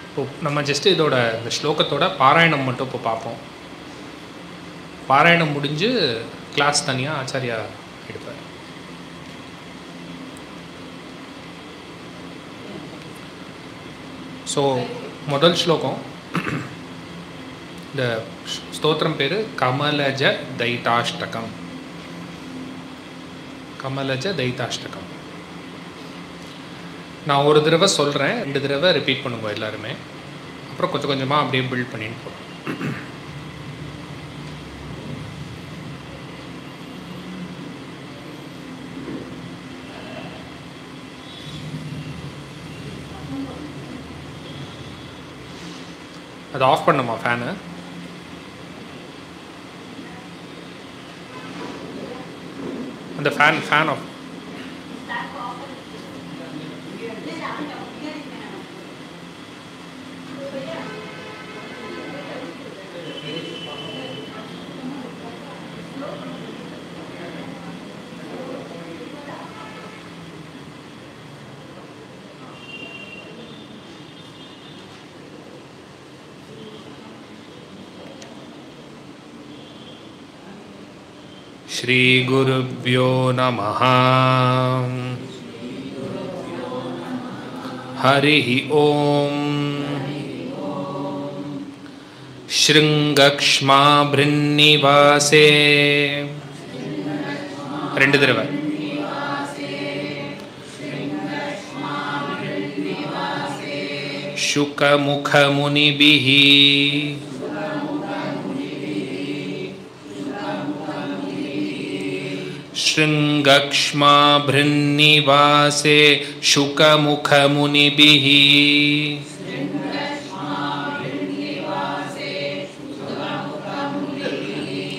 இப்போ நம்ம ஜஸ்ட் இதோட இந்த ஸ்லோகத்தோட பாராயணம் மட்டும் இப்போ பார்ப்போம். பாராயணம் முடிஞ்சு கிளாஸ் தனியாக ஆச்சாரியா எடுப்பார். ஸோ முதல் ஸ்லோகம், இந்த ஸ்தோத்திரம் பேர் கமலஜ தைதாஷ்டகம். கமலஜ தைதாஷ்டகம். நான் ஒரு தடவை சொல்கிறேன், 2 தடவை ரிப்பீட் பண்ணுங்க எல்லாருமே. அப்புறம் கொஞ்சம் கொஞ்சமாக அப்படியே பில்ட் பண்ணிட்டு போகிறோம். அது ஆஃப் பண்ணுமா ஃபேனு? அந்த ஃபேன் ஆஃப். श्री गुरुभ्यो नमः. हरिः ओम. शृंगक्ष्माभृन्निवासे. 2 தடவை. शुकमुखमुनिभिः. शृंगक्ष्माभृन्निवासे शुकमुखमुनिभिः.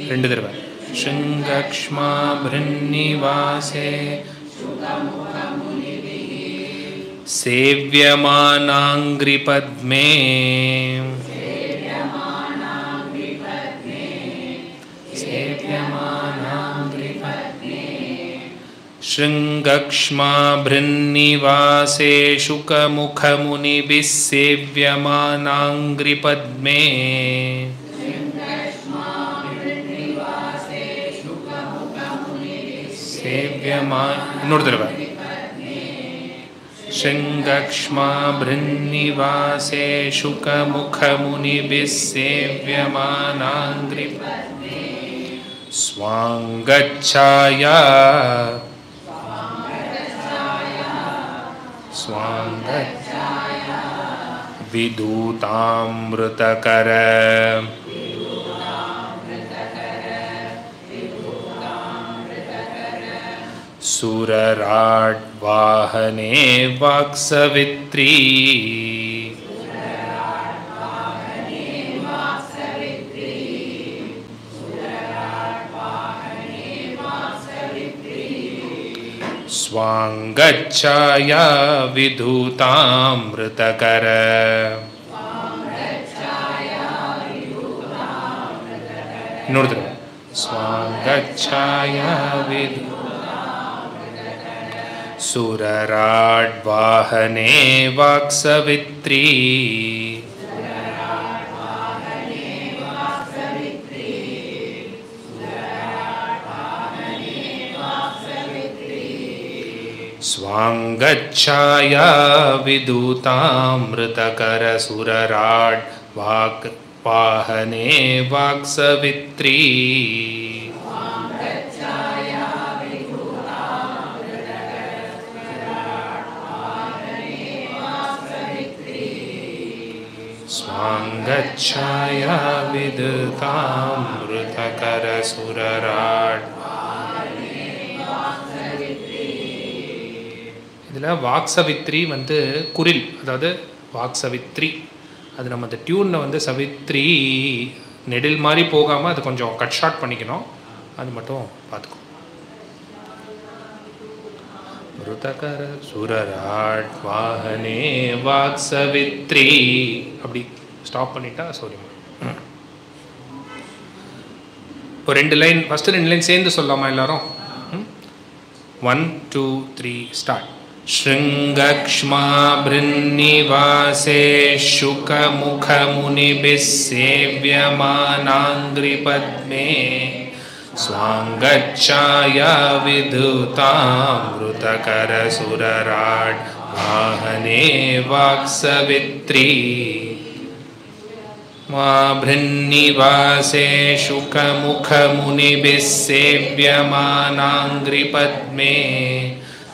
2 தடவை. शृंगक्ष्माभृन्निवासे सेव्यमानाङ्घ्रिपद्मे. शृंगक्ष्माभृन्निवासे शुकमुखमुनिभिः सेव्यमानाङ्घ्रिपद्मे. இன்னொரு தடவை. शृंगक्ष्माभृन्निवासे शुकमुखमुनिभिः सेव्यमानाङ्घ्रिपद्मे. स्वाङ्गच्छाया विदूतामृतकर. सुरराड्वाहने वाक्सवित्री. स्वाङ्गच्छाया विधूतामृतकर. இன்னொரு தடவை. स्वाङ्गच्छाया सुरराड्वाहने वाक्सवित्री. स्वाङ्गच्छाया विदूतामृतकर सुरराड्वाहने वाक्सवित्री. स्वाङ्गच्छाया विदूतामृतकर सुरराड्. இதில் வாக்சவித்ரி வந்து குரில், அதாவது வாக்சவித்ரி. அது நம்ம அந்த டியூனில் வந்து சவித்ரி நெடில் மாதிரி போகாமல் அது கொஞ்சம் கட் ஷார்ட் பண்ணிக்கணும். அது மட்டும் பார்த்துக்கோ. மிருதகர சுரராட் வாஹனே வாக்சவித்ரி அப்படி ஸ்டாப் பண்ணிட்டா சௌரியமா. இப்போ 2 லைன், ஃபஸ்ட்டு 2 லைன் சேர்ந்து சொல்லாமா எல்லாரும்? 1 2 3 ஸ்டார்ட். शृङ्गक्ष्माभृन्निवासे शुकमुखमुनिभिः सेव्यमानाङ्घ्रिपद्मे स्वाङ्गच्छाया विधुतामृतकरसुरराट् वाहने वाक्सवित्री भृन्निवासे शुकमुखमुनिभिः सेव्यमानाङ्घ्रिपद्मे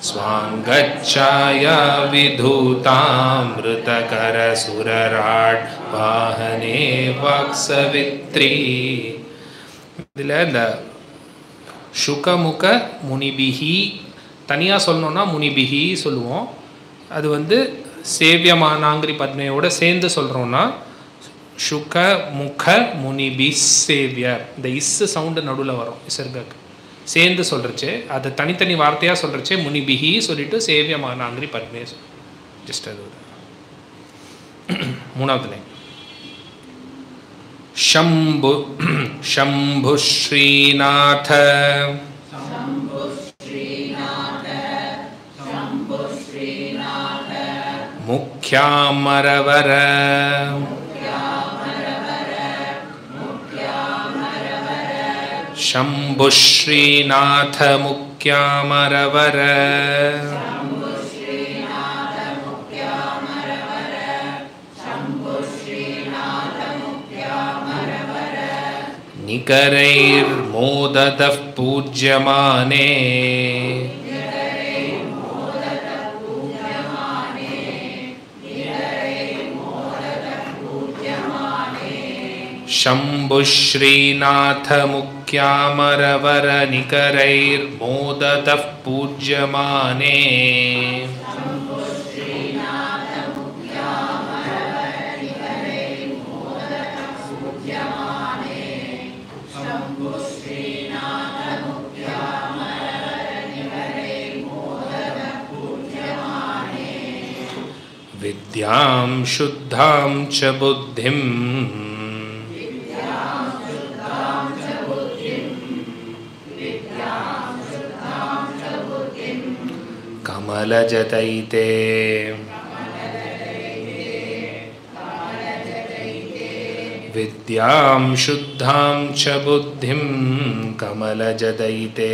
स्वाङ्गच्छाया विधूतामृतकरसुरराट् वाहने वाक्सवित्री. இதில் இந்த சுகமுக முனிபிஹி தனியாக சொல்லணும்னா முனிபிஹி சொல்லுவோம். அது வந்து சேவியமானாங்கிரி பத்மையோட சேர்ந்து சொல்கிறோன்னா சுக முக முனிபி சேவிய. இந்த இஸ்ஸு சவுண்டு நடுவில் வரும் விசர்கக்கு சேர்ந்து சொல்கிறச்சு. அது தனித்தனி வார்த்தையாக சொல்கிறச்சே முனிபிஹி சொல்லிட்டு சேவியமானாங்கிரி பத்மே. ஜஸ்ட் அது மூணாவது லைன். शंभु शंभु श्रीनाथ मुख्यामरवर शंभु श्रीनाथ मुख्यामरवर निकरैर्मोदतः पूज्यमाने शंभु श्रीनाथ मुख्यामरवर निकरैर्मोदतः पूज्यमाने विद्यां शुद्धां च बुद्धिं कमलजतैते विद्यां शुद्धां च बुद्धिं कमलजतैते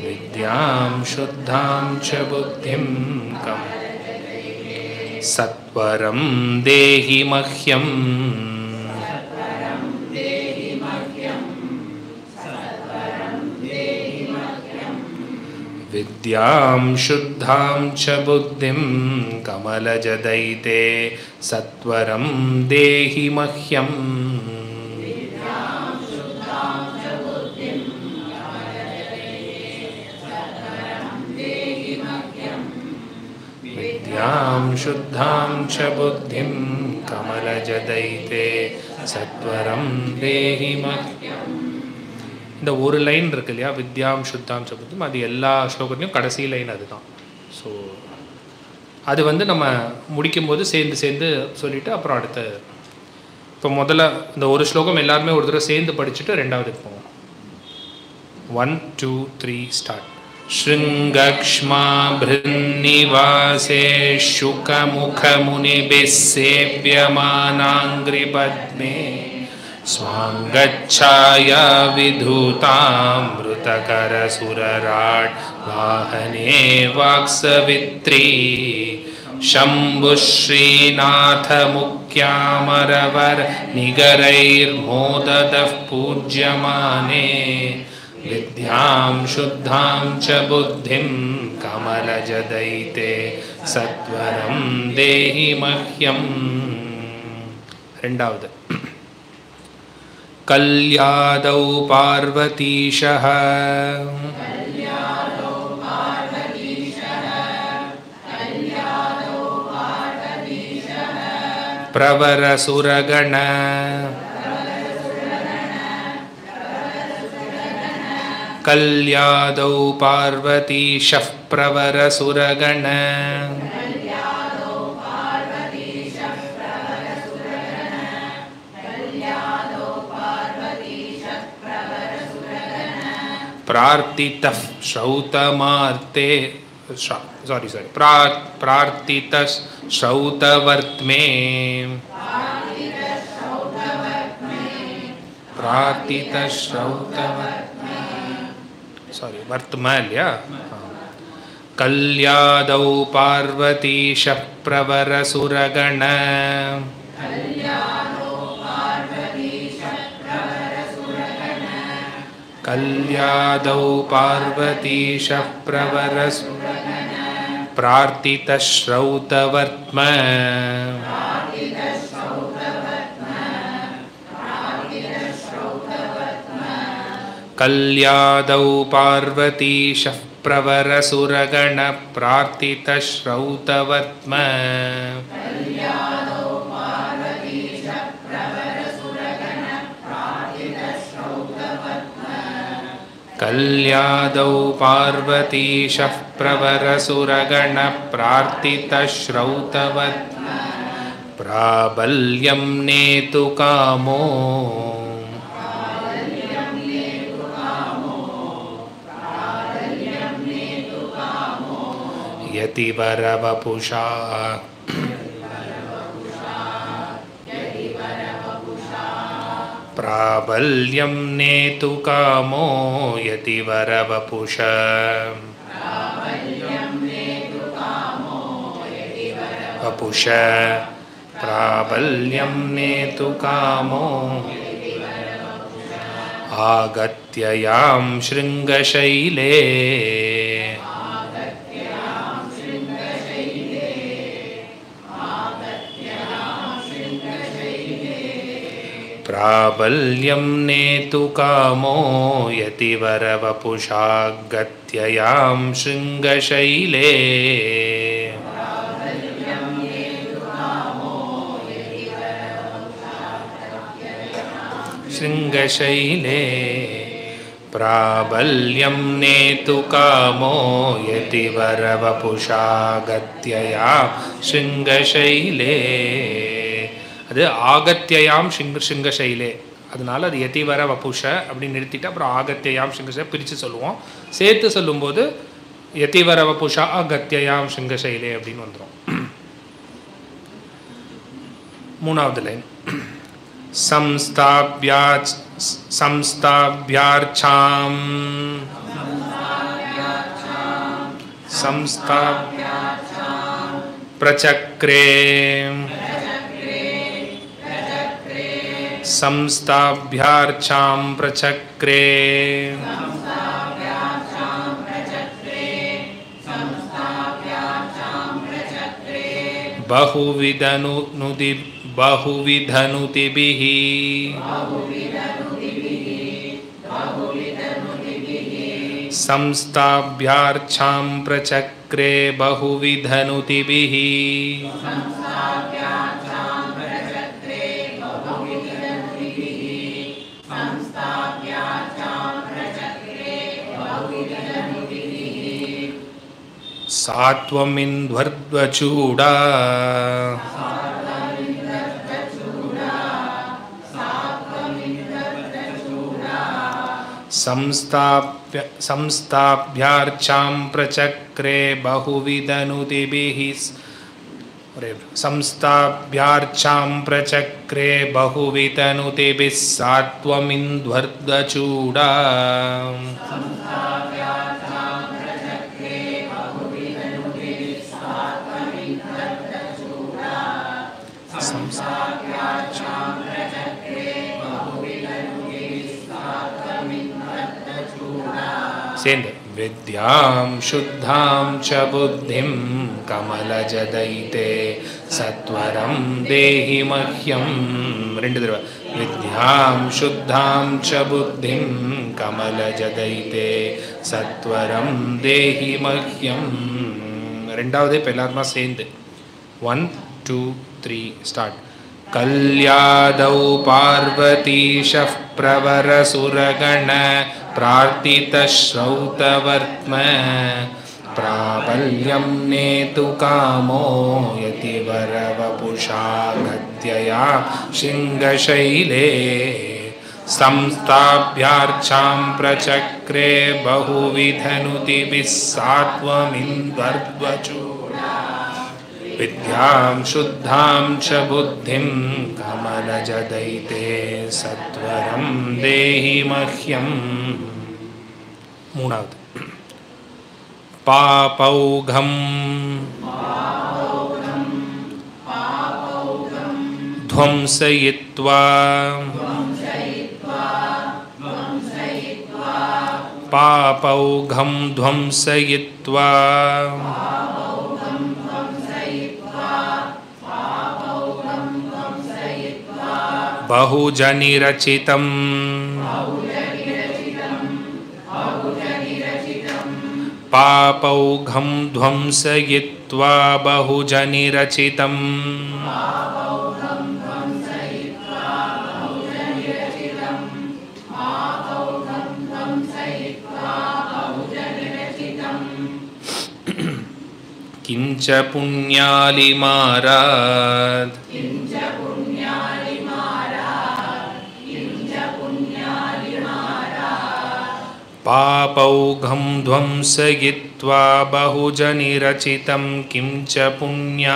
विद्यां शुद्धां च बुद्धिं सत्वरं देहि मह्यं विद्यां शुद्धां च बुद्धिं कमलजदयिते सत्वरं देहि मह्यं विद्यां शुद्धां च बुद्धिं कमलजदयिते सत्वरं देहि मह्यं. இந்த ஒரு லைன் இருக்கு இல்லையா, வித்யாம் சுத்தாம் சபுத்தம், அது எல்லா ஸ்லோகத்துலையும் கடைசி லைன் அதுதான். ஸோ அது வந்து நம்ம முடிக்கும்போது சேர்ந்து சேர்ந்து சொல்லிவிட்டு அப்புறம் அடுத்த இப்போ முதல்ல இந்த ஒரு ஸ்லோகம் எல்லாருமே ஒரு தடவை சேர்ந்து படிச்சுட்டு ரெண்டாவதுக்கு போவோம். 1 2 3 ஸ்டார்ட். शृङ्गक्ष्माभृन्निवासे शुकमुखमुनिभिः सेव्यमानाङ्घ्रिपद्मे स्वाङ्गच्छाया विधूतामृतकरसुरराट् वाहने वाक्सवित्री शम्भुः श्रीनाथ मुख्यामरवर निगरैर्मोदतः पूज्यमाने विद्यां शुद्धां च बुद्धिं कमलजदयिते सत्वरं देहि मह्यं. ரெண்டாவது. कल्यादौ पार्वतीशः प्रवरसुरगण कल्यादौ पार्वतीशः प्रवरसुरगण प्रार्थितः श्रौतमार्ते प्रार्थितः श्रौतवर्त्मे प्रार्थितः श्रौतवर्त्मे वर्त्म இல்லையா कल्यादौ पार्वतीशः प्रवरसुरगण कल्यादौ पार्वतीशः प्रवरसुरगण प्रार्थितः श्रौतवर्त्म कल्यादौ पार्वतीशः प्रवरसुरगण प्रार्थितः श्रौतवर्त्म कल्यादौ पार्वतीशः प्रवरसुरगण प्रार्थितः श्रौतवर्त्म प्राबल्यं नेतु कामो यतिवरवपुषा प्राबल्यं नेतु कामो यतिवरवपुष वपुष प्राबल्यं नेतु कामो आगत्य यां शृङ्गशैले प्राबल्यं नेतु कामो यतिवरवपुषागत्य यां शृङ्गशैले शृङ्गशैले प्राबल्यं नेतु कामो यतिवरवपुषागत्य यां शृङ्गशैले அது ஆகத்யாம் சிங்கசைலே அதனால அது யதிவர வபுஷ அப்படின்னு நிறுத்திட்டு அப்புறம் ஆகத்யாம் சிங்கசை பிரித்து சொல்லுவோம். சேர்த்து சொல்லும்போது யதிவர வபுஷா ஆகத்யாம் சிங்கசைலே அப்படின்னு வந்துடும். மூணாவது லைன் சம்ஸ்தாப்யார்ச்சாம் பிரச்சக்ரே संस्थाभ्यार्चां प्रचक्रे बहुविधनुतिभिः संस्थाभ्यार्चां प्रचक्रे बहुविधनुतिभिः सात्वमिन्द्वर्ध्वचूडा संस्थाभ्यार्चां प्रचक्रे बहुविधनुतिभिः संस्थाभ्यार्चां प्रचक्रे बहुविधनुतिभिः सात्वमिन्द्वर्ध्वचूडा विद्यां शुद्धां च बुद्धिं कमलजदयिते सत्वरं देहि मह्यं विद्यां शुद्धां च बुद्धिं कमलजदयिते सत्वरं देहि मह्यं ரெண்டாவது இப்போ எல்லாருமா சேர்ந்து 1 2 3 ஸ்டார்ட் कल्यादौ पार्वतीशः प्रवरसुरगण प्रार्थितः श्रौतवर्त्म प्राबल्यं नेतु कामो यतिवरवपुषागत्य यां शृङ्गशैले संस्थाभ्यार्चां प्रचक्रे बहुविधनुतिभिः सात्वमिन्द्वर्ध्वचो विद्यां शुद्धां च बुद्धिं कमलजदयिते सत्वरं देहि मह्यम् மூணாவது பாபௌகம் ध्वंसयित्वा पापौघं ध्वंसयित्वा बहुजनिरचितं पापौघं ध्वंसयित्वा बहुजनिरचितं किंच पुण्यालिमारात् पापौघं ध्वंसयित्वा बहुजनिरचितं किं च पुण्यालिमारात्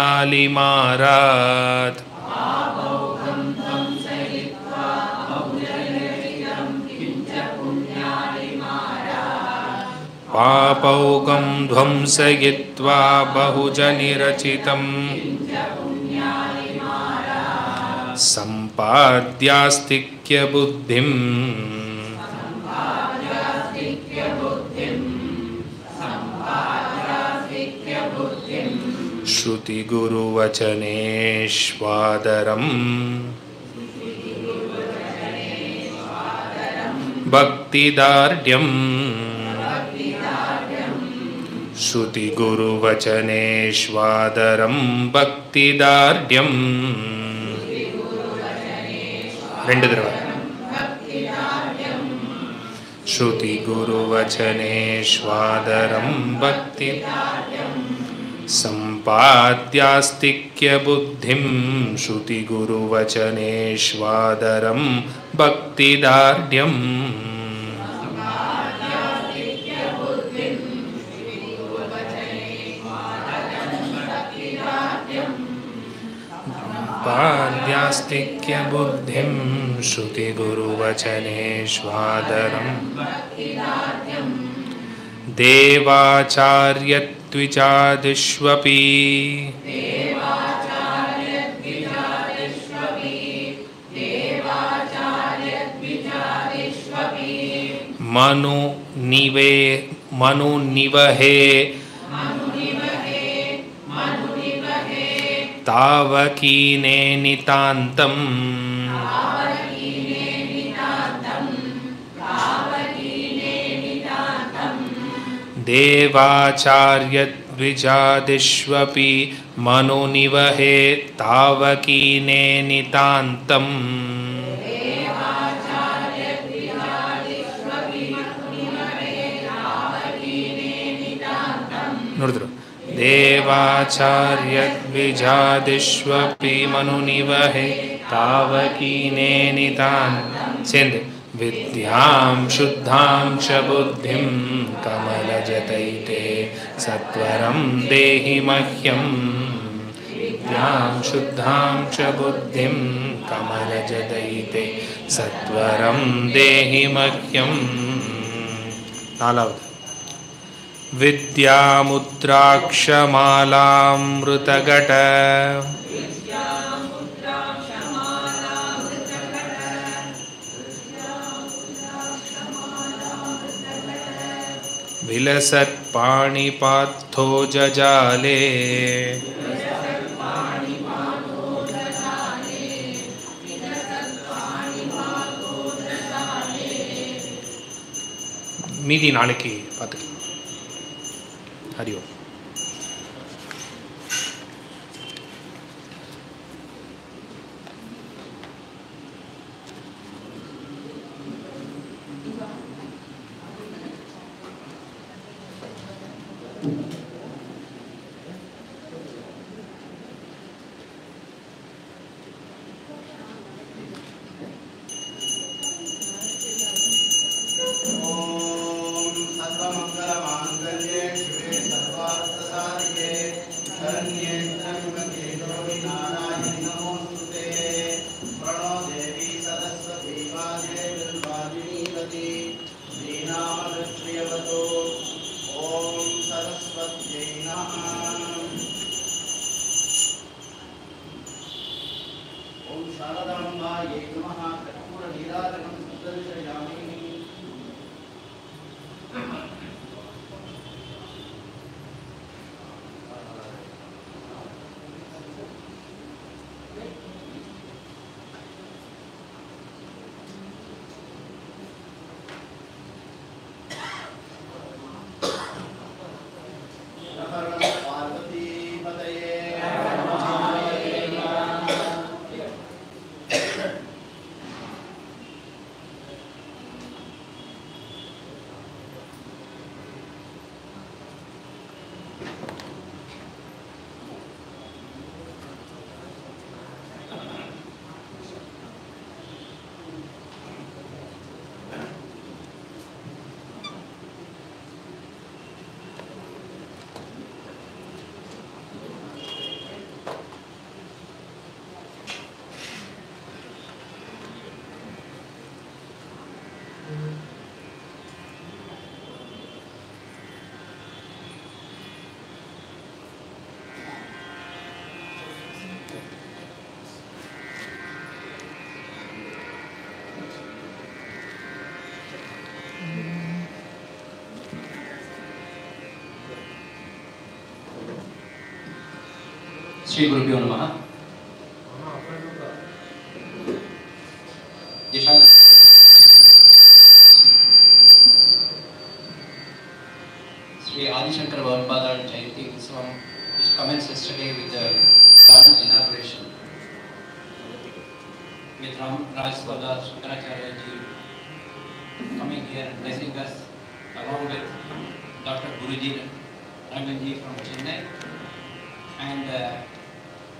पापौघं ध्वंसयित्वा बहुजनिरचितं सम्पाद्यास्तिक्य बुद्धिं श्रुतिगुरुवचनेष्वादरम् भक्तिदार्ढ्यम् श्रुतिगुरुवचनेष्वादरं भक्तिदार्ढ्यम् ரெண்டு தடவை श्रुतिगुरुवचनेष्वादरं भक्ति सम्पाद्यास्तिक्य बुद्धिं श्रुतिगुरुवचनेष्वादरं भक्तिदार्ढ्यम् पाद्यास्तिक्य बुद्धिं श्रुतिगुरुवचनेष्वादरं देवाचार्यत्विचादिष्वपि मनुनिवहे तावकीने नितान्तं देवाचार्यद्विजादिष्वपि मनुनिवहे तावकीने नितान्तम् नोडिद्रो देवाचार्यद्विजादिष्वपि मनुनिवहे तावकीने नितान्तं सेन्दे विद्यां शुद्धां च बुद्धिं कमलजदयिते सत्वरं देहि मह्यम् विद्यां शुद्धां च बुद्धिं कमलजदयिते सत्वरं देहि मह्यम् नालावद् विद्यामुद्राक्षमालामृतघट विलसत्पाणिपार्थो जजाले மீதி நாளைக்கு பார்த்துக்கலாம். हरि ओम. Shri Gurubhyo Namaha. Sri Adi Shankara Bhagavad Jayanti Utsavam, which commenced yesterday with the inauguration with Ram Raj Swada Shankaracharya ji coming here and blessing us along with Dr. Guruji Ranganji from Chennai. And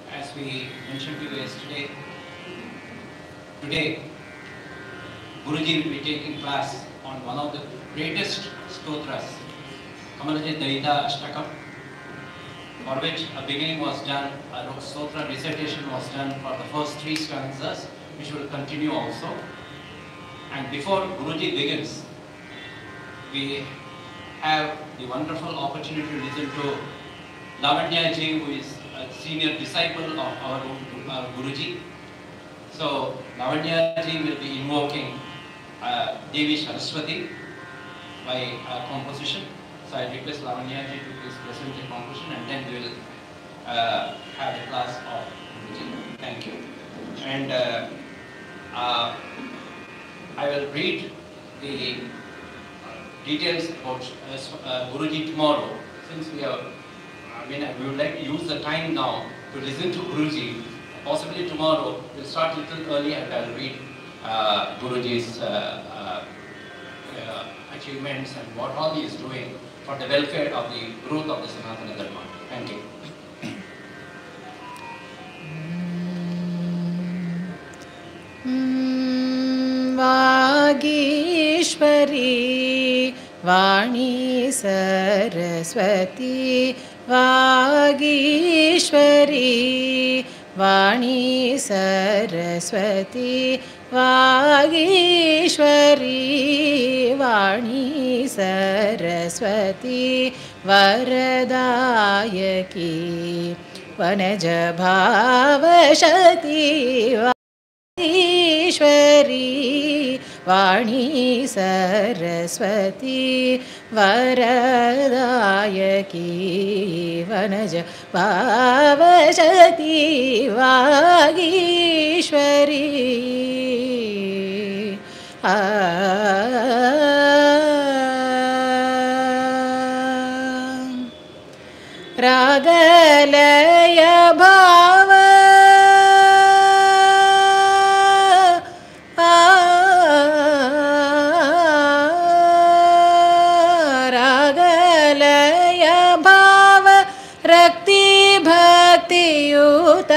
as we mentioned to you yesterday, today Guruji will be taking class on one of the greatest stotras, Kamalajit Daita Ashtakam, for which a beginning was done, a stotra recitation was done for the first 3 stanzas, which will continue also. And before Guruji begins, we have the wonderful opportunity to listen to Lavanya ji, who is a senior disciple of our Guruji. So Lavanya ji will be invoking Devi Saraswati by composition. So I request Lavanya ji to please present the composition, and then we will have the class of Guruji. Thank you. And I will read the details about Guruji tomorrow. Since we have, we would like to use the time now to listen to Guruji. Possibly tomorrow we'll start a little early, and I'll read Guruji's achievements and what all he is doing for the welfare of the growth of the Sanatana Dharma. Thank you. Vagishwari वाणी सरस्वती वागीश्वरी वाणी सरस्वती वागीश्वरी वाणी सरस्वती वरदायकी वनज भावशती ईश्वरी वाणी सरस्वती वरदायकी वनज भावशती वागीश्वरी रागलय भाव रागलय भाव रक्ति भक्तियुत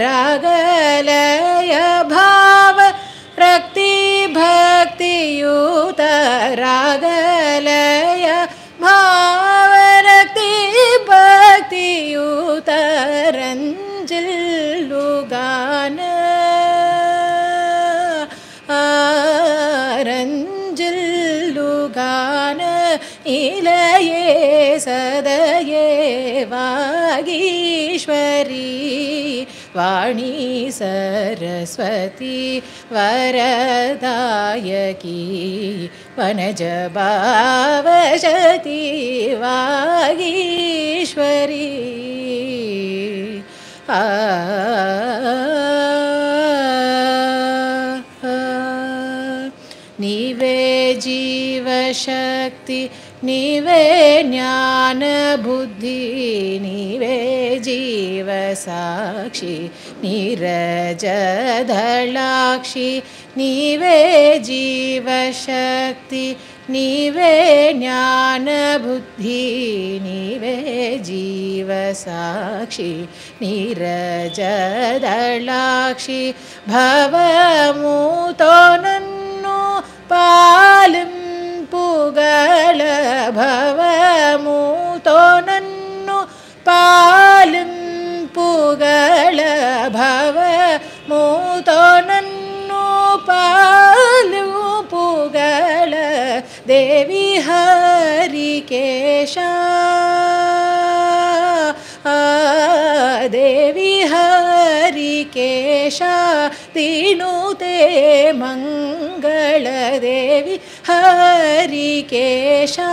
रागलय भाव रक्ति भक्तियुत रागलय भाव रक्ति भक्तियुत रंजिल्लुगान रंजिल्लुगान इलये सदये वागीश्वरी वाणी सरस्वती वरदायकी वनज भावशती वागीश्वरी नीवे जीवशक्ति नीवे ज्ञान बुद्धि नीवे जीव साक्षी नीरजधलाक्षी नीवे जीवशक्ति नीवे ज्ञान बुद्धि नीवे जीव साक्षी नीरजधलाक्षी भवमुतो नन्नु पालुं पुगळ भवमुतो नन्नु पालुं पुगळ भवमुतो नन्नु पालु पुगळ देवी हरिकेशा देवी हरिकेशा दीनुते मङ्गलदेवी हरिकेशा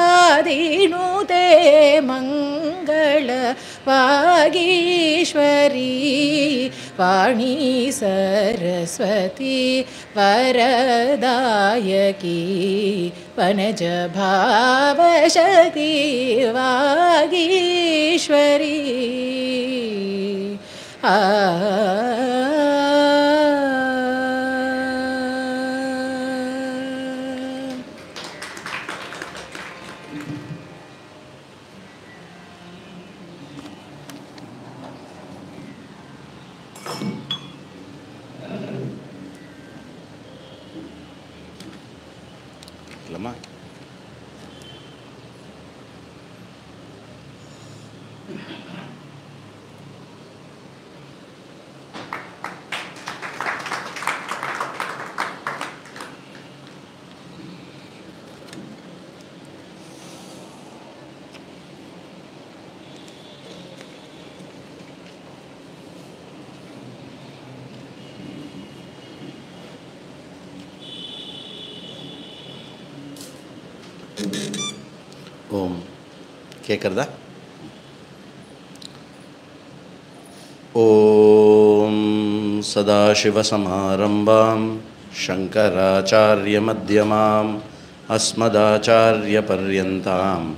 दीनुते मङ्गल वागीश्वरी वाणी सरस्वती वरदायकी वनज भावशक्ति वागीश्वरी ஓம் கேட்குறதா? ஓம் சதாசிவசமாரம்பாம் சங்கராச்சாரியமத்யமாம் அஸ்மதாச்சாரியபர்யந்தாம்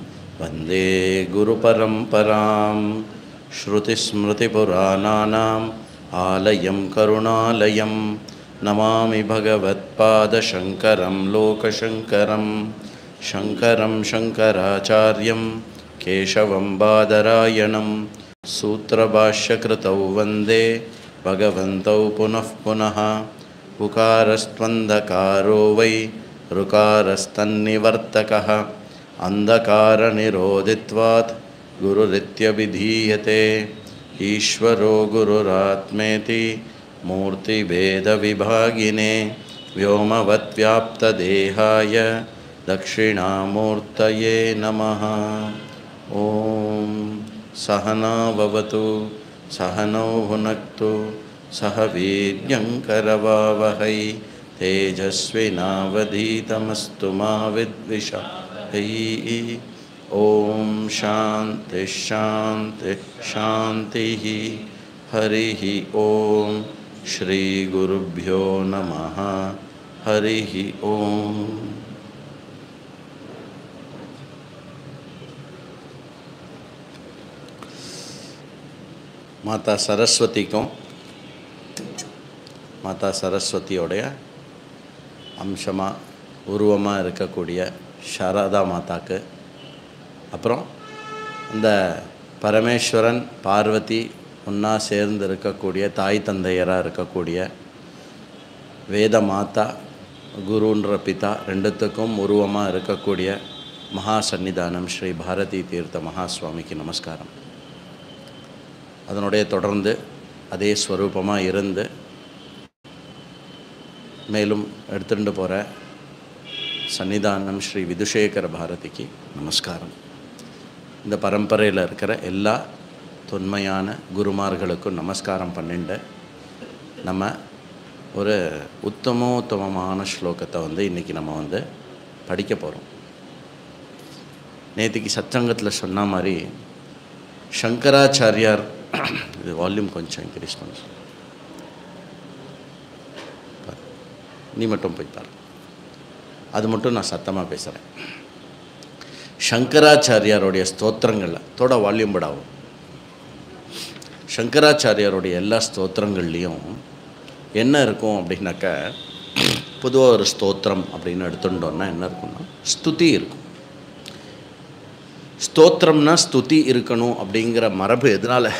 வந்தே குருபரம்பராம். ஸ்ருதிஸ்மிருதிபுராணானாம் ஆலயம் கருணாலயம் நமாமி பகவத்பாதசங்கரம் லோகசங்கரம். शङ्करं शङ्कराचार्यं केशवं बादरायणं सूत्रभाष्यकृतौ वन्दे भगवन्तौ पुनः पुनः. उकारस्त्वन्धकारो वै ऋकारस्तन्निवर्तकः अन्धकारनिरोधित्वात् गुरुरित्यभिधीयते. ईश्वरो गुरुरात्मेति मूर्तिभेदविभागिने व्योमवद्व्याप्तदेहाय दक्षिणामूर्तये नमः. ओम सहना भवतु सहनौ भुनक्तु सह वीर्यङ्करवावहै तेजस्विनावधीतमस्तु मा विद्विषावहै. ओम शान्ति शान्ति शान्तिः. हरिः ओम श्री गुरुभ्यो नमः. हरिः ओम. மாதா சரஸ்வதிக்கும் மாதா சரஸ்வதியோடைய அம்சமாக உருவமாக இருக்கக்கூடிய சாரதா மாதாக்கு, அப்புறம் இந்த பரமேஸ்வரன் பார்வதி ஒன்றா சேர்ந்து இருக்கக்கூடிய தாய் தந்தையராக இருக்கக்கூடிய வேத மாதா குருன்ற பிதா ரெண்டுத்துக்கும் உருவமாக இருக்கக்கூடிய மகா சன்னிதானம் ஸ்ரீ பாரதி தீர்த்த மகாஸ்வாமிக்கு நமஸ்காரம். அதனுடைய தொடர்ந்து அதே ஸ்வரூபமாக இருந்து மேலும் எடுத்துகிட்டு போகிற சன்னிதானம் ஸ்ரீ விதுஷேகர பாரதிக்கு நமஸ்காரம். இந்த பரம்பரையில் இருக்கிற எல்லா தொன்மையான குருமார்களுக்கும் நமஸ்காரம் பண்ணிட்டு நம்ம ஒரு உத்தமோத்தமமான ஸ்லோகத்தை இன்றைக்கி நம்ம படிக்க போகிறோம். நேற்றுக்கு சத்சங்கத்தில் சொன்ன மாதிரி சங்கராச்சாரியார், இது வால்யூம் கொஞ்சம் இன்க்ரீஸ் பண்ண, நீ மட்டும் போய் பாரு, அது மட்டும் நான் சத்தமாக பேசுகிறேன். சங்கராச்சாரியாருடைய ஸ்தோத்திரங்களில் தோட வால்யூம் படாவும். சங்கராச்சாரியாருடைய எல்லா ஸ்தோத்திரங்கள்லேயும் என்ன இருக்கும் அப்படின்னாக்கா, பொதுவாக ஒரு ஸ்தோத்திரம் அப்படின்னு எடுத்துட்டோன்னா என்ன இருக்குன்னா ஸ்துதி இருக்கும். ஸ்தோத்திரம்னா ஸ்துதி இருக்கணும் அப்படிங்கிற மரபு எதனால்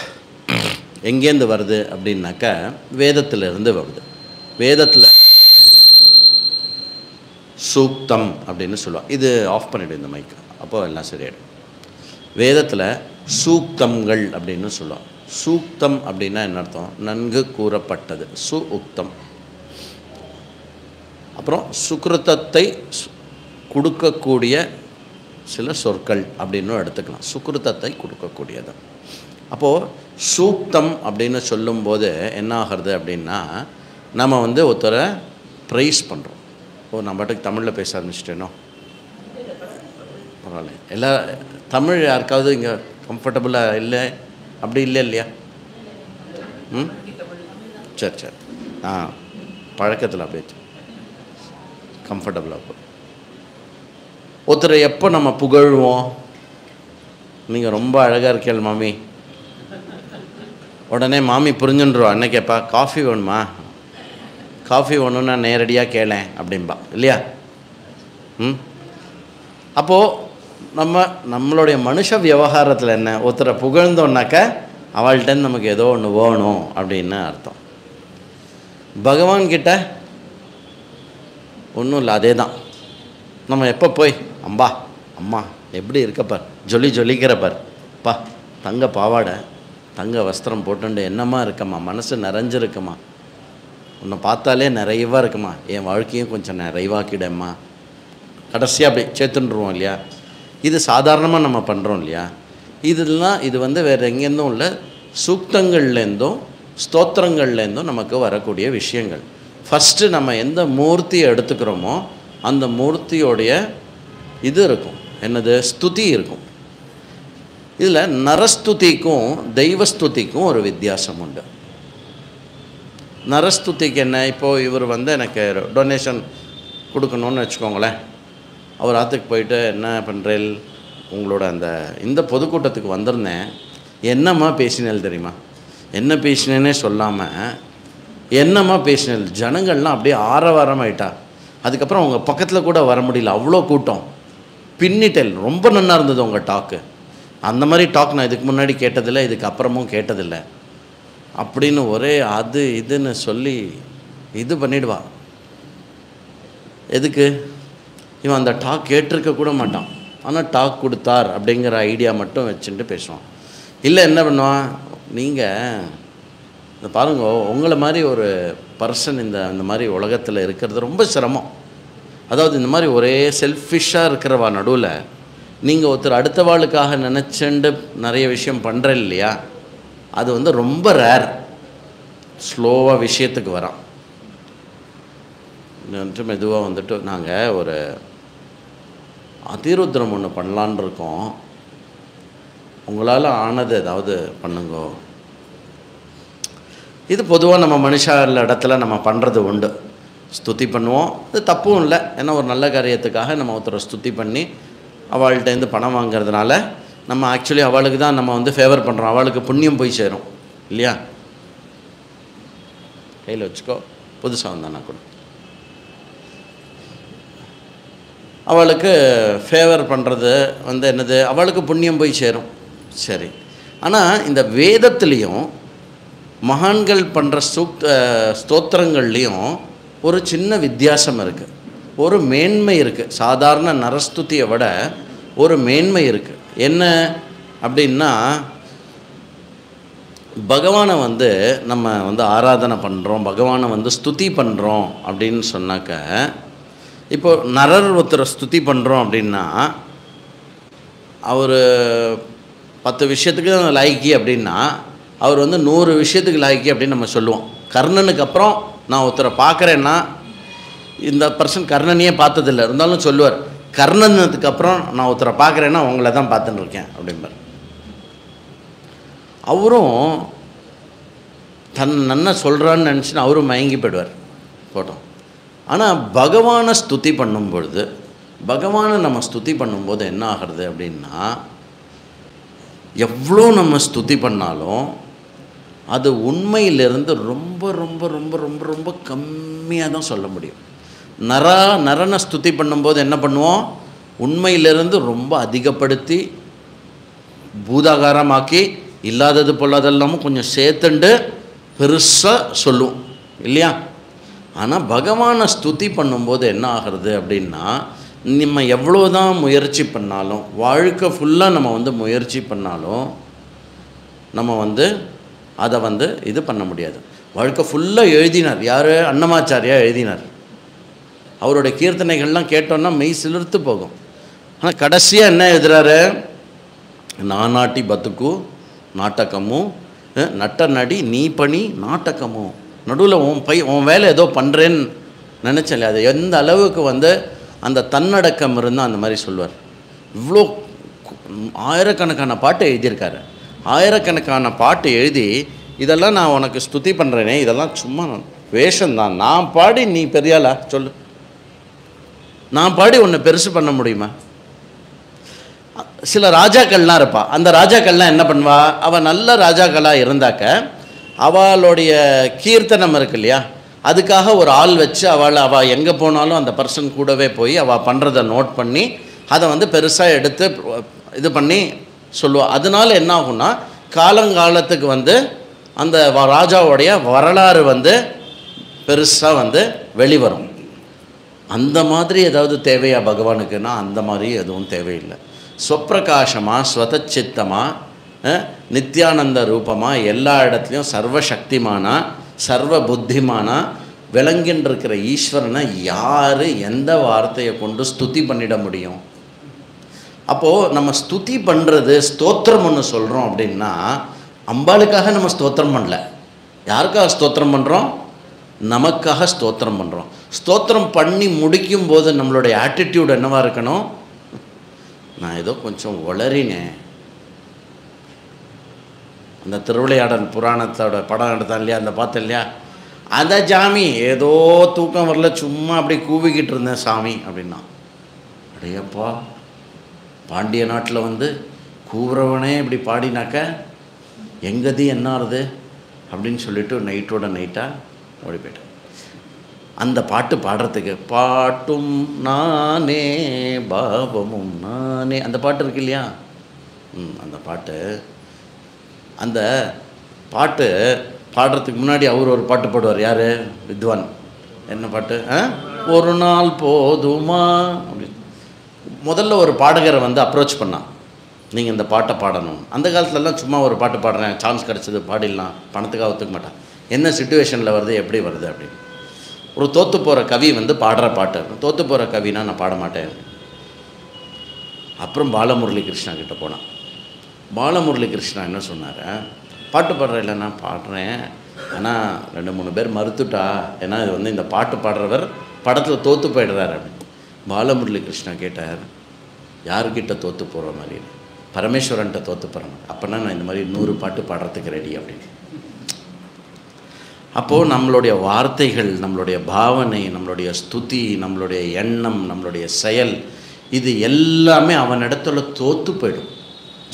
எங்கேருந்து வருது அப்படின்னாக்கா வேதத்திலிருந்து வருது. வேதத்தில் சூக்தம் அப்படின்னு சொல்லுவாங்க. இது ஆஃப் பண்ணிவிடு இந்த மைக்கு, அப்போ எல்லாம் சரியாயிடும். வேதத்தில் சூக்தங்கள் அப்படின்னு சொல்லுவாங்க. சூக்தம் அப்படின்னா என்ன அர்த்தம்? நன்கு கூறப்பட்டது, சு உக்தம். அப்புறம் சுக்ருதத்தை கொடுக்கக்கூடிய சில சொற்கள் அப்படின்னு எடுத்துக்கலாம். சுக்ருதத்தை கொடுக்கக்கூடியது. அப்போது சூக்தம் அப்படின்னு சொல்லும்போது என்ன ஆகிறது அப்படின்னா, நம்ம வந்து ஒருத்தரை ப்ரைஸ் பண்ணுறோம். நான் பாட்டுக்கு தமிழில் பேச ஆரம்பிச்சிட்டேனோ, பரவாயில்ல. எல்லா தமிழ் யாருக்காவது இங்கே கம்ஃபர்டபுளாக இல்லை? அப்படி இல்லை இல்லையா? ம், சரி சரி. பழக்கத்தில் அப்படியே கம்ஃபர்டபுளாக போ. ஒருத்தரை எப்போ நம்ம புகழ்வோம்? நீங்கள் ரொம்ப அழகாக இருக்கீள் மாமி, உடனே மாமி புரிஞ்சுன்றோம். அன்னை கேட்பா, காஃபி வேணுமா? காஃபி வேணும்னா நேரடியாக கேளேன் அப்படின்பா இல்லையா? அப்போது நம்மளுடைய மனுஷ விவகாரத்தில் என்ன, ஒருத்தரை புகழ்ந்தோன்னாக்க அவள்கிட்ட நமக்கு ஏதோ ஒன்று வேணும் அப்படின்னு அர்த்தம். பகவான்கிட்ட ஒன்றும் இல்லை, அதே தான். நம்ம எப்போ போய் அம்மா எப்படி இருக்கப்பர், ஜொலிக்கிறப்பார், தங்க பாவாடை தங்க வஸ்திரம் போட்டுண்டு என்னம்மா இருக்கம்மா, மனசு நிறைஞ்சிருக்குமா, உன்னை பார்த்தாலே நிறைவாக இருக்குமா, என் வாழ்க்கையும் கொஞ்சம் நிறைவாக்கிடம்மா, கடைசியாக அப்படி சேர்த்துன்றுவோம் இல்லையா? இது சாதாரணமாக நம்ம பண்ணுறோம் இல்லையா? இது வந்து வேறு எங்கேருந்தும் இல்லை, சூக்தங்கள்லேருந்தும் ஸ்தோத்திரங்கள்லேருந்தும் நமக்கு வரக்கூடிய விஷயங்கள். ஃபஸ்ட்டு நம்ம எந்த மூர்த்தியை எடுத்துக்கிறோமோ அந்த மூர்த்தியோடைய இது இருக்கும், என்னது, ஸ்துதி இருக்கும். இதில் நரஸ்துதிக்கும் தெய்வஸ்துதிக்கும் ஒரு வித்தியாசம் உண்டு. நரஸ்துதிக்கு என்ன, இப்போது இவர் வந்து எனக்கு டொனேஷன் கொடுக்கணுன்னு வச்சுக்கோங்களேன். அவர் ஆற்றுக்கு போயிட்டு, என்ன பண்ணுறேன், உங்களோட இந்த பொதுக்கூட்டத்துக்கு வந்திருந்தேன், என்னம்மா பேசினேன் தெரியுமா, என்ன பேசினேன்னே சொல்லாமல் என்னம்மா பேசினேன், ஜனங்கள்லாம் அப்படியே ஆரவாரம் ஆயிட்டா. அதுக்கப்புறம் அவங்க பக்கத்தில் கூட வர முடியல, அவ்வளோ கூட்டம். பின்னிட்டேல் ரொம்ப நல்லா இருந்தது உங்கள் டாக்கு, அந்த மாதிரி டாக் நான் இதுக்கு முன்னாடி கேட்டதில்லை, இதுக்கு அப்புறமும் கேட்டதில்லை அப்படின்னு ஒரே அது இதுன்னு சொல்லி இது பண்ணிடுவா. எதுக்கு? இவன் அந்த டாக் கேட்டிருக்க கூட மாட்டான், ஆனால் டாக் கொடுத்தார் அப்படிங்கிற ஐடியா மட்டும் வச்சுட்டு பேசுவான். இல்லை என்ன பண்ணுவான், நீங்கள் இந்த பாருங்க, உங்களை மாதிரி ஒரு பர்சன் இந்த மாதிரி உலகத்தில் இருக்கிறது ரொம்ப சிரமம். அதாவது இந்த மாதிரி ஒரே செல்ஃபிஷாக இருக்கிறவா நடுவில் நீங்கள் ஒருத்தர் அடுத்த வாளுக்காக நினச்சிண்டு நிறைய விஷயம் பண்ணுற இல்லையா, அது வந்து ரொம்ப ரேர். ஸ்லோவாக விஷயத்துக்கு வரான். வந்துட்டு மெதுவாக வந்துட்டு நாங்கள் ஒரு அதிருத்ரம் ஒன்று பண்ணலான் இருக்கோம், உங்களால் ஆனது ஏதாவது பண்ணுங்கோ. இது பொதுவாக நம்ம மனுஷால இடத்துல நம்ம பண்ணுறது உண்டு, ஸ்துதி பண்ணுவோம். இது தப்பும் இல்லை, ஏன்னா ஒரு நல்ல காரியத்துக்காக நம்ம ஒருத்தரை ஸ்துதி பண்ணி அவள்கிட்டேருந்து பணம் வாங்கிறதுனால நம்ம ஆக்சுவலி அவளுக்கு தான் நம்ம வந்து ஃபேவர் பண்ணுறோம், அவளுக்கு புண்ணியம் போய் சேரும் இல்லையா? கையில் வச்சுக்கோ, புதுசாக வந்தானா கூட அவளுக்கு ஃபேவர் பண்ணுறது வந்து என்னது, அவளுக்கு புண்ணியம் போய் சேரும். சரி, ஆனால் இந்த வேதத்துலேயும் மகான்கள் பண்ணுற ஸ்தோத்திரங்கள்லேயும் ஒரு சின்ன வித்தியாசம் இருக்குது, ஒரு மேன்மை இருக்குது. சாதாரண நரஸ்துதியை விட ஒரு மேன்மை இருக்குது. என்ன அப்படின்னா, பகவானை வந்து நம்ம வந்து ஆராதனை பண்ணுறோம், பகவானை வந்து ஸ்துதி பண்ணுறோம் அப்படின்னு சொன்னாக்க, இப்போ நரர் ஒருத்தரை ஸ்துதி பண்ணுறோம் அப்படின்னா அவர் 10 விஷயத்துக்கு லாய்க்கி அப்படின்னா அவர் வந்து 100 விஷயத்துக்கு லாய்க்கி அப்படின்னு நம்ம சொல்லுவோம். கர்ணனுக்கு அப்புறம் நான் ஒருத்தரை பார்க்குறேன்னா, இந்த பர்சன் கர்ணனையே பார்த்ததில்லை இருந்தாலும் சொல்லுவார், கர்ணனுக்கு அப்புறம் நான் ஒருத்தரை பார்க்குறேன்னா உங்களை தான் பார்த்துன்னு இருக்கேன் அப்படிம்பார். அவரும் நன்ன சொல்கிறான்னு நினச்சின்னு அவரும் மயங்கி போயிடுவார் போட்டோம். ஆனால் பகவானை ஸ்துதி பண்ணும்பொழுது, பகவானை நம்ம ஸ்துதி பண்ணும்போது என்ன ஆகிறது அப்படின்னா, எவ்வளோ நம்ம ஸ்துதி பண்ணாலும் அது உண்மையிலிருந்து ரொம்ப ரொம்ப ரொம்ப ரொம்ப ரொம்ப கம்மியாக தான் சொல்ல முடியும். நரனை ஸ்துதி பண்ணும்போது என்ன பண்ணுவோம், உண்மையிலிருந்து ரொம்ப அதிகப்படுத்தி பூதாகாரமாக்கி இல்லாதது பொல்லாதெல்லாமும் கொஞ்சம் சேர்த்துண்டு பெருசாக சொல்லுவோம் இல்லையா? ஆனால் பகவானை ஸ்துதி பண்ணும்போது என்ன ஆகிறது அப்படின்னா, நம்ம எவ்வளோ தான் முயற்சி பண்ணாலும், வாழ்க்கை ஃபுல்லாக நம்ம வந்து முயற்சி பண்ணாலும் நம்ம வந்து அதை வந்து இது பண்ண முடியாது. வாழ்க்கை ஃபுல்லாக எழுதினார் யார், அன்னமாச்சாரியா எழுதினார். அவருடைய கீர்த்தனைகள்லாம் கேட்டோன்னா மெய் சிலிர்த்து போகும். ஆனால் கடைசியாக என்ன எழுதுறாரு, நானாட்டி பத்துக்கு நாட்டகமும் நட்ட நடி நீ பணி நாட்டகமும் நடுவில் உன் வேலை ஏதோ பண்ணுறேன்னு நினச்சல, அது எந்த அளவுக்கு வந்து அந்த தன்னடக்கம் இருந்தால் அந்த மாதிரி சொல்லுவார். இவ்வளோ ஆயிரக்கணக்கான பாட்டு எழுதியிருக்காரு. ஆயிரக்கணக்கான பாட்டு எழுதி இதெல்லாம் நான் உனக்கு ஸ்துதி பண்ணுறேனே, இதெல்லாம் சும்மா வேஷம்தான். நான் பாடி நீ பெரியாளா சொல்லு? நான் பாடி ஒன்று பெருசு பண்ண முடியுமா? சில ராஜாக்கள்லாம் இருப்பா. அந்த ராஜாக்கள்லாம் என்ன பண்ணுவா, அவள் நல்ல ராஜாக்களாக இருந்தாக்க அவளுடைய கீர்த்தனம் இருக்கு இல்லையா, அதுக்காக ஒரு ஆள் வச்சு அவள் எங்கே போனாலும் அந்த பர்சன் கூடவே போய் அவள் பண்ணுறதை நோட் பண்ணி அதை வந்து பெருசாக எடுத்து இது பண்ணி சொல்லுவாள். அதனால என்ன ஆகும்னா காலங்காலத்துக்கு வந்து அந்த ராஜாவுடைய வரலாறு வந்து பெருசாக வந்து வெளிவரும். அந்த மாதிரி ஏதாவது தேவையா பகவானுக்குன்னா அந்த மாதிரி எதுவும் தேவையில்லை. ஸ்வப்பிரகாசமாக ஸ்வதச்சித்தமாக நித்யானந்த ரூபமாக எல்லா இடத்துலையும் சர்வசக்திமானா சர்வ புத்திமானா விளங்கின்னு இருக்கிற ஈஸ்வரனை யார் எந்த வார்த்தையை கொண்டு ஸ்துதி பண்ணிட முடியும்? அப்போது நம்ம ஸ்துதி பண்ணுறது ஸ்தோத்திரம் ஒன்று சொல்கிறோம் அப்படின்னா அம்பாளுக்காக நம்ம ஸ்தோத்திரம் பண்ணல. யாருக்காக ஸ்தோத்திரம் பண்ணுறோம்? நமக்காக ஸ்தோத்திரம் பண்ணுறோம். ஸ்தோத்திரம் பண்ணி முடிக்கும் போது நம்மளுடைய ஆட்டிடியூட் என்னவாக இருக்கணும்? நான் ஏதோ கொஞ்சம் வளரினேன். அந்த திருவிளையாடல் புராணத்தோட படம் எடுத்தான் இல்லையா, அந்த பார்த்தேன் இல்லையா, அந்த சாமி ஏதோ தூக்கம் வரல, சும்மா அப்படி கூவிக்கிட்டு இருந்தேன் சாமி அப்படின்னா. அடையப்பா, பாண்டிய நாட்டில் வந்து கூவுறவனே இப்படி பாடினாக்க எங்கதி என்ன ஆறுது அப்படின்னு சொல்லிட்டு நைட்டோட நைட்டாக ஓடி போயிட்டேன். அந்த பாட்டு பாடுறதுக்கு பாட்டும் நானே பாவமும் நானே, அந்த பாட்டு இருக்கு இல்லையா, அந்த பாட்டு பாடுறதுக்கு முன்னாடி அவர் ஒரு பாட்டு பாடுவார். யார்? வித்வான். என்ன பாட்டு? ஒரு நாள் போதுமா அப்படின்னு முதல்ல ஒரு பாடகரை வந்து அப்ரோச் பண்ணான், நீங்கள் இந்த பாட்டை பாடணும். அந்த காலத்துலலாம் சும்மா ஒரு பாட்டு பாடுறேன், சான்ஸ் கிடச்சது பாடிடலாம், பணத்துக்காக ஒத்துக்க மாட்டான். என்ன சுச்சுவேஷனில் வருது, எப்படி வருது அப்படின்னு. ஒரு தோற்று போகிற கவி வந்து பாடுற பாட்டு, தோற்று போகிற கவினா நான் பாட மாட்டேன். அப்புறம் பாலமுரளி கிருஷ்ணா கிட்டே போனான். பாலமுரளி கிருஷ்ணா என்ன சொன்னார், பாட்டு பாடுற இல்லை, நான் பாடுறேன், ஆனால் 2-3 பேர் மறுத்துட்டா, ஏன்னா இது வந்து இந்த பாட்டு பாடுறவர் படத்தில் தோற்று போயிடுறாரு அப்படின்னு. பாலமுரளி கிருஷ்ணா கேட்டார், யாருக்கிட்ட தோற்று போகிற மாதிரி? பரமேஸ்வரன்ட்ட தோற்று போகிறேன். அப்போனா நான் இந்த மாதிரி 100 பாட்டு பாடுறதுக்கு ரெடி அப்படின்னு. அப்போது நம்மளுடைய வார்த்தைகள், நம்மளுடைய பாவனை, நம்மளுடைய ஸ்துதி, நம்மளுடைய எண்ணம், நம்மளுடைய செயல், இது எல்லாமே அவனிடத்துல தோற்று போயிடும்.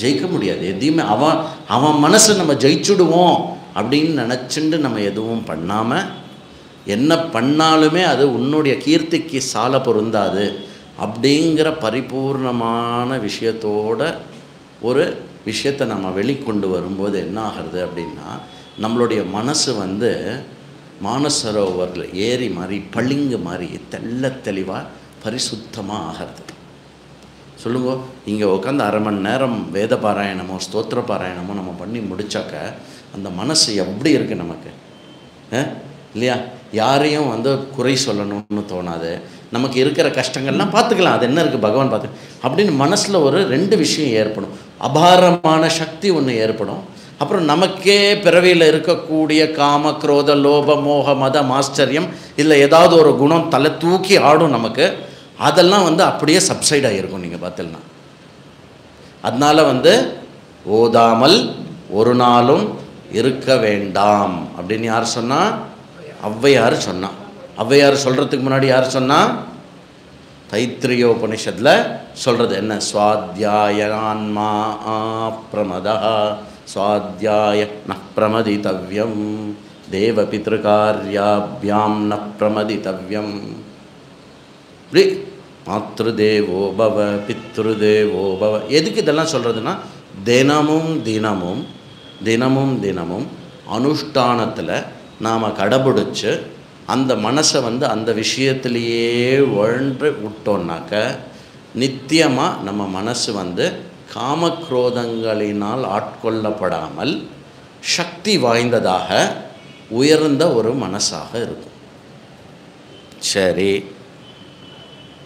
ஜெயிக்க முடியாது எதையுமே. அவன் மனசை நம்ம ஜெயிச்சுடுவோம் அப்படின்னு நினச்சிண்டு நம்ம எதுவும் பண்ணாமல், என்ன பண்ணாலுமே அது உன்னுடைய கீர்த்திக்கு சால பொருந்தாது அப்படிங்கிற பரிபூர்ணமான விஷயத்தோட ஒரு விஷயத்தை நம்ம வெளிக்கொண்டு வரும்போது என்ன ஆகிறது அப்படின்னா, நம்மளுடைய மனசு வந்து மானசரோவரில் ஏரி மாதிரி பளிங்கு மாதிரி தெள்ள தெளிவாக பரிசுத்தமாக ஆகிறது. சொல்லுங்க, இங்கே உட்காந்து 1/2 மணி நேரம் வேத பாராயணமோ ஸ்தோத்திர பாராயணமோ நம்ம பண்ணி முடித்தாக்க அந்த மனசு எப்படி இருக்குது நமக்கு இல்லையா? யாரையும் வந்து குறை சொல்லணும்னு தோணாது. நமக்கு இருக்கிற கஷ்டங்கள்லாம் பார்த்துக்கலாம், அது என்ன இருக்குது பகவான் பார்த்து அப்படின்னு மனசில் ஒரு 2 விஷயம் ஏற்படும். அபாரமான சக்தி ஒன்று ஏற்படும். அப்புறம் நமக்கே பிறவியில் இருக்கக்கூடிய காம குரோத லோப மோக மத ஆச்சரியம் இல்லை ஏதாவது ஒரு குணம் தலை தூக்கி ஆடும் நமக்கு. அதெல்லாம் வந்து அப்படியே சப்சைட் ஆகிருக்கும் நீங்கள் பார்த்தீங்கன்னா. அதனால் வந்து ஓதாமல் ஒரு நாளும் இருக்க வேண்டாம் அப்படின்னு யார் சொன்னால்? ஔவையார் சொன்னான். ஔவையார் சொல்கிறதுக்கு முன்னாடி யார் சொன்னால்? தைத்திரியோபனிஷத்தில் சொல்கிறது என்ன? ஸ்வாத்யாயான்மா பிரமதா ஸ்வாத்யாய ந பிரமதிதவ்யம் தேவ பித்ருகார்யாப்யாம் ந பிரமதிதவ்யம். இப்படி மாத்ருதேவோ பவ பித்ருதேவோ பவ. எதுக்கு இதெல்லாம் சொல்கிறதுனா, தினமும் தினமும் தினமும் தினமும் அனுஷ்டானத்தில் நாம் கடைபிடிச்சு அந்த மனசை வந்து அந்த விஷயத்திலேயே ஒன்று விட்டோன்னாக்க நித்தியமாக நம்ம மனசு வந்து காமக்ரோதங்களினால் ஆட்கொள்ளப்படாமல் சக்தி வாய்ந்ததாக உயர்ந்த ஒரு மனசாக இருக்கும். சரி,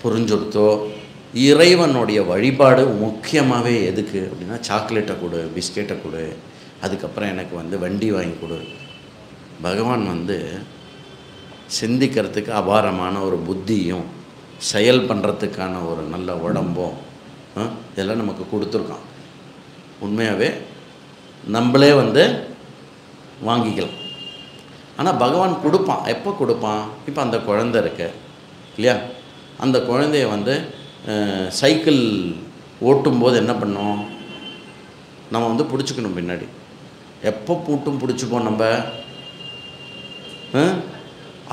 புரிஞ்சுடுத்தோ. இறைவனுடைய வழிபாடு முக்கியமாகவே எதுக்கு அப்படின்னா, சாக்லேட்டை கொடு, பிஸ்கெட்டை கொடு, அதுக்கப்புறம் எனக்கு வந்து வண்டி வாங்கி கொடு, பகவான் வந்து சிந்திக்கிறதுக்கு அபாரமான ஒரு புத்தியும் செயல் பண்ணுறதுக்கான ஒரு நல்ல உடம்பும் இதெல்லாம் நமக்கு கொடுத்துருக்கான். உண்மையாகவே நம்மளே வந்து வாங்கிக்கலாம். ஆனால் பகவான் கொடுப்பான். எப்போ கொடுப்பான்? இப்போ அந்த குழந்தை இருக்கு இல்லையா, அந்த குழந்தைய வந்து சைக்கிள் ஓட்டும்போது என்ன பண்ணோம், நம்ம வந்து பிடிச்சிக்கணும் பின்னாடி. எப்போ பூட்டும் பிடிச்சிப்போம் நம்ம,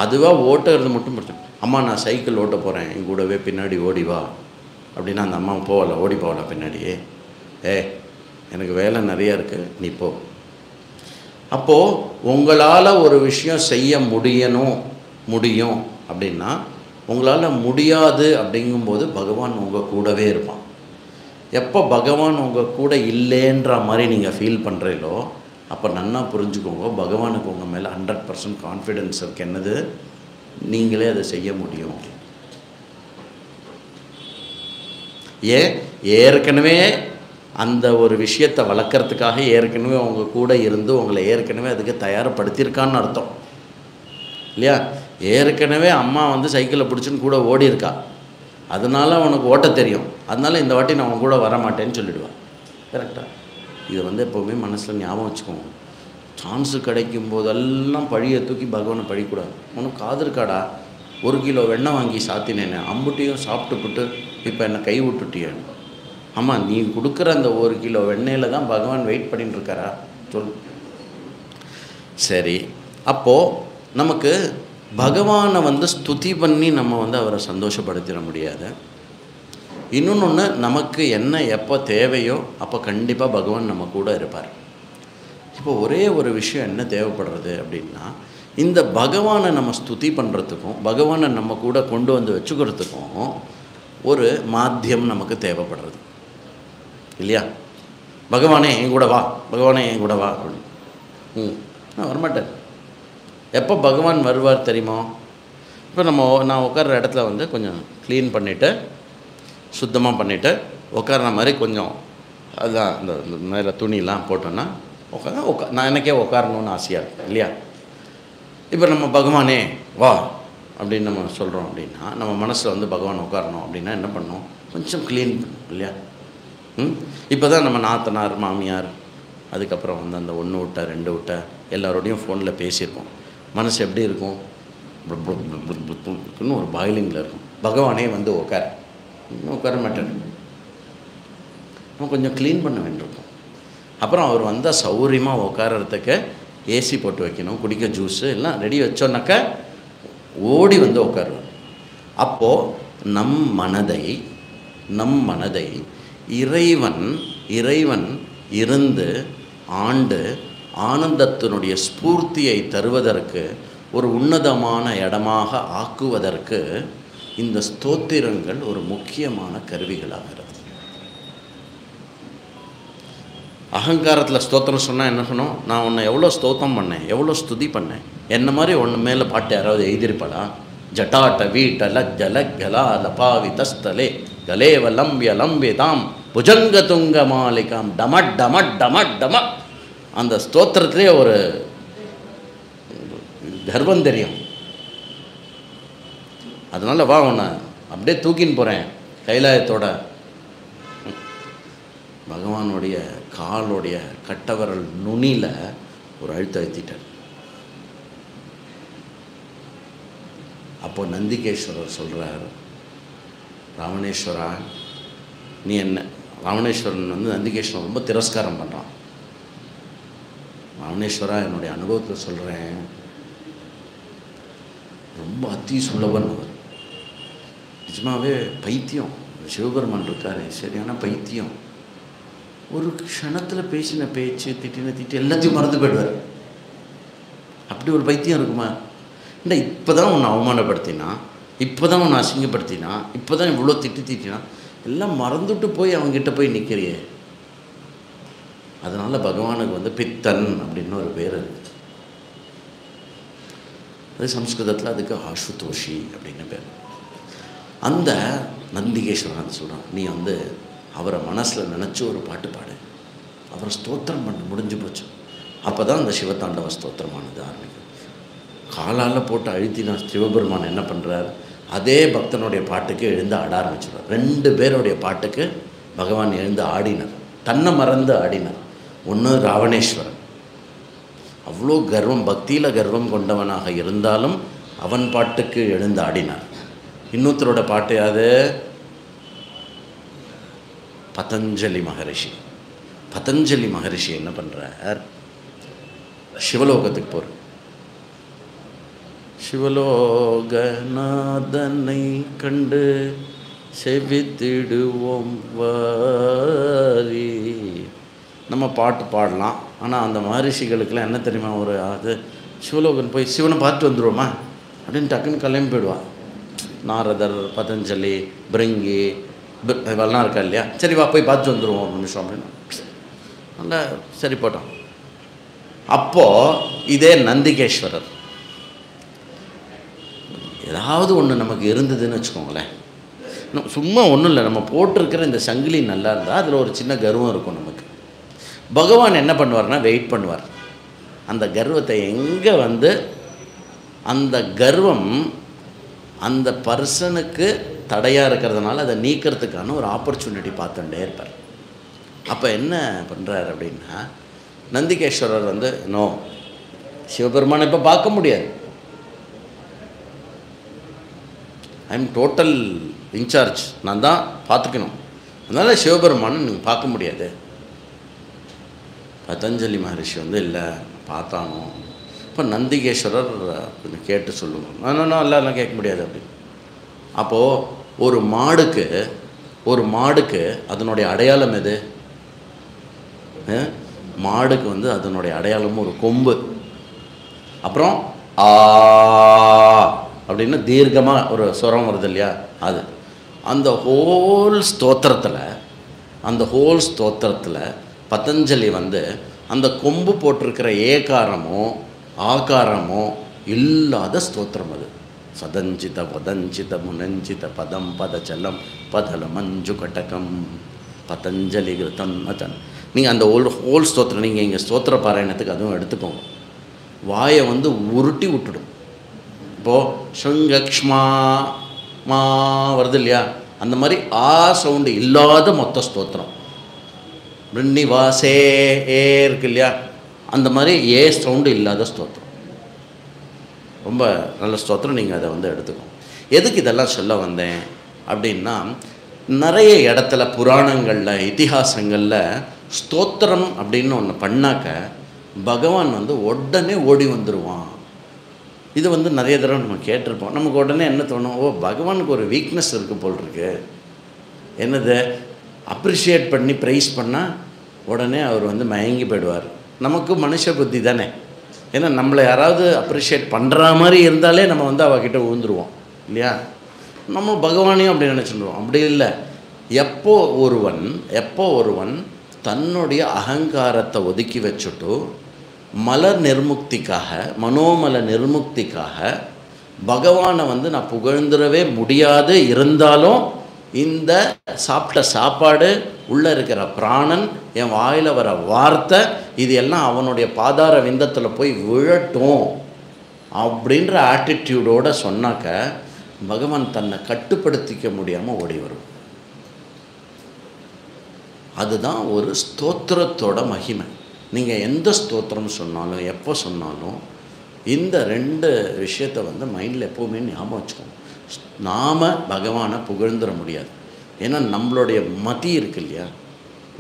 அதுவாக ஓட்டுறது மட்டும் பிடிச்சோம். அம்மா நான் சைக்கிள் ஓட்ட போகிறேன், என் கூடவே பின்னாடி ஓடி வா அப்படின்னா அந்த அம்மா போகல, ஓடி போகல பின்னாடியே. எனக்கு வேலை நிறையா இருக்குது, நீ போ. அப்போது உங்களால் ஒரு விஷயம் செய்ய முடியும் அப்படின்னா, உங்களால் முடியாது அப்படிங்கும்போது பகவான் உங்கள் கூடவே இருப்பான். எப்போ பகவான் உங்கள் கூட இல்லைன்ற மாதிரி நீங்கள் ஃபீல் பண்ணுறீங்களோ அப்போ நன்னா புரிஞ்சுக்கோங்க, பகவானுக்கு உங்கள் மேலே 100% கான்ஃபிடென்ஸ் இருக்குது. என்னது, நீங்களே அதை செய்ய முடியும். ஏற்கனவே அந்த ஒரு விஷயத்தை வளர்க்குறதுக்காக ஏற்கனவே உங்கள் கூட இருந்து உங்களை ஏற்கனவே அதுக்கு தயார்படுத்தியிருக்கான்னு அர்த்தம் இல்லையா. ஏற்கனவே அம்மா வந்து சைக்கிளை பிடிச்சின்னு கூட ஓடி இருக்கா, அதனால் உனக்கு ஓட்ட தெரியும், அதனால் இந்த வாட்டி நான் உன் கூட வர மாட்டேன்னு சொல்லிவிடுவான். கரெக்டாக? இதை வந்து எப்போவுமே மனசில் ஞாபகம் வச்சுக்கோங்க. சான்ஸு கிடைக்கும் போதெல்லாம் பழியை தூக்கி பகவானை பழிக்கூடாது. உனக்கு காது இருக்காடா, 1 கிலோ வெண்ணெய் வாங்கி சாத்தினேன்னு அம்புட்டியும் சாப்பிட்டுப்புட்டு இப்போ என்னை கை விட்டுட்டியேன். ஆமாம், நீ கொடுக்குற அந்த 1 கிலோ வெண்ணெயில் தான் பகவான் வெயிட் பண்ணிட்டு இருக்காரா சொல். சரி, அப்போது நமக்கு பகவானை வந்து ஸ்துதி பண்ணி நம்ம வந்து அவரை சந்தோஷப்படுத்திட முடியாது. இன்னொன்று, நமக்கு என்ன எப்போ தேவையோ அப்போ கண்டிப்பாக பகவான் நம்ம கூட இருப்பார். இப்போ ஒரே ஒரு விஷயம் என்ன தேவைப்படுறது அப்படின்னா, இந்த பகவானை நம்ம ஸ்துதி பண்ணுறதுக்கும் பகவானை நம்ம கூட கொண்டு வந்து வச்சுக்கிறதுக்கும் ஒரு மாத்தியம் நமக்கு தேவைப்படுறது இல்லையா. பகவானே என் கூட வா, பகவானே என் கூட வா அப்படின்னு. நான் வரமாட்டேன். எப்போ பகவான் வருவார் தெரியுமோ, இப்போ நான் உட்கார்ற இடத்துல வந்து கொஞ்சம் க்ளீன் பண்ணிவிட்டு சுத்தமாக பண்ணிவிட்டு உட்கார்ற மாதிரி கொஞ்சம் அதுதான் இந்த மேலே துணியெலாம் போட்டோன்னா நான் எனக்கே உட்காரணுன்னு ஆசையாக இருக்கும் இல்லையா. இப்போ நம்ம பகவானே வா அப்படின்னு நம்ம சொல்கிறோம் அப்படின்னா, நம்ம மனசில் வந்து பகவான் உட்காரணும் அப்படின்னா என்ன பண்ணணும், கொஞ்சம் க்ளீன் பண்ணணும் இல்லையா. இப்போ தான் நம்ம நாத்தனார் மாமியார் அதுக்கப்புறம் வந்து அந்த 1 விட்ட 2 விட்ட எல்லாரோடையும் ஃபோனில் பேசியிருக்கோம். மனசு எப்படி இருக்கும், ஒரு பாயிலிங்கில் இருக்கும். பகவானே வந்து உட்கார மாட்டார், நம்ம கொஞ்சம் க்ளீன் பண்ண வேண்டியிருக்கும். அப்புறம் அவர் வந்தால் சௌரியமாக உட்காரத்துக்கு ஏசி போட்டு வைக்கணும், குடிக்க ஜூஸு எல்லாம் ரெடி வச்சோன்னாக்கா ஓடி வந்து உட்காருவார். அப்போது நம் மனதை இறைவன் இருந்து ஆண்டு ஆனந்தத்தினுடைய ஸ்பூர்த்தியை தருவதற்கு ஒரு உன்னதமான இடமாக ஆக்குவதற்கு இந்த ஸ்தோத்திரங்கள் ஒரு முக்கியமான கருவிகளாகிறது. அகங்காரத்தில் ஸ்தோத்திரம் சொன்னால் என்ன சொன்னோம், நான் உன்னை எவ்வளோ ஸ்தோத்திரம் பண்ணேன், எவ்வளோ ஸ்துதி பண்ணேன், என்ன மாதிரி ஒன்று மேலே பாட்டு யாராவது எழுதியிருப்பாளா. ஜட்டாட்ட வீட்ட லஜ்ஜல கலா லபாவி தஸ்தலே கலேவ லம்பிய லம்பி தாம் புஜங்க துங்க மாலிகாம் டமட் டமட் டமட் டம. அந்த ஸ்தோத்திரத்திலே ஒரு கர்வம் தெரியும். அதனால் வா, உன்னை அப்படியே தூக்கின்னு போகிறேன் கைலாயத்தோட. பகவானுடைய காலுடைய கட்டவரல் நுனியில் ஒரு அழுத்திட்டார். அப்போ நந்திகேஸ்வரர் சொல்கிறார், ராவணேஸ்வரா நீ என்ன. ராவணேஸ்வரன் வந்து நந்திகேஸ்வரன் ரொம்ப திரஸ்காரம் பண்ணுறான். ராவணேஸ்வரா என்னுடைய அனுபவத்தில் சொல்கிறேன், ரொம்ப அத்தி சுலபன் அவர். நிஜமாகவே பைத்தியம். சிவபெருமான் இருக்காரு, சரியான பைத்தியம். ஒரு க்ஷணத்தில் பேசின பேச்சு திட்டின திட்டு எல்லாத்தையும் மறந்து போயிடுவார். அப்படி ஒரு பைத்தியம் இருக்குமா? இல்லை, இப்போ தான் உன்னை அவமானப்படுத்தினா, இப்போ தான் உன்னை அசிங்கப்படுத்தினா, இப்போ தான் இவ்வளோ திட்டினா, எல்லாம் மறந்துட்டு போய் அவங்ககிட்ட போய் நிற்கிறியே. அதனால் பகவானுக்கு வந்து பித்தன் அப்படின்னு ஒரு பேர் இருக்குது. அது சம்ஸ்கிருதத்தில் அதுக்கு ஆசுதோஷி அப்படின்னு பேர். அந்த நந்திகேஸ்வரன் சொல்கிறான், நீ வந்து அவரை மனசில் நினச்சி ஒரு பாட்டு பாடு, அவரை ஸ்தோத்திரம் பண்ண முடிஞ்சு போச்சு. அப்போ தான் அந்த சிவதாண்டவ ஸ்தோத்திரமானது ஆரம்பிக்கும். காலால் போட்டு அழுத்தினா சிவபெருமான் என்ன பண்ணுறார், அதே பக்தனுடைய பாட்டுக்கு எழுந்து ஆட ஆரம்பிச்சிடுறார். 2 பேருடைய பாட்டுக்கு பகவான் எழுந்து ஆடினார், தன்னை மறந்து ஆடினார். ஒன்று ராவணேஸ்வரன், அவ்வளோ கர்வம், பக்தியில் கர்வம் கொண்டவனாக இருந்தாலும் அவன் பாட்டுக்கு எழுந்து ஆடினார். இன்னொருத்தரோட பாட்டு அது பதஞ்சலி மகரிஷி. பதஞ்சலி மகரிஷி என்ன பண்ணுறார், சிவலோகத்துக்கு போகிறார். சிவலோகநாதனை கண்டு செவித்திடுவோம் வாரி. நம்ம பாட்டு பாடலாம், ஆனால் அந்த மகரிஷிகளுக்கெல்லாம் என்ன தெரியுமா, ஒரு அது சிவலோகன் போய் சிவனை பார்த்துட்டு வந்துடுவோமா அப்படின்னு டக்குன்னு கிளம்பி போயிடுவான். நாரதர், பதஞ்சலி, பிருங்கி இவெல்லாம் இருக்கா இல்லையா, சரி வா போய் பார்த்துட்டு வந்துடுவோம் ஒரு நிமிஷம் அப்படின்னு. நல்லா சரி போட்டோம். அப்போது இதே நந்திகேஸ்வரர் ஏதாவது ஒன்று நமக்கு இருந்ததுன்னு வச்சுக்கோங்களேன், சும்மா ஒன்றும் இல்லை, நம்ம போட்டிருக்கிற இந்த சங்கிலி நல்லா இருந்தால் அதில் ஒரு சின்ன கர்வம் இருக்கும் நமக்கு. பகவான் என்ன பண்ணுவார்னா வெயிட் பண்ணுவார். அந்த கர்வத்தை எங்கே வந்து அந்த கர்வம் அந்த பர்சனுக்கு தடையாக இருக்கிறதுனால அதை நீக்கிறதுக்கான ஒரு ஆப்பர்ச்சுனிட்டி பார்த்துட்டே இருப்பார். அப்போ என்ன பண்ணுறார் அப்படின்னா, நந்திகேஸ்வரர் வந்து நோ, சிவபெருமானை இப்போ பார்க்க முடியாது, ஐ எம் டோட்டல் இன்சார்ஜ், நான் தான் பார்த்துக்கணும், அதனால் சிவபெருமானை நீங்கள் பார்க்க முடியாது. பதஞ்சலி மகரிஷி வந்து இல்லை பார்த்தானோ. இப்போ நந்திகேஸ்வரர் கொஞ்சம் கேட்டு சொல்லுவோம், நான் எல்லாம் கேட்க முடியாது அப்படின்னு. அப்போது ஒரு மாடுக்கு அதனுடைய அடையாளம் எது? மாடுக்கு வந்து அதனுடைய அடையாளமும் ஒரு கொம்பு, அப்புறம் ஆ அப்படின்னு தீர்க்கமாக ஒரு சுரம் வருது இல்லையா, அது. அந்த ஹோல் ஸ்தோத்திரத்தில் பதஞ்சலி வந்து அந்த கொம்பு போட்டிருக்கிற ஏகாரமோ ஆகாரமோ இல்லாத ஸ்தோத்திரம் அது. சதஞ்சித பதஞ்சித முனஞ்சித பதம் பதச்சலம் பதல மஞ்சு கட்டகம் பதஞ்சலி கிருத்தம் அச்சன். நீங்கள் அந்த ஹோல் ஸ்தோத்திரம் நீங்கள் இங்கே ஸ்தோத்திர பாராயணத்துக்கு அதுவும் எடுத்துக்கோங்க. வாயை வந்து உருட்டி விட்டுடும். இப்போது ஸ்ருங்கக்ஷ்மா மா வருது இல்லையா, அந்த மாதிரி ஆ சவுண்டு இல்லாத மொத்த ஸ்தோத்திரம். பிருன்னிவாசே ஏ இருக்கு இல்லையா, அந்த மாதிரி ஏ சவுண்டு இல்லாத ஸ்தோத்திரம். ரொம்ப நல்ல ஸ்தோத்திரம், நீங்கள் அதை வந்து எடுத்துக்கோங்க. எதுக்கு இதெல்லாம் சொல்ல வந்தேன் அப்படின்னா, நிறைய இடத்துல புராணங்களில் இதிகாசங்களில் ஸ்தோத்திரம் அப்படின்னு ஒன்று பண்ணாக்க பகவான் வந்து உடனே ஓடி வந்துடுவான். இது வந்து நிறைய தடவை நம்ம கேட்டிருப்போம். நமக்கு உடனே என்ன தோணும், ஓ பகவானுக்கு ஒரு வீக்னஸ் இருக்குது போல் இருக்கு, என்னது அப்ரிஷியேட் பண்ணி ப்ரைஸ் பண்ணால் உடனே அவர் வந்து மயங்கி போயிடுவார். நமக்கு மனுஷ புத்தி தானே, ஏன்னா நம்மளை யாராவது அப்ரிஷியேட் பண்ணுற மாதிரி இருந்தாலே நம்ம வந்து அவகிட்ட விழுந்துருவோம் இல்லையா. நம்ம பகவானையும் அப்படி நினச்சிடுவோம். அப்படி இல்லை. எப்போ ஒருவன் தன்னுடைய அகங்காரத்தை ஒதுக்கி வச்சுட்டு மனோமல நிர்முக்திக்காக பகவானை வந்து நான் புகழ்ந்துடவே முடியாது, இருந்தாலும் இந்த சாப்பிட்ட சாப்பாடு, உள்ளே இருக்கிற பிராணன், என் வாயில் வர வார்த்தை, இது எல்லாம் அவனுடைய பாதார விந்தத்தில் போய் விழட்டும் அப்படின்ற ஆட்டிடியூடோடு சொன்னாக்க பகவான் தன்னை கட்டுப்படுத்திக்க முடியாமல் ஓடி வரும். அதுதான் ஒரு ஸ்தோத்திரத்தோட மகிமை. நீங்கள் எந்த ஸ்தோத்திரம் சொன்னாலும் எப்போ சொன்னாலும் இந்த 2 விஷயத்தை வந்து மைண்டில் எப்போவுமே ஞாபகம் வச்சுக்கோங்க. நாம் பகவானை புகழ்ந்துட முடியாது. ஏன்னா நம்மளுடைய மதி இருக்கு இல்லையா,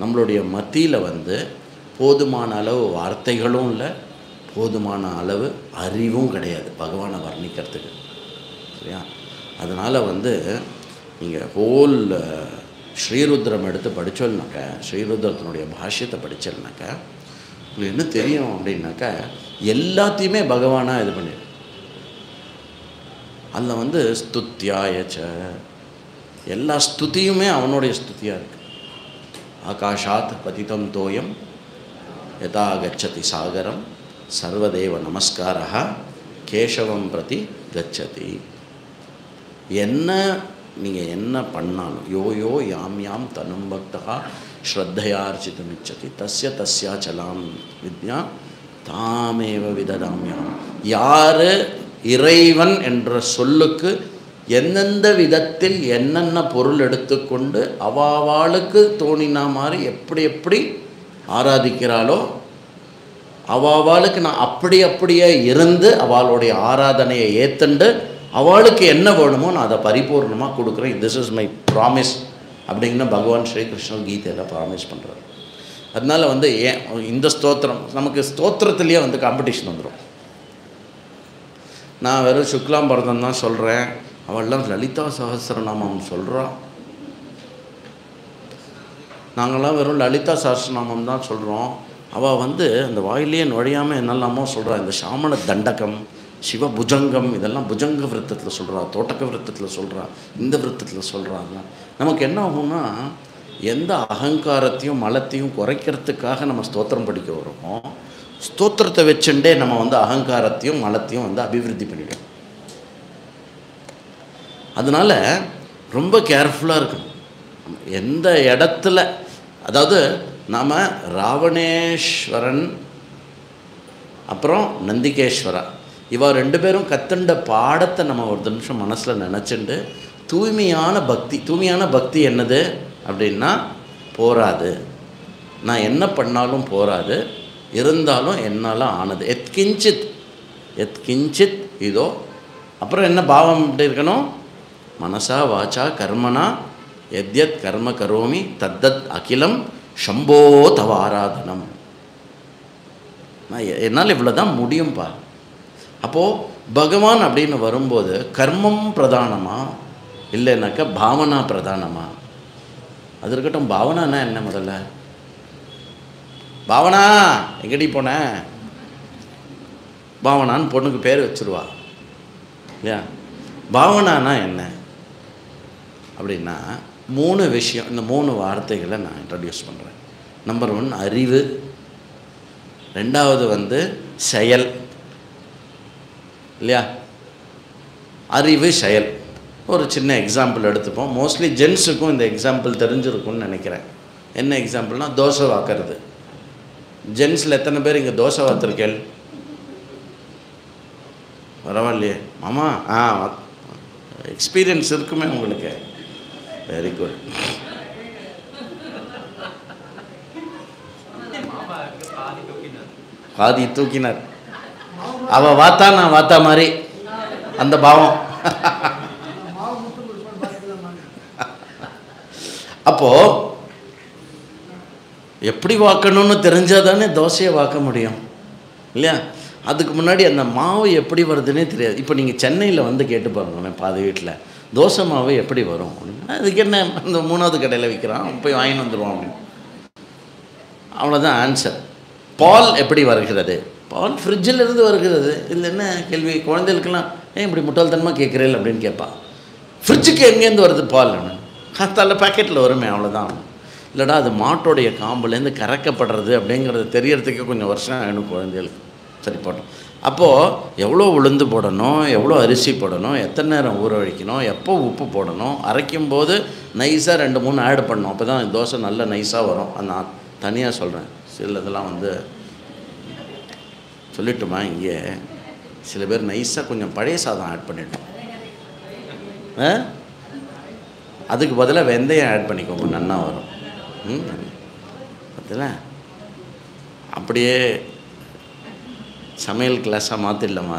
நம்மளுடைய மத்தியில் வந்து போதுமான அளவு வார்த்தைகளும் இல்லை, போதுமான அளவு அறிவும் கிடையாது பகவானை வர்ணிக்கிறதுக்கு, சரியா. அதனால் வந்து நீங்கள் ஹோல் ஸ்ரீருத்ரம் எடுத்து படித்தோம்னாக்க, ஸ்ரீருத்ரத்தினுடைய பாஷ்யத்தை படித்தோம்னாக்க உங்களுக்கு என்ன தெரியும் அப்படின்னாக்கா, எல்லாத்தையுமே பகவானாக இது பண்ணிடு. அதில் வந்து ஸ்துத்யாயச்ச, எல்லா ஸ்துதியுமே அவனுடைய ஸ்துதியாக இருக்குது. ஆகாஷாத் பதிதம் தோயம் யதா கச்சதி சாகரம் சர்வதேவ நமஸ்காரா கேசவம் பிரதி கச்சதி. நீங்கள் என்ன பண்ணாலும் யோ யாம் தனும் பக்தா ஸ்ரத்தையார்ச்சிதமிச்சதி தஸ்யாச்சலாம் வித்யா தாமேவ விததாமியம். யார் இறைவன் என்ற சொல்லுக்கு எந்தெந்த விதத்தில் என்னென்ன பொருள் எடுத்துக்கொண்டு அவாவாளுக்கு தோணினா மாதிரி எப்படி எப்படி ஆராதிக்கிறாளோ அவாவாளுக்கு நான் அப்படியே இருந்து அவளுடைய ஆராதனையை ஏற்றுண்டு அவளுக்கு என்ன வேணுமோ நான் அதை பரிபூர்ணமாக கொடுக்குறேன். திஸ் இஸ் மை ப்ராமிஸ் அப்படிங்கிற பகவான் ஸ்ரீகிருஷ்ணன் கீதையில் ப்ராமிஸ் பண்ணுறாரு. அதனால் வந்து ஏன் இந்த ஸ்தோத்திரம் நமக்கு ஸ்தோத்திரத்துலேயே வந்து காம்படிஷன் வந்துடும். நான் வெறும் சுக்லாம்பரதம் தான் சொல்கிறேன், அவள்லாம் லலிதா சஹஸ்ரநாமம் சொல்கிறான். நாங்களாம் வெறும் லலிதா சஹஸ்ரநாமம் தான் சொல்கிறோம். அவள் வந்து அந்த வாயிலேயே நுழையாமல் என்னெல்லாமோ சொல்கிறாள். இந்த சாமண தண்டகம், சிவபுஜங்கம், இதெல்லாம் புஜங்க விருத்தத்தில் சொல்கிறா, தோட்டக்க விருத்தத்தில் சொல்கிறா, இந்த விருத்தத்தில் சொல்கிறாங்க. நமக்கு என்ன ஆகும்னா எந்த அகங்காரத்தையும் மலத்தையும் குறைக்கிறதுக்காக நம்ம ஸ்தோத்திரம் படிக்க வரோமோ ஸ்தோத்திரத்தை வச்சுட்டே நம்ம வந்து அகங்காரத்தையும் மலத்தையும் வந்து அபிவிருத்தி பண்ணிடுவோம். அதனால் ரொம்ப கேர்ஃபுல்லாக இருக்கணும். எந்த இடத்துல, அதாவது நாம் ராவணேஸ்வரன் அப்புறம் நந்திகேஸ்வரா இவா ரெண்டு பேரும் கத்துண்ட பாடத்தை நம்ம ஒரு நிமிஷம் மனசில் நினச்சிண்டு தூய்மையான பக்தி என்னது அப்படின்னா போராது, நான் என்ன பண்ணாலும் போராது, இருந்தாலும் என்னால் ஆனது எத்கிஞ்சித் இதோ. அப்புறம் என்ன பாவம் எப்படி இருக்கணும்? மனசா வாச்சா கர்மனா எத்யத் கர்ம கரோமி தத்தத் அகிலம் சம்போ தவ ஆராதனம். நான் என்னால் இவ்வளோ தான் முடியும்பா. அப்போது பகவான் அப்படின்னு வரும்போது கர்மம் பிரதானமா இல்லைனாக்கா பாவனா பிரதானமா? அது இருக்கட்டும். பாவனானா என்ன? முதல்ல பாவனா எங்கடி போன? பாவனான்னு பொண்ணுக்கு பேர் வச்சுருவா இல்லையா? பாவனானா என்ன அப்படின்னா 3 விஷயம். இந்த 3 வார்த்தைகளை நான் இன்ட்ரடியூஸ் பண்ணுறேன். நம்பர் 1 அறிவு, 2வது வந்து செயல் இல்லையா? அறிவு செயல். ஒரு சின்ன எக்ஸாம்பிள் எடுத்துப்போம். மோஸ்ட்லி ஜென்ஸுக்கும் இந்த எக்ஸாம்பிள் தெரிஞ்சிருக்கும்னு நினைக்கிறேன். என்ன எக்ஸாம்பிள்னால் தோசை வாக்கிறது. ஜென்ஸில் எத்தனை பேர் இங்கே தோசை வாத்துருக்கேள்? பரவாயில்லையே மாமா. எக்ஸ்பீரியன்ஸ் இருக்குமே உங்களுக்கு. Very good. பாதி தூக்கினார். அவள் வாத்தா நான் வாத்தா மாதிரி அந்த பாவம். அப்போது எப்படி வாக்கணும்னு தெரிஞ்சால் தானே தோசையை வாக்க முடியும் இல்லையா? அதுக்கு முன்னாடி அந்த மாவு எப்படி வருதுன்னே தெரியாது. இப்போ நீங்கள் சென்னையில் வந்து கேட்டு பாருங்களேன், பாதி வீட்டில் தோசை மாவு எப்படி வரும் அப்படின்னா, அதுக்கு என்ன அந்த 3வது கடையில் விற்கிறான், போய் வாங்கிட்டு வந்துடுவோம் அப்படின்னு. அவ்வளோதான் ஆன்சர். பால் எப்படி வருகிறது? பால் ஃப்ரிட்ஜில் இருந்து வருகிறது. இதில் என்ன கேள்வி? குழந்தைகளுக்கெல்லாம் ஏன் இப்படி முட்டாள்தனமாக கேட்குறேன் அப்படின்னு கேட்பான். ஃப்ரிட்ஜுக்கு எங்கேருந்து வருது பால்? அதில் பேக்கெட்டில் வருமே, அவ்வளோதான். இல்லைடா அது மாட்டோடைய காம்புலேருந்து கறக்கப்படுறது அப்படிங்கிறது தெரியறதுக்கு கொஞ்சம் வருஷம் ஆகணும் குழந்தைகளுக்கு. சரி போட்டோம். அப்போது எவ்வளோ உளுந்து போடணும், எவ்வளோ அரிசி போடணும், எத்தனை நேரம் ஊற வைக்கணும், எப்போ உப்பு போடணும், அரைக்கும் போது நைஸாக 2-3 ஆட் பண்ணணும். அப்போ தான் தோசை நல்ல நைஸாக வரும். நான் தனியாக சொல்கிறேன். சில இதெல்லாம் வந்து சொல்லிட்டுமா, இங்கே சில பேர் நைஸாக கொஞ்சம் பழைய சாதம் ஆட் பண்ணிட்டோம். அதுக்கு பதிலாக வெந்தயம் ஆட் பண்ணிக்கோங்க, நன்னா வரும். பார்த்தல அப்படியே சமையல் கிளாஸாக மாற்றிடலாமா?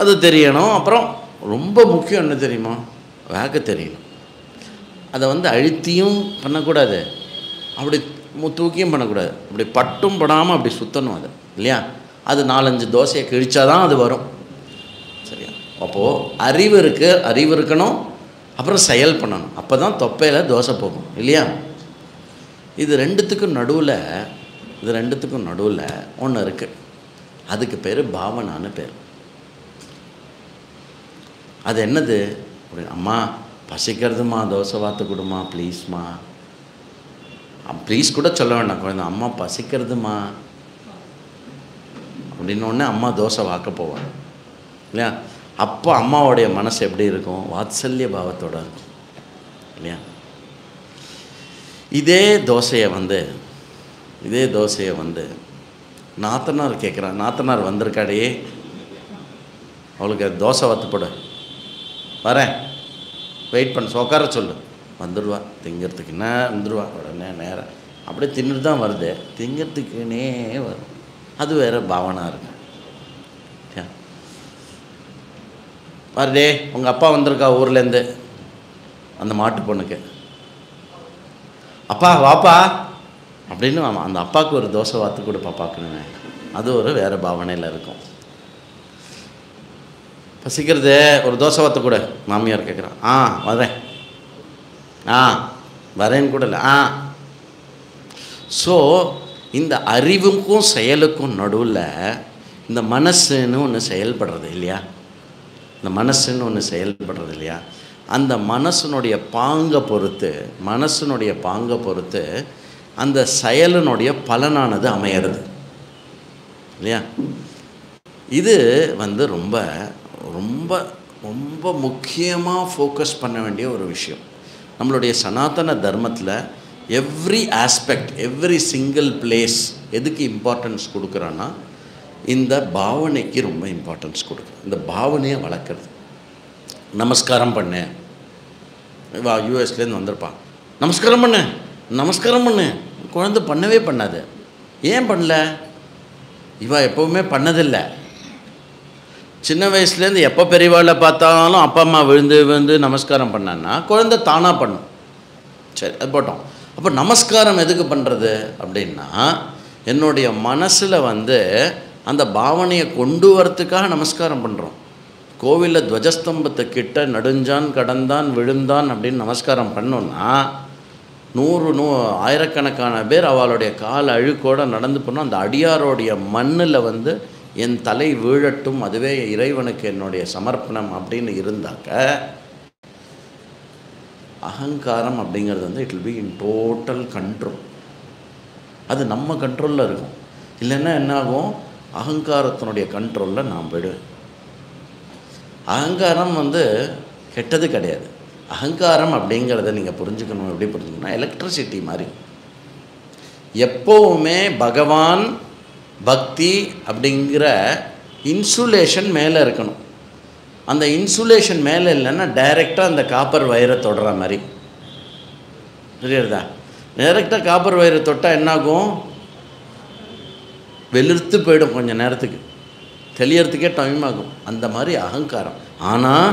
அது தெரியணும். அப்புறம் ரொம்ப முக்கியம் என்ன தெரியுமா? வேக தெரியணும். அதை வந்து அழுத்தியும் பண்ணக்கூடாது, அப்படி தூக்கியும் பண்ணக்கூடாது. அப்படி பட்டும் படாமல் அப்படி சுற்றணும் அது இல்லையா? அது 4-5 தோசையை கிழிச்சாதான் அது வரும். சரியா? அப்போது அறிவு இருக்கணும், அப்புறம் செயல் பண்ணணும். அப்போ தான் தொப்பையில் தோசை போகும் இல்லையா? இது ரெண்டுத்துக்கும் நடுவில் ஒன்று இருக்குது. அதுக்கு பேர் பாவனான்னு பேர். அது என்னது? அம்மா பசிக்கிறதுமா, தோசை வாத்து கொடுமா ப்ளீஸ்மா. ப்ளீஸ் கூட சொல்ல வேண்டாம் குழந்தை. அம்மா பசிக்கிறதுமா அப்படின்னோடனே அம்மா தோசை வாக்க போவாங்க இல்லையா? அப்போ அம்மாவோடைய மனசு எப்படி இருக்கும்? வாத்சல்ய பாவத்தோடு இருக்கும் இல்லையா? இதே தோசையை வந்து இதே தோசையை வந்து நாத்தனார் கேட்குறான். நாத்தனார் வந்திருக்காடே, அவளுக்கு தோசை வத்து போடு, வரேன், வெயிட் பண்ண, உட்கார சொல்லு. வந்துடுவா திங்கிறதுக்கு, என்ன வந்துடுவா உடனே நேரம். அப்படியே தின்னுட்டு தான் வருது, திங்கிறதுக்குன்னே வரும். அது வேறு பாவனா இருக்கு. பாருடே, உங்கள் அப்பா வந்திருக்கா ஊர்லேருந்து, அந்த மாட்டு பொண்ணுக்கு, அப்பா வாப்பா அப்படின்னு அந்த அப்பாவுக்கு ஒரு தோசை வாத்து கூட பாப்பாக்கணுங்க. அது ஒரு வேறு பாவனையில் இருக்கும். பசிக்கிறது, ஒரு தோசை வாத்து கூட மாமியார் கேட்குறான். வரேன், வரேன்னு கூட இல்லை. ஸோ இந்த அறிவுக்கும் செயலுக்கும் நடுவில் இந்த மனசுன்னு ஒன்று செயல்படுறது இல்லையா, இந்த மனசுன்னு ஒன்று செயல்படுறது இல்லையா, அந்த மனசனுடைய பாங்கை பொறுத்து அந்த செயலினுடைய பலனானது அமையிறது இல்லையா. இது வந்து ரொம்ப ரொம்ப ரொம்ப முக்கியமாக ஃபோக்கஸ் பண்ண வேண்டிய ஒரு விஷயம். நம்மளுடைய சனாதன தர்மத்தில் every aspect, every single place எதுக்கு இம்பார்ட்டன்ஸ் கொடுக்குறான்னா, இந்த பாவனைக்கு ரொம்ப இம்பார்ட்டன்ஸ் கொடுக்குறேன். இந்த பாவனையை வளர்க்குறது. நமஸ்காரம் பண்ணு, வா யூஎஸ்லேருந்து வந்திருப்பான், நமஸ்காரம் பண்ணு, குழந்தை பண்ணவே பண்ணாது. ஏன் பண்ணல? இவா எப்போவுமே பண்ணதில்லை. சின்ன வயசுலேருந்து எப்போ பெரியவாளை பார்த்தாலும் அப்பா அம்மா விழுந்து நமஸ்காரம் பண்ணான்னா குழந்தை தானாக பண்ணும். சரி, அது போட்டோம். அப்போ நமஸ்காரம் எதுக்கு பண்ணுறது அப்படின்னா, என்னுடைய மனசில் வந்து அந்த பாவனையை கொண்டு வரத்துக்காக நமஸ்காரம் பண்ணுறோம். கோவிலில் துவஜஸ்தம்பத்துக்கிட்ட நடுஞ்சான் கடந்தான் விழுந்தான் அப்படின்னு நமஸ்காரம் பண்ணோன்னா 100,000 பேர் அவளுடைய கால் அழுக்கோடு நடந்து போனோம். அந்த அடியாரோடைய மண்ணில் வந்து என் தலை வீழட்டும், அதுவே இறைவனுக்கு என்னுடைய சமர்ப்பணம் அப்படின்னு இருந்தாக்க, அகங்காரம் அப்படிங்கிறது வந்து it will be in total control. அது நம்ம கண்ட்ரோலில் இருக்கும். இல்லைன்னா என்னாகும், அகங்காரத்தினுடைய கண்ட்ரோலில் நான் போயிடுவேன். அகங்காரம் வந்து கெட்டது கிடையாது. அகங்காரம் அப்படிங்கிறத நீங்கள் புரிஞ்சுக்கணும். எப்படி புரிஞ்சுக்கணும்னா, எலக்ட்ரிசிட்டி மாதிரி. எப்போவுமே பகவான் பக்தி அப்படிங்கிற இன்சுலேஷன் மேலே இருக்கணும். அந்த இன்சுலேஷன் மேலே இல்லைன்னா டைரெக்டாக அந்த காப்பர் வயரை தொடுற மாதிரி தெரியுறதா. டைரெக்டாக காப்பர் வயரை தொட்டால் என்னாகும், வெளுத்து போயிடும், கொஞ்சம் நேரத்துக்கு தெளியறதுக்கே டைம் ஆகும். அந்த மாதிரி அகங்காரம். ஆனால்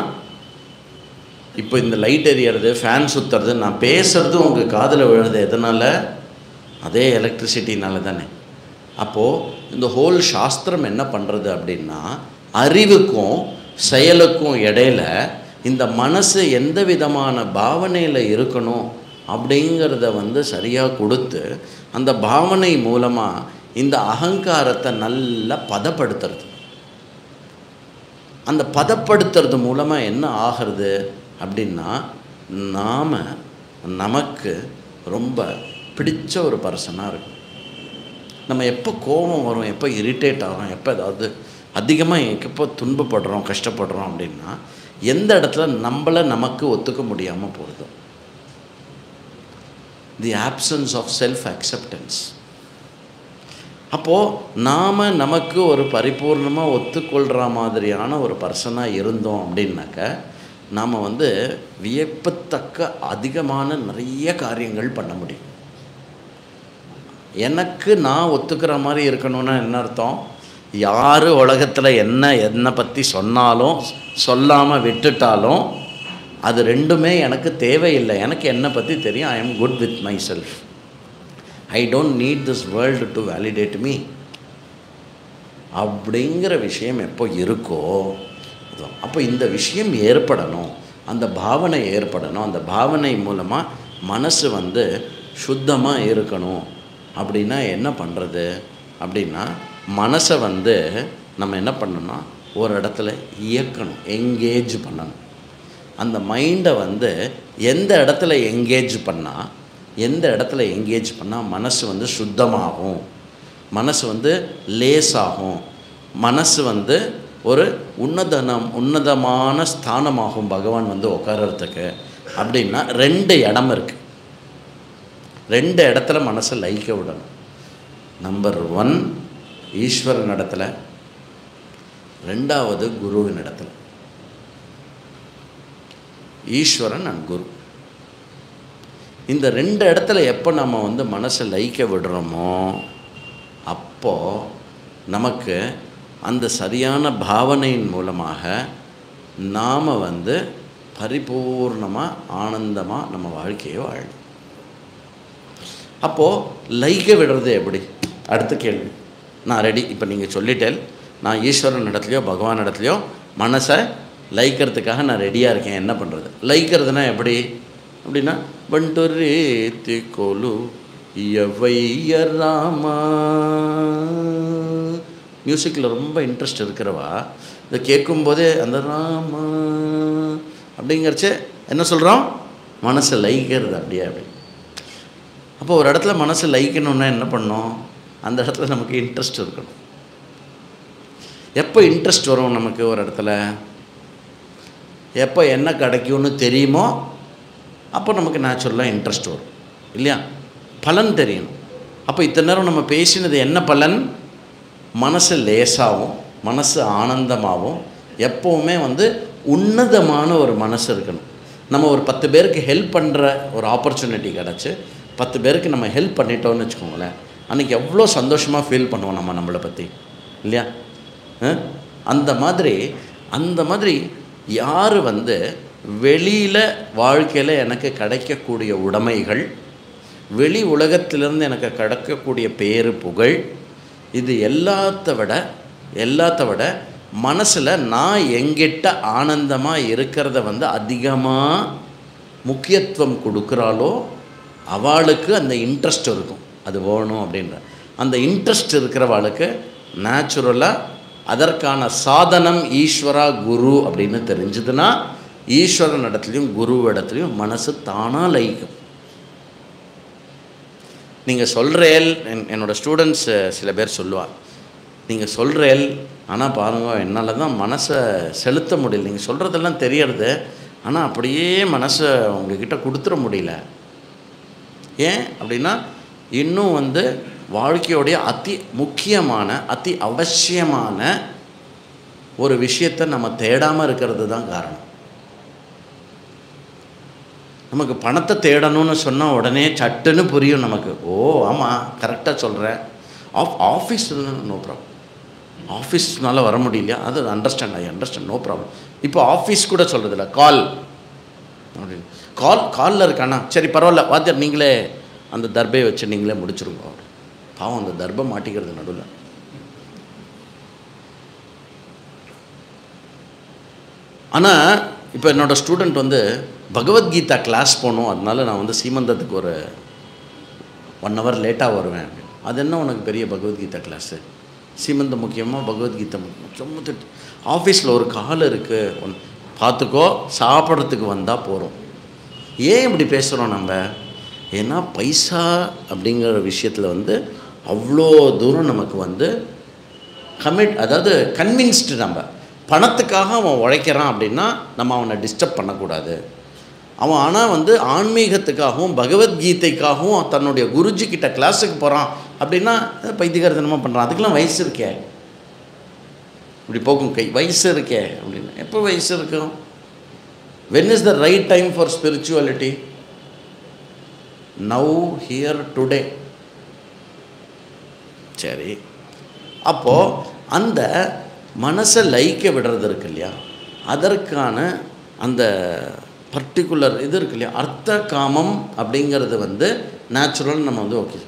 இப்போ இந்த லைட் எரியறது, ஃபேன் சுற்றுறது, நான் பேசுகிறது உங்கள் காதில் விழுறது எதனால்? அதே எலக்ட்ரிசிட்டினால தானே. அப்போது இந்த ஹோல் சாஸ்திரம் என்ன பண்ணுறது அப்படின்னா, அறிவுக்கும் செயலுக்கும் இடையில இந்த மனசு எந்த விதமான பாவனையில் இருக்கணும் அப்படிங்கிறத வந்து சரியாக கொடுத்து, அந்த பாவனை மூலமாக இந்த அகங்காரத்தை நல்லா பதப்படுத்துறது. அந்த பதப்படுத்துறது மூலமாக என்ன ஆகிறது அப்படின்னா, நமக்கு ரொம்ப பிடிச்ச ஒரு பர்சனாக இருக்கும். நம்ம எப்போ கோபம் வரும், எப்போ இரிட்டேட் ஆகிறோம், எப்போ ஏதாவது அதிகமாக எப்போ துன்பப்படுறோம், கஷ்டப்படுறோம் அப்படின்னா, எந்த இடத்துல நம்மளை நமக்கு ஒத்துக்க முடியாமல் போகுது. The options of self acceptance. அப்போது நமக்கு ஒரு பரிபூர்ணமாக ஒத்துக்கொள்கிற மாதிரியான ஒரு பர்சனாக இருந்தோம் அப்படின்னாக்க, நாம் வந்து வியப்பத்தக்க அதிகமான நிறைய காரியங்கள் பண்ண முடியும். எனக்கு நான் ஒத்துக்கிற மாதிரி இருக்கணும்னா என்ன அர்த்தம்? யார் உலகத்தில் என்னை பற்றி சொன்னாலும் சொல்லாமல் விட்டுட்டாலும் அது ரெண்டுமே எனக்கு தேவையில்லை. எனக்கு என்னை பற்றி தெரியும். I am good with my self. I don't need this world to validate me அப்படிங்கிற விஷயம் எப்போ இருக்கோ, அப்போ இந்த விஷயம் ஏற்படணும், அந்த பாவனை ஏற்படணும். அந்த பாவனை மூலமாக மனசு வந்து சுத்தமாக இருக்கணும். அப்படின்னா என்ன பண்ணுறது அப்படின்னா, மனசை வந்து நம்ம என்ன பண்ணணும்னா ஒரு இடத்துல இயக்கணும், எங்கேஜ் பண்ணணும். அந்த மைண்டை வந்து எந்த இடத்துல எங்கேஜ் பண்ணால் மனசு வந்து சுத்தமாகும், மனசு வந்து லேசாகும், மனசு வந்து ஒரு உன்னதமான ஸ்தானமாகும் பகவான் வந்து உட்காரத்துக்கு. அப்படின்னா 2 இடம் இருக்குது. 2 இடத்துல மனசை லயிக்க விடணும். நம்பர் 1 ஈஸ்வரன் இடத்துல, 2வது குருவின் இடத்துல. ஈஸ்வரன் அண்ட் குரு, இந்த 2 இடத்துல எப்போ நம்ம வந்து மனசை லயிக்க விடுறோமோ அப்போது நமக்கு அந்த சரியான பாவனையின் மூலமாக நாம் வந்து பரிபூர்ணமாக ஆனந்தமாக நம்ம வாழ்க்கையை வாழணும். அப்போது லயிக்க விடுறது எப்படி? அடுத்த கேள்வி. நான் ரெடி, இப்போ நீங்கள் சொல்லிட்டேன், நான் ஈஸ்வரன் இடத்துலையோ பகவான் இடத்துலையோ மனசை லயிக்கிறதுக்காக நான் ரெடியாக இருக்கேன். என்ன பண்ணுறது? லயிக்கிறதுனா எப்படி அப்படின்னா, பண்டொரு திக்கோலு எவைய ராமா. மியூசிக்கில் ரொம்ப இன்ட்ரெஸ்ட் இருக்கிறவா இதை கேட்கும்போதே அந்த ராமா அப்படிங்கிறச்சே என்ன சொல்கிறோம்? மனசை லயிக்கிறது அப்படியே அப்படி. அப்போ ஒரு இடத்துல மனசை லயிக்கணுன்னா என்ன பண்ணணும்? அந்த இடத்துல நமக்கு இன்ட்ரெஸ்ட் இருக்கணும். எப்போ இன்ட்ரெஸ்ட் வரும் நமக்கு ஒரு இடத்துல? எப்போ என்ன கிடைக்கும்னு தெரியுமோ அப்போ நமக்கு நேச்சுரலாக இன்ட்ரெஸ்ட் வரும் இல்லையா? பலன் தெரியணும். அப்போ இத்தனை நேரம் நம்ம பேசினது என்ன பலன்? மனசு லேசாகவும் மனசு ஆனந்தமாகவும் எப்போவுமே வந்து உன்னதமான ஒரு மனசு இருக்கணும். நம்ம ஒரு 10 பேருக்கு ஹெல்ப் பண்ணுற ஒரு ஆப்பர்ச்சுனிட்டி கிடச்சி 10 பேருக்கு நம்ம ஹெல்ப் பண்ணிட்டோம்னு வச்சுக்கோங்களேன், அன்றைக்கி எவ்வளோ சந்தோஷமாக ஃபீல் பண்ணுவோம் நம்மளை பற்றி இல்லையா? அந்த மாதிரி யார் வந்து வெளியில் வாழ்க்கையில் எனக்கு கிடைக்கக்கூடிய உடைமைகள், வெளி உலகத்திலிருந்து எனக்கு கிடைக்கக்கூடிய பேரு புகழ், இது எல்லாத்த விட மனசில் நான் எங்கிட்ட ஆனந்தமாக இருக்கிறத வந்து அதிகமாக முக்கியத்துவம் கொடுக்குறாளோ அவளுக்கு அந்த இன்ட்ரெஸ்ட் இருக்கும். அது வேணும் அப்படின்ற அந்த இன்ட்ரெஸ்ட் இருக்கிறவாளுக்கு நேச்சுரலாக அதற்கான சாதனம் ஈஸ்வரா குரு அப்படின்னு தெரிஞ்சதுன்னா ஈஸ்வரன் இடத்துலையும் குரு இடத்துலையும் மனசு தானாக லயிக்கும். நீங்கள் சொல்கிறேல், என்னோடய ஸ்டூடெண்ட்ஸ் சில பேர் சொல்லுவாள், நீங்கள் சொல்கிறேல் ஆனால் பாருங்கள் என்னால் தான் மனசை செலுத்த முடியல, நீங்கள் சொல்கிறதெல்லாம் தெரியறது, ஆனால் அப்படியே மனசை உங்ககிட்ட கொடுத்துட முடியல. ஏன் அப்படின்னா இன்னும் வந்து வாழ்க்கையோடைய அதி முக்கியமான அதி அவசியமான ஒரு விஷயத்தை நம்ம தேடாமல் இருக்கிறது தான் காரணம். நமக்கு பணத்தை தேடணும்னு சொன்னால் உடனே சட்டுன்னு புரியும் நமக்கு. ஓ ஆமாம் கரெக்டாக சொல்கிறேன், ஆஃபீஸ் நோ ப்ராப்ளம், ஆஃபீஸ்னால வர முடியலையா, அது அண்டர்ஸ்டாண்ட் நோ ப்ராப்ளம். இப்போ ஆஃபீஸ் கூட சொல்கிறதில்ல, கால் அப்படின்னு. காலில் இருக்கானா, சரி பரவாயில்ல வாத்தியார் நீங்களே அந்த தர்பையை வச்சு நீங்களே முடிச்சுருங்க. பாவம் அந்த தர்பை மாட்டிக்கிறது நடுவில். ஆனால் இப்போ என்னோடய ஸ்டூடெண்ட் வந்து பகவத்கீதா கிளாஸ் போகணும், அதனால நான் வந்து சீமந்தத்துக்கு ஒரு 1 hour லேட்டாக வருவேன். அது என்ன உனக்கு பெரிய பகவத்கீதா கிளாஸு? சீமந்தம் முக்கியமாக பகவத்கீதா முக்கியம்? சும்மா ஆஃபீஸில் ஒரு கால் இருக்குது பார்த்துக்கோ, சாப்பிட்றதுக்கு வந்தால் போகிறோம். ஏன் இப்படி பேசுகிறோம் நம்ம? ஏன்னா பைசா அப்படிங்கிற விஷயத்தில் வந்து அவ்வளோ தூரம் நமக்கு வந்து அதாவது கன்வின்ஸ்டு. நம்ம பணத்துக்காக அவன் உழைக்கிறான் அப்படின்னா நம்ம அவனை டிஸ்டர்ப் பண்ணக்கூடாது. அவன் ஆனால் வந்து ஆன்மீகத்துக்காகவும் பகவத்கீதைக்காகவும் தன்னுடைய குருஜி கிட்ட கிளாஸுக்கு போகிறான் அப்படின்னா பைத்தியகாரத்தனமாக பண்ணுறான். அதுக்கெல்லாம் வயசு இருக்கே, இப்படி போகும் கை, வயசு இருக்கே அப்படின்னா எப்போ வயசு இருக்கும்? when is the right time for spirituality? now, here, today. சரி, அப்போது அந்த மனசை லயிக்க விடுறது இருக்கு இல்லையா, அதற்கான அந்த பர்டிகுலர் இது இருக்கு இல்லையா, அர்த்த காமம் அப்படிங்கிறது வந்து நேச்சுரல். நம்ம வந்து ஓகே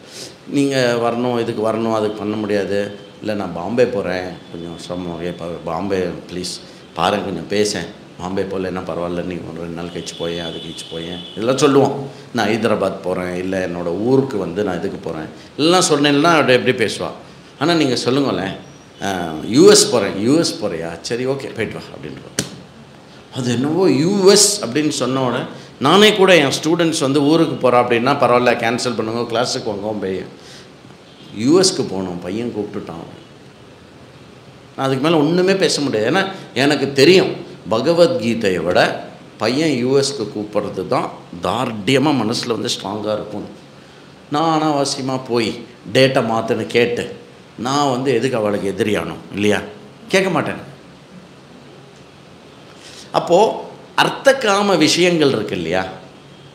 நீங்கள் வரணும், இதுக்கு வரணும், அதுக்கு பண்ண முடியாது, இல்லை நான் பாம்பே போகிறேன், கொஞ்சம் சிரமம், பாம்பே ப்ளீஸ் பாருங்கள் கொஞ்சம் பேசேன், பாம்பே போகல என்ன பரவாயில்ல, நீங்கள் ஒரு 2 நாள் கழிச்சு போயேன், அது கழிச்சு போயேன், இதெல்லாம் சொல்லுவோம். நான் ஹைதராபாத் போகிறேன், இல்லை என்னோடய ஊருக்கு வந்து நான் இதுக்கு போகிறேன், எல்லாம் சொன்னேன்னா அப்படி எப்படி பேசுவாள். ஆனால் நீங்கள் சொல்லுங்களேன், யூஎஸ் போகிறியா, சரி ஓகே போய்ட்டு வா அப்படின்ற. அது என்னவோ யூஎஸ் அப்படின்னு சொன்ன உடனே நானே கூட என் ஸ்டூடெண்ட்ஸ் வந்து ஊருக்கு போகிறா அப்படின்னா பரவாயில்ல கேன்சல் பண்ணுங்க, கிளாஸுக்கு வாங்க, பையன் யூஎஸ்க்கு போகணும், பையன் கூப்பிட்டுட்டான். நான் அதுக்கு மேலே ஒன்றுமே பேச முடியாது. ஏன்னா எனக்கு தெரியும் பகவத்கீதையை விட பையன் யூஎஸ்க்கு கூப்பிட்றது தான் தார்டியமாக மனசில் வந்து ஸ்ட்ராங்காக இருக்கும். நான் அனாவசியமாக போய் டேட்டை மாற்றுன்னு கேட்டு நான் வந்து எதுக்கு அவளுக்கு எதிரியானோம் இல்லையா? கேட்க மாட்டேன். அப்போது அர்த்த காம விஷயங்கள் இருக்கு இல்லையா?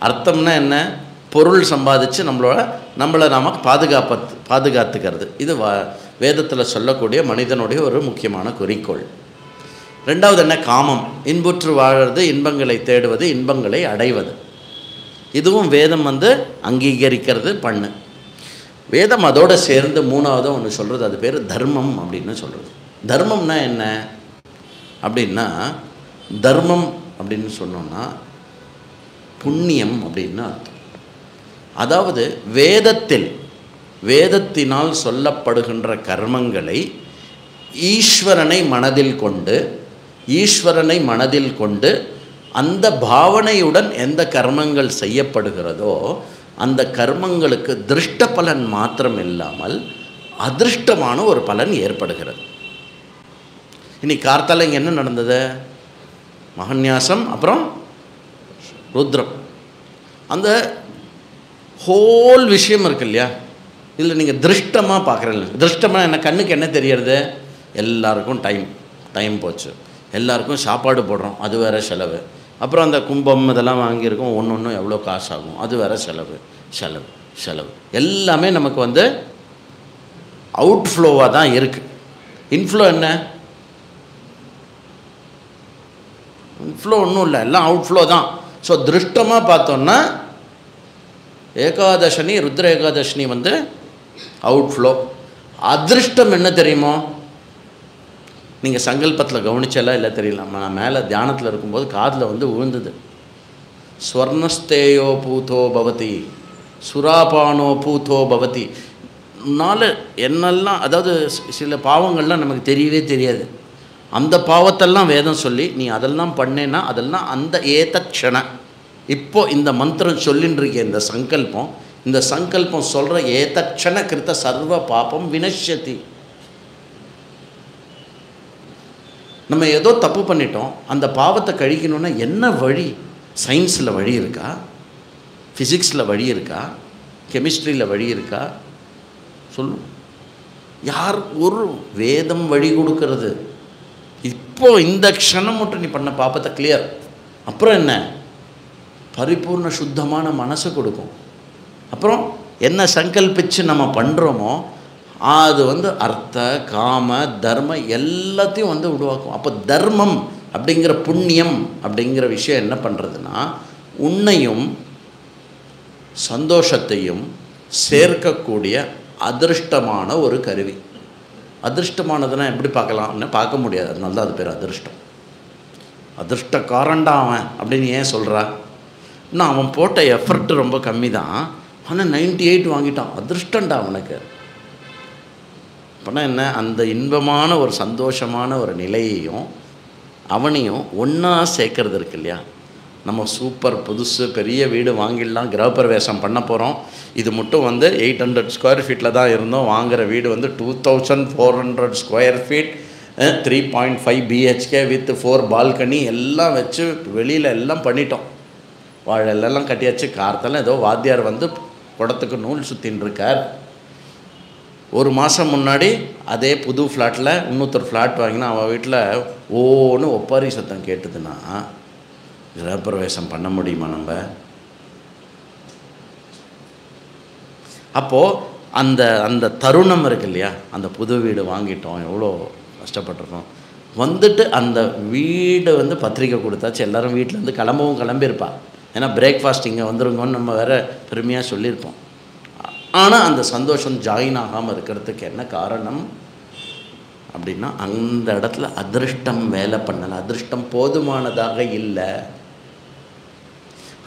அர்த்தம்னா என்ன? பொருள் சம்பாதிச்சு நம்மளை நாம் பாதுகாத்துக்கிறது. இது வேதத்தில் சொல்லக்கூடிய மனிதனுடைய ஒரு முக்கியமான குறிக்கோள். ரெண்டாவது என்ன? காமம். இன்புற்று வாழறது, இன்பங்களை தேடுவது, இன்பங்களை அடைவது. இதுவும் வேதம் வந்து அங்கீகரிக்கிறது பண்ணு. வேதம் அதோடு சேர்ந்து மூணாவது ஒன்று சொல்கிறது, அது பேர் தர்மம் அப்படின்னு சொல்கிறது. தர்மம்னா என்ன அப்படின்னா, தர்மம் அப்படின்னு சொன்னோம்னா புண்ணியம் அப்படின்னு அர்த்தம். அதாவது வேதத்தினால் சொல்லப்படுகின்ற கர்மங்களை ஈஸ்வரனை மனதில் கொண்டு அந்த பாவனையுடன் எந்த கர்மங்கள் செய்யப்படுகிறதோ அந்த கர்மங்களுக்கு திருஷ்ட பலன் மாத்திரம் இல்லாமல் அதிருஷ்டமான ஒரு பலன் ஏற்படுகிறது. இன்னைக்கு கார்த்தால இங்கே என்ன நடந்தது? மகன்யாசம், அப்புறம் ருத்ரம். அந்த ஹோல் விஷயம் இருக்கு இல்லையா? இதில் நீங்கள் திருஷ்டமாக பார்க்குறீங்க. திருஷ்டமாக என்ன? கண்ணுக்கு என்ன தெரியறது? எல்லாருக்கும் டைம் போச்சு, எல்லாருக்கும் சாப்பாடு போடுறோம், அது வேறு செலவு. அப்புறம் அந்த கும்பம் இதெல்லாம் வாங்கியிருக்கோம், ஒன்று எவ்வளோ காசு ஆகும், அது வேறு செலவு. எல்லாமே நமக்கு வந்து அவுட்ஃப்ளோவாக தான் இருக்குது. இன்ஃப்ளோ என்ன? இன்ஃப்ளோ ஒன்றும் இல்லை, எல்லாம் அவுட்ஃப்ளோ தான். ஸோ திருஷ்டமாக பார்த்தோன்னா ஏகாதசனி, ருத்ர ஏகாதசனி வந்து அவுட்ஃப்ளோ. அதிருஷ்டம் என்ன தெரியுமோ? நீங்கள் சங்கல்பத்தில் கவனிச்செல்லாம் இல்லை தெரியல. நான் மேலே தியானத்தில் இருக்கும்போது காதில் வந்து விழுந்தது. ஸ்வர்ணஸ்தேயோ பூதோ பவதி, சுராபானோ பூதோ பவதி. நாள் என்னெல்லாம், அதாவது சில பாவங்கள்லாம் நமக்கு தெரியவே தெரியாது. அந்த பாவத்தெல்லாம் வேதம் சொல்லி நீ அதெல்லாம் பண்ணேன்னா அதெல்லாம் அந்த ஏதக்ஷண, இப்போ இந்த மந்திரம் சொல்லின்னு இருக்க இந்த சங்கல்பம் சொல்கிற ஏதக்ஷண கிருத்த சர்வ பாபம் வினஷ்யதி. நம்ம ஏதோ தப்பு பண்ணிட்டோம், அந்த பாவத்தை கழிக்கணுன்னா என்ன வழி? சயின்ஸில் வழி இருக்கா? ஃபிசிக்ஸில் வழி இருக்கா? கெமிஸ்ட்ரியில் வழி இருக்கா? சொல்லு. யார்? ஒரு வேதம் வழி கொடுக்கறது. இப்போது இந்த க்ஷணம் மட்டும் நீ பண்ண பாப்பத்தை கிளியர். அப்புறம் என்ன? பரிபூர்ண சுத்தமான மனசு கொடுக்கும். அப்புறம் என்ன சங்கல்பிச்சு நம்ம பண்ணுறோமோ அது வந்து அர்த்த காம தர்ம எல்லாத்தையும் வந்து உருவாக்கும். அப்போ தர்மம் அப்படிங்கிற புண்ணியம் அப்படிங்கிற விஷயம் என்ன பண்ணுறதுன்னா, உன்னையும் சந்தோஷத்தையும் சேர்க்கக்கூடிய அதிருஷ்டமான ஒரு கருவி. அதிருஷ்டமானதுன்னா எப்படி பார்க்கலாம்னு பார்க்க முடியாது, அதனால தான் அது பேர் அதிருஷ்டம். அதிருஷ்டக்காரன்டா அவன் அப்படின்னு ஏன் சொல்கிறா? இன்னும் அவன் போட்ட எஃபர்ட் ரொம்ப கம்மி தான், ஆனால் 98 வாங்கிட்டான், அதிருஷ்டண்டா அவனுக்கு. அப்படின்னா என்ன? அந்த இன்பமான ஒரு சந்தோஷமான ஒரு நிலையையும் அவனையும் ஒன்றா சேர்க்கறது இருக்கு இல்லையா? நம்ம சூப்பர் புதுசு பெரிய வீடு வாங்கிடலாம், கிரகப்பிரவேசம் பண்ண போகிறோம். இது மட்டும் வந்து 800 ஸ்கொயர் ஃபீட்டில் தான் இருந்தோம். வாங்குகிற வீடு வந்து 2400 square feet, 3.5 BHK with 4 balcony எல்லாம் வச்சு வெளியில் எல்லாம் பண்ணிட்டோம். வாழெல்லாம் கட்டியாச்சு. கார்த்தால ஏதோ வாத்தியார் வந்து குடத்துக்கு நூல் சுற்றின்னு இருக்கார். ஒரு மாதம் முன்னாடி அதே புது ஃப்ளாட்டில் இன்னொருத்தர் ஃப்ளாட் வாங்கினா அவன் வீட்டில் ஓன்னு ஒப்பாரி சத்தம் கேட்டுதுன்னா கிரகப்பிரவேசம் பண்ண முடியுமா நம்ம? அப்போது அந்த அந்த தருணம் இருக்கு இல்லையா? அந்த புது வீடு வாங்கிட்டோம், எவ்வளோ கஷ்டப்பட்டிருக்கோம். வந்துட்டு அந்த வீடு வந்து பத்திரிக்கை கொடுத்தாச்சு, எல்லோரும் வீட்டிலேருந்து கிளம்பியிருப்பா. ஏன்னா பிரேக்ஃபாஸ்ட் இங்கே வந்துருங்கன்னு நம்ம வேறு பெருமையாக சொல்லியிருப்போம். ஆனால் அந்த சந்தோஷம் ஜாயின் ஆகாமல் இருக்கிறதுக்கு என்ன காரணம் அப்படின்னா, அந்த இடத்துல அதிருஷ்டம் வேலை பண்ணலை, அதிருஷ்டம் போதுமானதாக இல்லை.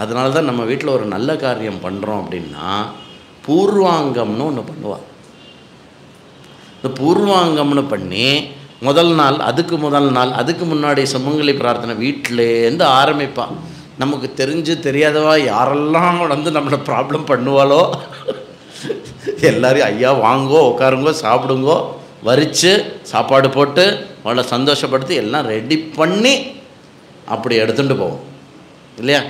அதனால தான் நம்ம வீட்டில் ஒரு நல்ல காரியம் பண்ணுறோம் அப்படின்னா பூர்வாங்கம்னு ஒன்று பண்ணுவாள். இந்த பூர்வாங்கம்னு பண்ணி முதல் நாள், அதுக்கு முன்னாடி சுமங்கலி பிரார்த்தனை வீட்டிலேருந்து ஆரம்பிப்பாள். நமக்கு தெரியாதவா யாரெல்லாம் வந்து நம்மளை ப்ராப்ளம் பண்ணுவாளோ எல்லாரையும் ஐயா வாங்கோ, உட்காருங்கோ, சாப்பிடுங்கோ, வரித்து சாப்பாடு போட்டு அவளை சந்தோஷப்படுத்தி எல்லாம் ரெடி பண்ணி அப்படி எடுத்துகிட்டு போவோம் இல்லையா?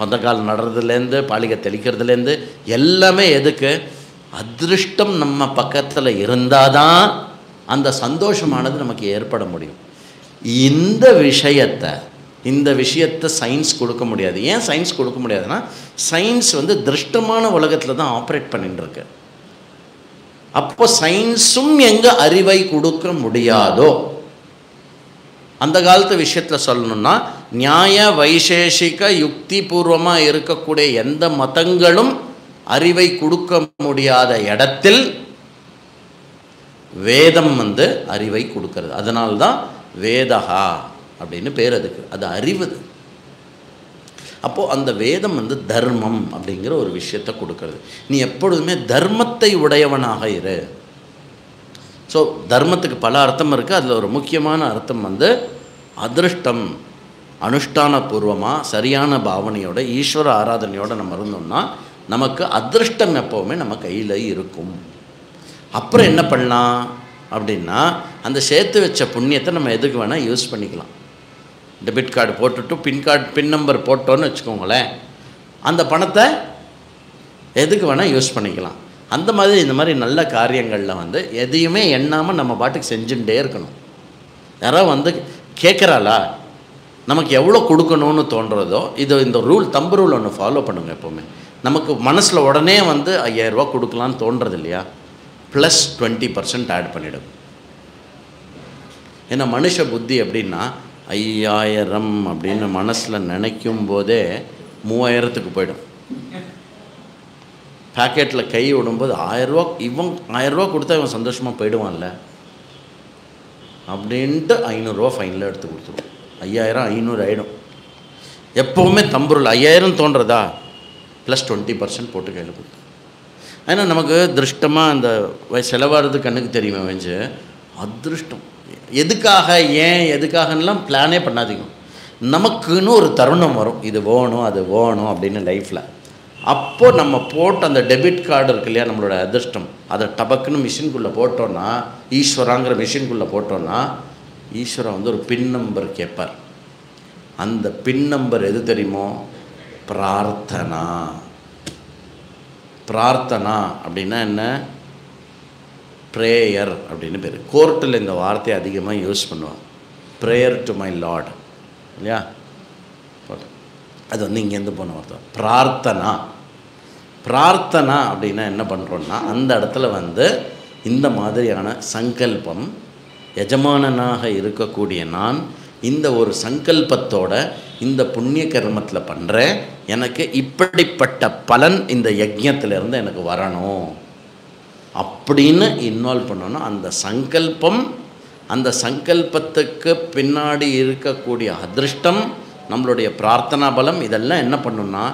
பந்தக்கால் நடுறதுலேருந்து பாலிகை தெளிக்கிறதுலேருந்து எல்லாமே எதுக்கு? அதிருஷ்டம் நம்ம பக்கத்தில் இருந்தால் தான் அந்த சந்தோஷமானது நமக்கு ஏற்பட முடியும். இந்த விஷயத்தை சயின்ஸ் கொடுக்க முடியாது. ஏன் சயின்ஸ் கொடுக்க முடியாதுன்னா, சயின்ஸ் வந்து திருஷ்டமான உலகத்தில் தான் ஆப்ரேட் பண்ணிட்டு இருக்கு. அப்போ சயின்ஸும் எங்கே அறிவை கொடுக்க முடியாதோ, அந்த காலத்து விஷயத்தில் சொல்லணும்னா நியாய வைசேஷிக யுக்தி பூர்வமாக இருக்கக்கூடிய எந்த மதங்களும் அறிவை கொடுக்க முடியாத இடத்தில் வேதம் வந்து அறிவை கொடுக்கறது. அதனால்தான் வேதகா அப்படின்னு பேர் அதுக்கு. அது அறிவுது. அப்போது அந்த வேதம் வந்து தர்மம் அப்படிங்கிற ஒரு விஷயத்தை கொடுக்கறது. நீ எப்பொழுதுமே தர்மத்தை உடையவனாக இரு. ஸோ தர்மத்துக்கு பல அர்த்தம் இருக்குது. அதில் ஒரு முக்கியமான அர்த்தம் வந்து அதிருஷ்டம். அனுஷ்டானபூர்வமாக சரியான பாவனையோட ஈஸ்வர ஆராதனையோடு நம்ம இருந்தோம்னா நமக்கு அதிருஷ்டம் எப்போவுமே நம்ம கையில் இருக்கும். அப்புறம் என்ன பண்ணலாம் அப்படின்னா, அந்த சேர்த்து வச்ச புண்ணியத்தை நம்ம எதுக்கு வேணால் யூஸ் பண்ணிக்கலாம். டெபிட் கார்டு போட்டுட்டு பின் நம்பர் போட்டோன்னு வச்சுக்கோங்களேன், அந்த பணத்தை எதுக்கு வேணால் யூஸ் பண்ணிக்கலாம். அந்த மாதிரி இந்த மாதிரி நல்ல காரியங்களில் வந்து எதையுமே எண்ணாமல் நம்ம பாட்டுக்கு செஞ்சுட்டே இருக்கணும். யாராவது வந்து கேட்குறாளா, நமக்கு எவ்வளோ கொடுக்கணும்னு தோன்றதோ, இந்த தம்பு ரூல் ஒன்று ஃபாலோ பண்ணுங்கள். எப்போவுமே நமக்கு மனசில் உடனே வந்து 5000 ரூபா கொடுக்கலான்னு தோன்றது இல்லையா, ப்ளஸ் 20% ஆட் பண்ணிவிடும். ஏன்னா மனுஷ புத்தி எப்படின்னா, 5000 அப்படின்னு மனசில் நினைக்கும் போதே 3000க்கு போயிடும். பேக்கெட்டில் கை விடும்போது 1000 ரூபா, 1000 ரூபா கொடுத்தா இவன் சந்தோஷமாக போயிடுவான்ல அப்படின்ட்டு 500 ரூபா ஃபைனில் எடுத்து கொடுத்துருவோம். 5000 500 ஆகிடும். எப்போவுமே தம்புருள் 5000 தோன்றதா, ப்ளஸ் 20% போட்டு கையில் கொடுத்து. ஏன்னா நமக்கு திருஷ்டமாக அந்த செலவாகிறது கண்ணுக்கு தெரியுமே வெஞ்சு, அதிருஷ்டம் எதுக்காக ஏன் எதுக்காகலாம் பிளானே பண்ணாதீங்க. நமக்குன்னு ஒரு தருணம் வரும், இது வேணும் அது வேணும் அப்படின்னு லைஃப்பில். அப்போது நம்ம போட்டு அந்த டெபிட் கார்டு இருக்கு இல்லையா, நம்மளோட அதிர்ஷ்டம், அதை டபக்குன்னு மிஷின்குள்ளே போட்டோன்னா, ஈஸ்வராங்கிற மிஷின்குள்ளே போட்டோன்னா, ஈஸ்வரா வந்து ஒரு பின் நம்பர் கேட்பார். அந்த பின் நம்பர் எது தெரியுமோ, பிரார்த்தனா. பிரார்த்தனா அப்படின்னா என்ன, ப்ரேயர் அப்படின்னு பேர். கோர்ட்டில் இந்த வார்த்தையை அதிகமாக யூஸ் பண்ணுவோம், ப்ரேயர் டு மை லார்ட் இல்லையா. அது வந்து இங்கேருந்து போன வார்த்தை பிரார்த்தனா. பிரார்த்தனா அப்படின்னா என்ன பண்ணுறோன்னா, அந்த இடத்துல வந்து இந்த மாதிரியான சங்கல்பம், எஜமானனாக இருக்கக்கூடிய நான் இந்த ஒரு சங்கல்பத்தோட இந்த புண்ணிய கர்மத்தில் பண்ணுறேன், எனக்கு இப்படிப்பட்ட பலன் இந்த யஜ்ஞத்திலேருந்து எனக்கு வரணும் அப்படின்னு இன்வால்வ் பண்ணணும். அந்த சங்கல்பம், அந்த சங்கல்பத்துக்கு பின்னாடி இருக்கக்கூடிய அதிருஷ்டம், நம்மளுடைய பிரார்த்தனா பலம், இதெல்லாம் என்ன பண்ணுன்னா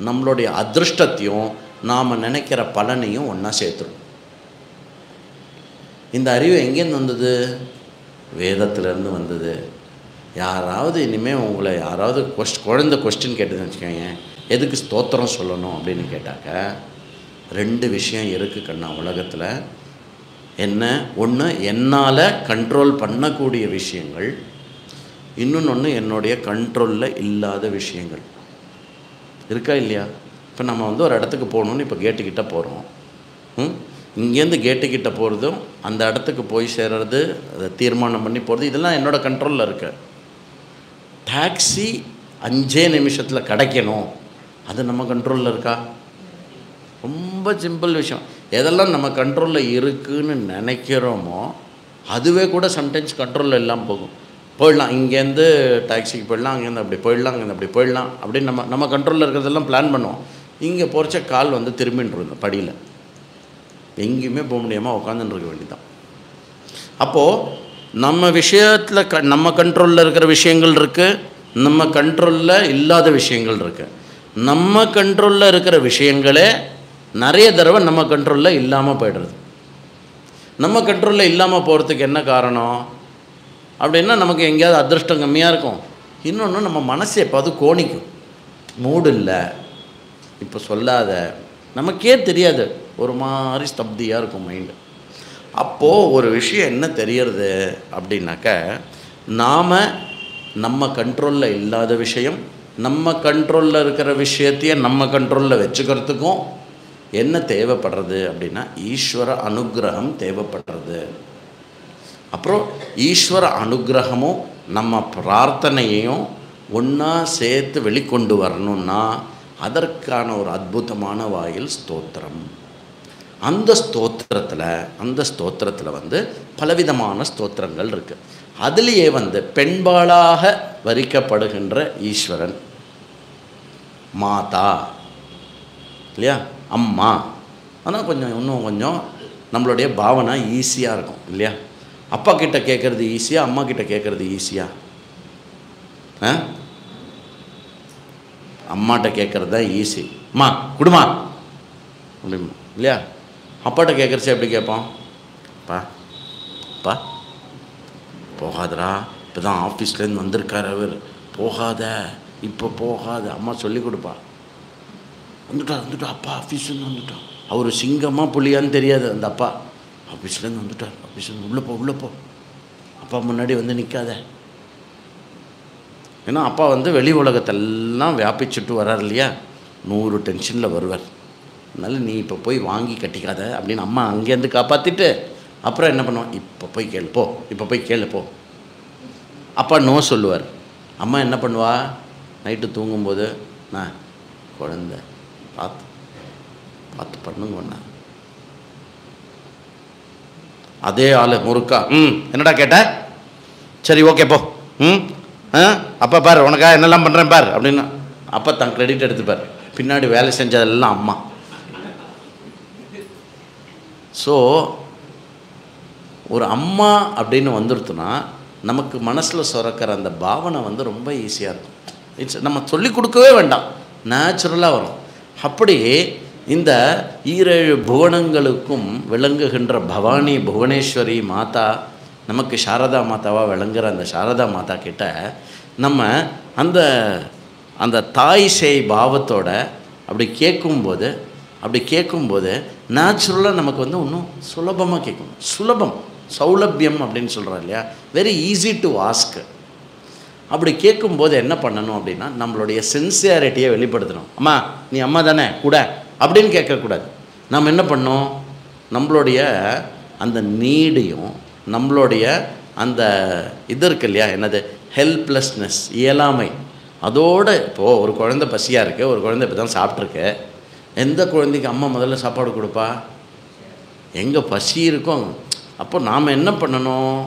நம்மளுடைய அதிருஷ்டத்தையும் நாம் நினைக்கிற பலனையும் ஒன்றா சேர்த்துரும். இந்த அறிவு எங்கேருந்து வந்தது? வேதத்திலேருந்து வந்தது. யாராவது இனிமேல் உங்களை யாராவது குழந்தை கொஸ்டின் கேட்டதுன்னு வச்சுக்கோங்க, எதுக்கு ஸ்தோத்திரம் சொல்லணும் அப்படின்னு கேட்டாக்க, 2 விஷயம் இருக்குது கண்ணா உலகத்தில். என்ன? ஒன்று என்னால் கண்ட்ரோல் பண்ணக்கூடிய விஷயங்கள், இன்னொன்று என்னுடைய கண்ட்ரோலில் இல்லாத விஷயங்கள். இருக்கா இல்லையா? இப்போ நம்ம வந்து ஒரு இடத்துக்கு போகணுன்னு இப்போ கேட்டுக்கிட்ட போகிறோம். இங்கேருந்து கேட்டுக்கிட்ட போகிறதும் அந்த இடத்துக்கு போய் சேர்றது, அதை தீர்மானம் பண்ணி போகிறது, இதெல்லாம் என்னோடய கண்ட்ரோலில் இருக்கு. டாக்ஸி 5 நிமிஷத்தில் கிடைக்கணும், அது நம்ம கண்ட்ரோலில் இருக்கா? ரொம்ப சிம்பிள் விஷயம். எதெல்லாம் நம்ம கண்ட்ரோலில் இருக்குதுன்னு நினைக்கிறோமோ அதுவே கூட சம்டைம்ஸ் கண்ட்ரோலில் இல்லாமல் போகும். போயிடலாம், இங்கேருந்து டாக்ஸிக்கு போயிடலாம், அங்கேருந்து அப்படி போயிடலாம், அங்கேருந்து அப்படி போயிடலாம் அப்படின்னு நம்ம கண்ட்ரோலில் இருக்கிறதெல்லாம் பிளான் பண்ணுவோம். இங்கே போகிறச்ச கால் வந்து திரும்பின்னு இந்த படியில் எங்கேயுமே போக முடியாமல் உட்காந்துன்னு இருக்க வேண்டியதான். அப்போது நம்ம விஷயத்தில் நம்ம கண்ட்ரோலில் இருக்கிற விஷயங்கள் இருக்குது, நம்ம கண்ட்ரோலில் இல்லாத விஷயங்கள் இருக்குது. நம்ம கண்ட்ரோலில் இருக்கிற விஷயங்களே நிறைய தடவை நம்ம கண்ட்ரோலில் இல்லாமல் போய்டுறது. நம்ம கண்ட்ரோலில் இல்லாமல் போகிறதுக்கு என்ன காரணம் அப்படின்னா, நமக்கு எங்கேயாவது அதிருஷ்டம் கம்மியாக இருக்கும், இன்னொன்று நம்ம மனசு எப்பாவது கோணிக்கும், மூடு இல்லை, இப்போ சொல்லாத, நமக்கே தெரியாது, ஒரு மாதிரி ஸ்தப்தியாக இருக்கும் மைண்டு. அப்போது ஒரு விஷயம் என்ன தெரியறது அப்படின்னாக்க, நாம் நம்ம கண்ட்ரோலில் இல்லாத விஷயம், நம்ம கண்ட்ரோலில் இருக்கிற விஷயத்தையே நம்ம கண்ட்ரோலில் வச்சுக்கிறதுக்கும் என்ன தேவைப்படுறது அப்படின்னா ஈஸ்வர அனுகிரகம் தேவைப்படுறது. அப்புறம் ஈஸ்வர அனுகிரகமும் நம்ம பிரார்த்தனையையும் ஒன்றா சேர்த்து வெளிக்கொண்டு வரணும்னா அதற்கான ஒரு அற்புதமான வாயில் ஸ்தோத்திரம். அந்த ஸ்தோத்திரத்தில் வந்து பலவிதமான ஸ்தோத்திரங்கள் இருக்குது. அதுலேயே வந்து பெண்பாளாக வரிக்கப்படுகின்ற ஈஸ்வரன் மாதா இல்லையா, அம்மா. ஆனால் இன்னும் கொஞ்சம் நம்மளுடைய பாவனை ஈஸியாக இருக்கும் இல்லையா. அப்பா கிட்ட கேட்குறது ஈஸியாக, அம்மா கிட்ட கேட்குறது ஈஸியாக? அம்மாட்ட கேட்குறது தான் ஈஸி. அம்மா குடுமா அப்படிமா இல்லையா. அப்பாட்ட கேட்குறச்சு எப்படி கேட்போம்? அப்பா போகாதரா, இப்போ தான் ஆஃபீஸ்லேருந்து வந்திருக்கார் அவர், போகாத, இப்போ போகாத. அம்மா சொல்லி கொடுப்பா. வந்துட்டா அப்பா ஆஃபீஸ்லேருந்து வந்துட்டான். அவர் சிங்கமாக புலியான்னு தெரியாது. அந்த அப்பா ஆஃபீஸ்லேருந்து வந்துட்டார், ஆஃபீஸ்லேருந்து உள்ளே போ அப்பா முன்னாடி வந்து நிற்காத. ஏன்னா அப்பா வந்து வெளி உலகத்தெல்லாம் வியாபிச்சுட்டு வர்றார் இல்லையா, 100 டென்ஷனில் வருவார். அதனால் நீ இப்போ போய் வாங்கி கட்டிக்காத அப்படின்னு அம்மா அங்கேருந்து காப்பாற்றிட்டு அப்புறம் என்ன பண்ணுவான், இப்போ போய் கேளு போ. அப்பா நோ சொல்லுவார். அம்மா என்ன பண்ணுவா, நைட்டு தூங்கும்போது நான் குழந்தை பார்த்து பண்ணுங்கண்ணா. அதே ஆள் முறுக்கா என்னடா கேட்ட, சரி ஓகே போ, அப்பா பார் உனக்கா என்னெல்லாம் பண்ணுறேன் பார் அப்படின்னு அப்பா தான் கிரெடிட் எடுத்துப்பார். பின்னாடி வேலை செஞ்சதெல்லாம் அம்மா. ஸோ ஒரு அம்மா அப்படின்னு வந்துடுத்துனா நமக்கு மனசில் சுரக்கிற அந்த பாவனை வந்து ரொம்ப ஈஸியாக இருக்கும். நம்ம சொல்லிக் கொடுக்கவே வேண்டாம், நேச்சுரலாக வரும். அப்படி இந்த 7 புவனங்களுக்கும் விளங்குகின்ற பவானி புவனேஸ்வரி மாதா, நமக்கு சாரதா மாதாவாக விளங்குகிற அந்த சாரதா மாதா கிட்ட நம்ம அந்த தாய் சேய் பாவத்தோட அப்படி கேட்கும்போது நேச்சுரலாக நமக்கு வந்து இன்னும் சுலபமாக கேட்கும். சௌலபியம் அப்படின்னு சொல்கிறோம் இல்லையா, வெரி ஈஸி டு ஆஸ்க். அப்படி கேட்கும்போது என்ன பண்ணணும் அப்படின்னா நம்மளுடைய சின்சியாரிட்டியை வெளிப்படுத்தணும். அம்மா நீ அம்மா தானே கூட அப்படின்னு கேட்கக்கூடாது. நம்ம என்ன பண்ணோம், நம்மளுடைய அந்த நீடையும் நம்மளுடைய அந்த இது இருக்கு இல்லையா, என்னது ஹெல்ப்லெஸ்னஸ், இயலாமை, அதோடு இப்போது ஒரு குழந்தை பசியாக இருக்குது, ஒரு குழந்தை இப்போ தான் சாப்பிட்ருக்கு. எந்த குழந்தைக்கு அம்மா முதல்ல சாப்பாடு கொடுப்பா? எங்கே பசி இருக்கும். அப்போ நாம் என்ன பண்ணணும்,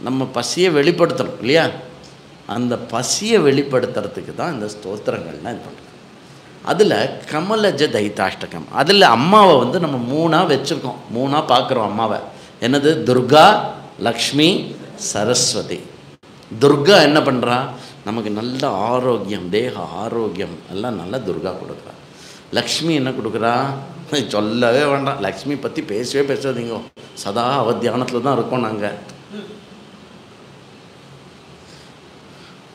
நம்ம பசியை வெளிப்படுத்தணும் இல்லையா. அந்த பசியை வெளிப்படுத்துறதுக்கு தான் இந்த ஸ்தோத்திரங்கள்லாம் இது பண்ணுறோம். அதில் கமலஜ தைத்தாஷ்டகம், அதில் அம்மாவை வந்து நம்ம 3ஆக வச்சுருக்கோம், 3ஆக பார்க்குறோம் அம்மாவை. என்னது, துர்கா, லக்ஷ்மி, சரஸ்வதி. துர்கா என்ன பண்ணுறா, நமக்கு நல்ல ஆரோக்கியம், தேக ஆரோக்கியம் எல்லாம் நல்லா துர்கா கொடுக்குறா. லக்ஷ்மி என்ன கொடுக்குறா, சொல்லவே வேண்டாம், லக்ஷ்மி பற்றி பேசாதீங்க, சதா அவ தியானத்தில் தான் இருக்கோம் நாங்கள்.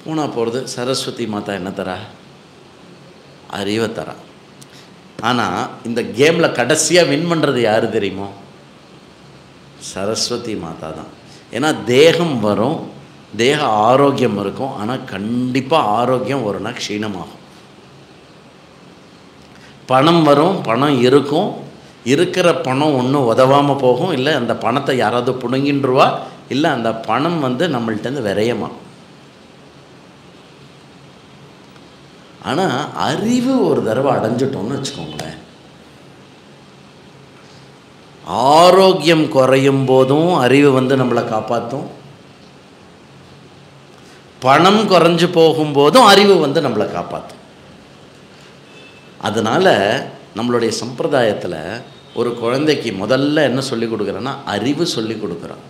போனால் போகிறது. சரஸ்வதி மாதா என்ன தரா, அறிவை தரா. ஆனால் இந்த கேமில் கடைசியாக வின் பண்ணுறது யார் தெரியுமோ, சரஸ்வதி மாதா தான். ஏன்னா தேகம் வரும், தேக ஆரோக்கியம் இருக்கும், ஆனால் கண்டிப்பாக ஆரோக்கியம் ஒரு நாள் க்ஷீணமாகும். பணம் வரும், பணம் இருக்கும், இருக்கிற பணம் ஒன்றும் உதவாமல் போகும், இல்லை அந்த பணத்தை யாராவது புடுங்கின்றுவா, இல்லை அந்த பணம் வந்து நம்மள்கிட்டருந்து விரயமாகும். ஆனால் அறிவு ஒரு தடவை அடைஞ்சிட்டோம்னு வச்சுக்கோங்களேன், ஆரோக்கியம் குறையும் போதும் அறிவு வந்து நம்மளை காப்பாற்றும், பணம் குறைஞ்சு போகும்போதும் அறிவு வந்து நம்மளை காப்பாற்றும். அதனால் நம்மளுடைய சம்பிரதாயத்தில் ஒரு குழந்தைக்கு முதல்ல என்ன சொல்லி கொடுக்குறேன்னா அறிவு சொல்லி கொடுக்குறோம்.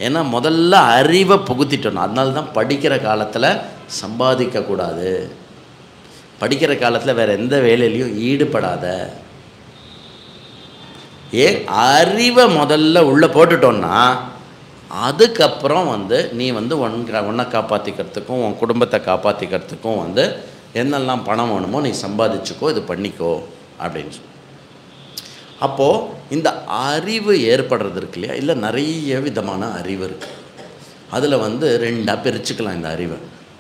ஏன்னா முதல்ல அறிவை புகுத்திட்டோம். அதனால தான் படிக்கிற காலத்தில் சம்பாதிக்கக்கூடாது, படிக்கிற காலத்தில் வேறு எந்த வேலையிலையும் ஈடுபடாத. அறிவை முதல்ல உள்ளே போட்டுட்டோன்னா அதுக்கப்புறம் வந்து நீ வந்து உன்னை காப்பாற்றிக்கிறதுக்கும் உன் குடும்பத்தை காப்பாற்றிக்கிறதுக்கும் வந்து என்னெல்லாம் பணம் வேணுமோ நீ சம்பாதிச்சுக்கோ, இது பண்ணிக்கோ அப்படின்னு சொல்லி. அப்போது இந்த அறிவு ஏற்படுறது இருக்கு இல்லையா, இல்லை நிறைய விதமான அறிவு இருக்குது. அதில் வந்து 2ஆக பிரிச்சுக்கலாம் இந்த அறிவை.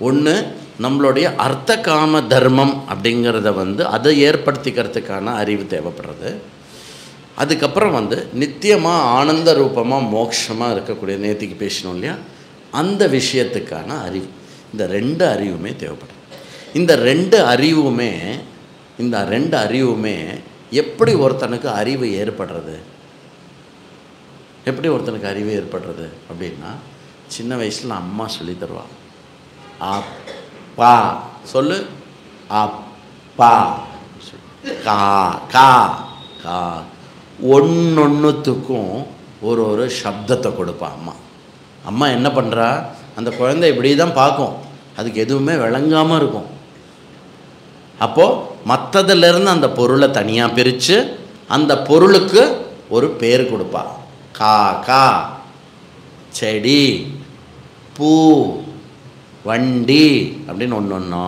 ஒன்று நம்மளுடைய அர்த்த காம தர்மம் அப்படிங்கிறத வந்து அதை ஏற்படுத்திக்கிறதுக்கான அறிவு தேவைப்படுறது. அதுக்கப்புறம் வந்து நித்தியமாக ஆனந்த ரூபமாக மோட்சமாக இருக்கக்கூடிய, நேத்திக்கு பேசணும் இல்லையா, அந்த விஷயத்துக்கான அறிவு. இந்த 2 அறிவுமே தேவைப்படுது. இந்த 2 அறிவுமே எப்படி ஒருத்தனுக்கு அறிவு ஏற்படுறது, எப்படி ஒருத்தனுக்கு அறிவு ஏற்படுறது அப்படின்னா, சின்ன வயசில் அம்மா சொல்லி தருவா. அப்பா சொல்லு, அப்பா, கா கா கா, ஒன்னொன்றுத்துக்கும் ஒரு சப்தத்தை கொடுப்பா அம்மா. அம்மா என்ன பண்ணுறா, அந்த குழந்தை இப்படி தான் பார்க்கும், அதுக்கு எதுவுமே விளங்காமல் இருக்கும். அப்போது மற்றதுலேருந்து அந்த பொருளை தனியாக பிரித்து அந்த பொருளுக்கு ஒரு பேர் கொடுப்பா. காக்கா, செடி, பூ, வண்டி அப்படின்னு ஒன்றா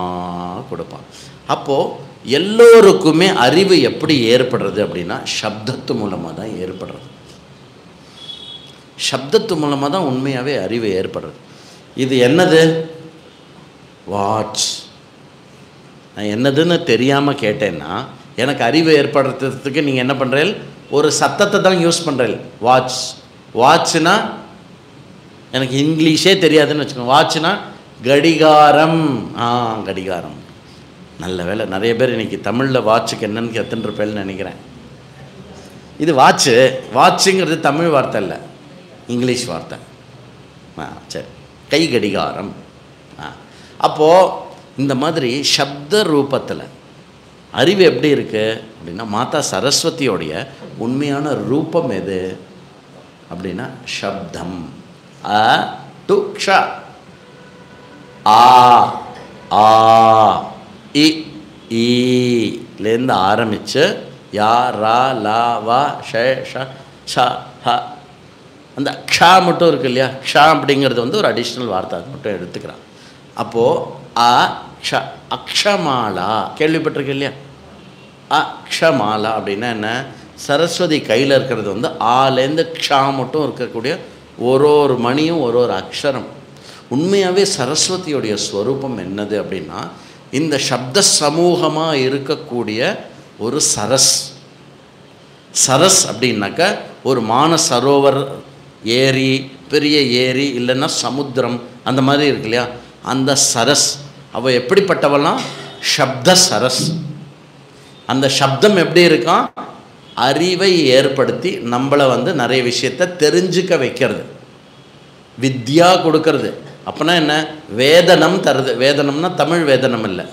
கொடுப்பான். அப்போது எல்லோருக்குமே அறிவு எப்படி ஏற்படுறது அப்படின்னா சப்தத்து மூலமாக தான் ஏற்படுறது. சப்தத்து மூலமாக தான் உண்மையாகவே அறிவு ஏற்படுறது. இது என்னது? வாட்ச். நான் என்னதுன்னு தெரியாமல் கேட்டேன்னா எனக்கு அறிவு ஏற்படுத்துறதுக்கு நீங்கள் என்ன பண்ணுறீங்க? ஒரு சத்தத்தை தான் யூஸ் பண்ணுறீங்க. வாட்ச். வாட்ச்னா எனக்கு இங்கிலீஷே தெரியாதுன்னு வச்சுக்கோங்க. வாட்ச்னா கடிகாரம். கடிகாரம். நல்ல வேலை, நிறைய பேர் இன்றைக்கி தமிழில் வாட்சுக்கு என்னன்னு கற்றுருப்பேன்னு நினைக்கிறேன். இது வாட்சு. வாட்சுங்கிறது தமிழ் வார்த்தை இல்லை, இங்கிலீஷ் வார்த்தை. சரி, கை கடிகாரம். அப்போது இந்த மாதிரி சப்த ரூபத்தில் அறிவு எப்படி இருக்குது அப்படின்னா, மாதா சரஸ்வதியோடைய உண்மையான ரூபம் எது அப்படின்னா சப்தம். அ டு க்ஷ, ஆ ஆ இ ஈலேருந்து ஆரம்பித்து யா ரா லா வா ஷ ஷ ஷ ஹ, அந்த க்ஷா மட்டும் இருக்கு இல்லையா, க்ஷா அப்படிங்கிறது வந்து ஒரு அடிஷ்னல் வார்த்தை, அது மட்டும் எடுத்துக்கிறான். அப்போது அ க்ஷ, அக்ஷமாலா கேள்விப்பட்டிருக்கு இல்லையா? அக்ஷமாலா அப்படின்னா என்ன? சரஸ்வதி கையில் இருக்கிறது வந்து ஆலேருந்து க்ஷா மட்டும் இருக்கக்கூடிய ஒரு மணியும் ஒரு அக்ஷரம். உண்மையாகவே சரஸ்வதியோடைய ஸ்வரூபம் என்னது அப்படின்னா, இந்த சப்த சமூகமாக இருக்கக்கூடிய ஒரு சரஸ். சரஸ் அப்படின்னாக்க ஒரு மானசரோவர், ஏரி, பெரிய ஏரி, இல்லைன்னா சமுத்திரம், அந்த மாதிரி இருக்கு இல்லையா, அந்த சரஸ். அவள் எப்படிப்பட்டவள்லாம் சப்த சரஸ். அந்த சப்தம் எப்படி இருக்கான்? அறிவை ஏற்படுத்தி நம்மளை வந்து நிறைய விஷயத்தை தெரிஞ்சுக்க வைக்கிறது, வித்யா கொடுக்கறது. அப்போனா என்ன? வேதனம் தருது. வேதனம்னா தமிழ் வேதனம் இல்லை,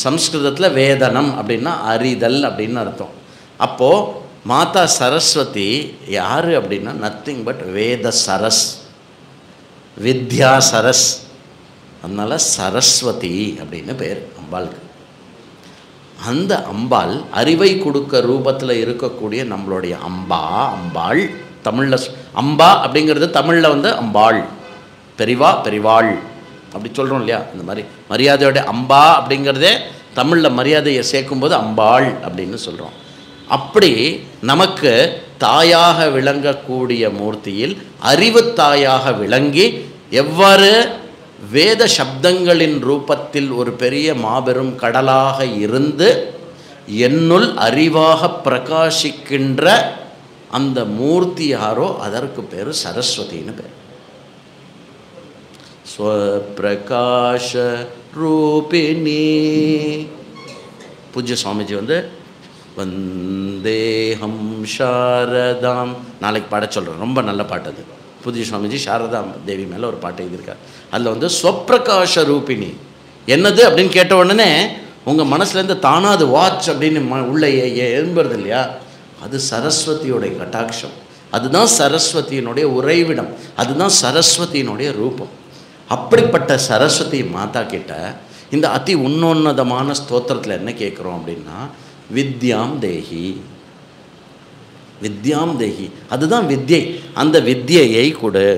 சம்ஸ்கிருதத்தில் வேதனம் அப்படின்னா அறிதல் அப்படின்னு அர்த்தம். அப்போது மாதா சரஸ்வதி யார் அப்படின்னா நத்திங் பட் வேத சரஸ், வித்யா சரஸ். அதனால் சரஸ்வதி அப்படின்னு பேர் அம்பாளுக்கு. அந்த அம்பாள் அறிவை கொடுக்க ரூபத்தில் இருக்கக்கூடிய நம்மளுடைய அம்பாள். தமிழில் அம்பா அப்படிங்கிறது தமிழில் வந்து அம்பாள், பெரிவாள் அப்படி சொல்கிறோம் இல்லையா, இந்த மாதிரி மரியாதையோட அம்பா அப்படிங்கிறதே தமிழில் மரியாதையை சேர்க்கும்போது அம்பாள் அப்படின்னு சொல்கிறோம். அப்படி நமக்கு தாயாக விளங்கக்கூடிய மூர்த்தியில் அறிவு தாயாக விளங்கி எவ்வாறு வேத சப்தங்களின் ரூபத்தில் ஒரு பெரிய மாபெரும் கடலாக இருந்து என்னுள் அறிவாக பிரகாசிக்கின்ற அந்த மூர்த்தி யாரோ அதற்கு பேர் சரஸ்வதின்னு பேர். ஸ்வப்பிரகாஷ ரூபிணி. பூஜ்ய சுவாமிஜி வந்து வந்தேஹம் சாரதாம் நாளைக்கு பாட சொல்கிறேன். ரொம்ப நல்ல பாட்டு அது. பூஜ்ய சுவாமிஜி சாரதா தேவி மேலே ஒரு பாட்டு எழுதியிருக்கார். அதில் வந்து ஸ்வப்பிரகாஷ ரூபிணி என்னது அப்படின்னு கேட்ட உடனே உங்கள் மனசுலேருந்து தானாக அது வாட்ச் அப்படின்னு உள்ளே எழும்புறது இல்லையா, அது சரஸ்வதியோடைய கட்டாட்சம். அதுதான் சரஸ்வதியினுடைய உறைவிடம், அதுதான் சரஸ்வதியினுடைய ரூபம். அப்படிப்பட்ட சரஸ்வதி மாதா கிட்ட இந்த அதி உன்னோன்னதமான ஸ்தோத்திரத்தில் என்ன கேட்குறோம் அப்படின்னா, வித்யாம் தேஹி, வித்யாம் தேஹி, அதுதான் வித்யை. அந்த வித்யையை கொடு.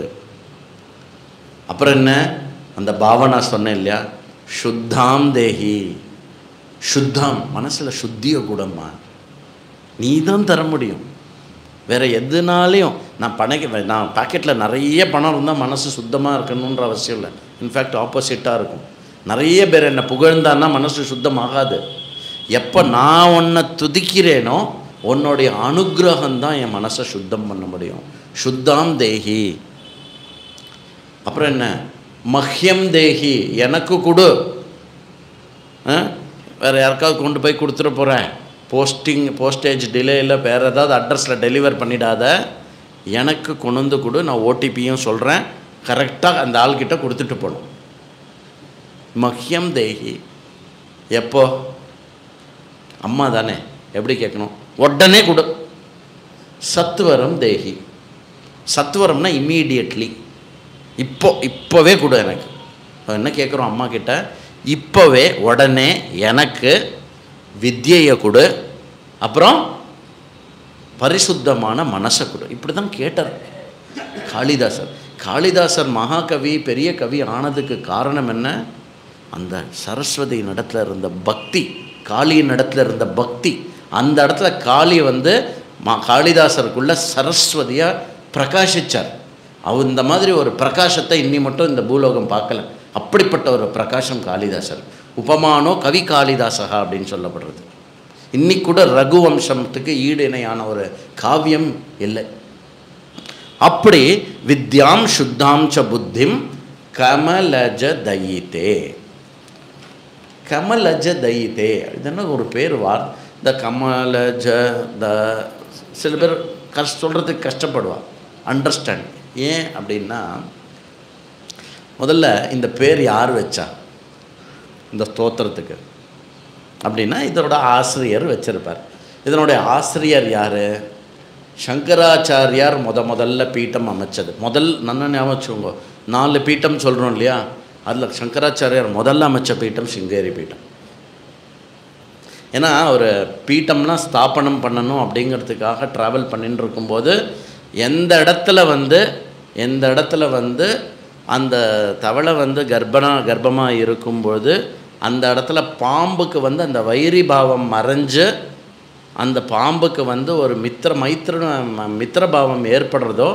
அப்புறம் என்ன? அந்த பாவனா சொன்னேன் இல்லையா, சுத்தாம் தேஹி. சுத்தாம், மனசில் சுத்திய கூடம்மா, நீ தான் தர முடியும். வேறு எதுனாலையும் நான் பாக்கெட்டில் நிறைய பணம் இருந்தால் மனசு சுத்தமாக இருக்கணுன்ற அவசியம் இல்லை. இன்ஃபேக்ட் ஆப்போசிட்டாக இருக்கும். நிறைய பேர் என்னை புகழ்ந்தான்னா மனசு சுத்தமாகாது. எப்போ நான் உன்னை துதிக்கிறேனோ உன்னுடைய அனுகிரகம்தான் என் மனசை சுத்தம் பண்ண முடியும். சுத்தாம் தேஹி. அப்புறம் என்ன, மஹ்யம் தேஹி, எனக்கு கொடு. வேறு யாருக்காவது கொண்டு போய் கொடுத்துட போகிறேன், போஸ்டேஜ் டிலேயில் வேறு ஏதாவது அட்ரஸில் டெலிவர் பண்ணிடாத, எனக்கு கொண்டு கொடு, நான் ஓடிபியும் சொல்கிறேன், கரெக்டாக அந்த ஆள்கிட்ட கொடுத்துட்டு போகணும். மஹ்யம் தேஹி. எப்போ? அம்மா தானே, எப்படி கேட்கணும்? உடனே கொடு. சத்வரம் தேஹி. சத்வரம்னா இம்மீடியட்லி, இப்போவே கொடு எனக்கு. என்ன கேட்குறோம் அம்மா கிட்ட? இப்போவே உடனே எனக்கு வித்யையை கொடு, அப்புறம் பரிசுத்தமான மனசை கொடு. இப்படி தான் கேட்டார் காளிதாசர். காளிதாசர் மகாகவி, பெரிய கவி ஆனதுக்கு காரணம் என்ன? அந்த சரஸ்வதி இடத்துல இருந்த பக்தி, காளியின் இடத்துல இருந்த பக்தி. அந்த இடத்துல காளி காளிதாசருக்குள்ள சரஸ்வதியாக பிரகாசித்தார். அவர் இந்த மாதிரி ஒரு பிரகாசத்தை இன்னி மட்டும் இந்த பூலோகம் பார்க்கல. அப்படிப்பட்ட ஒரு பிரகாசம் காளிதாசர். உபமானோ கவி காளிதாசகா அப்படின்னு சொல்லப்படுறது. இன்னைக்கு கூட ரகுவம்சத்துக்கு ஈடு இணையான ஒரு காவியம் இல்லை. அப்படி வித்யாம் சுத்தாம் ச புத்திம் கமலஜ தயிதே. கமலஜ தயிதே இதுன்னா ஒரு பேர் வார். இந்த கமலஜ சில பேர் சொல்கிறதுக்கு கஷ்டப்படுவார், அண்டர்ஸ்டாண்ட். ஏன் அப்படின்னா, முதல்ல இந்த பேர் யார் வச்சா இந்த ஸ்தோத்திரத்துக்கு அப்படின்னா இதோட ஆசிரியர் வச்சிருப்பார். இதனுடைய ஆசிரியர் யார்? சங்கராச்சாரியார் முதல்ல பீட்டம் அமைச்சது. நல்ல ஞாபகம் வச்சுக்கோங்க, 4 பீட்டம் சொல்கிறோம் இல்லையா, அதில் சங்கராச்சாரியார் முதல்ல அமைச்ச பீட்டம் சிங்கேரி பீட்டம். ஏன்னா ஒரு பீட்டம்னா ஸ்தாபனம் பண்ணணும் அப்படிங்கிறதுக்காக ட்ராவல் பண்ணின்னு இருக்கும்போது எந்த இடத்துல அந்த தவளை கர்ப்பமாக இருக்கும்போது அந்த இடத்துல பாம்புக்கு அந்த வைரி பாவம் மறைஞ்சு அந்த பாம்புக்கு ஒரு மித்திரபாவம் ஏற்படுறதோ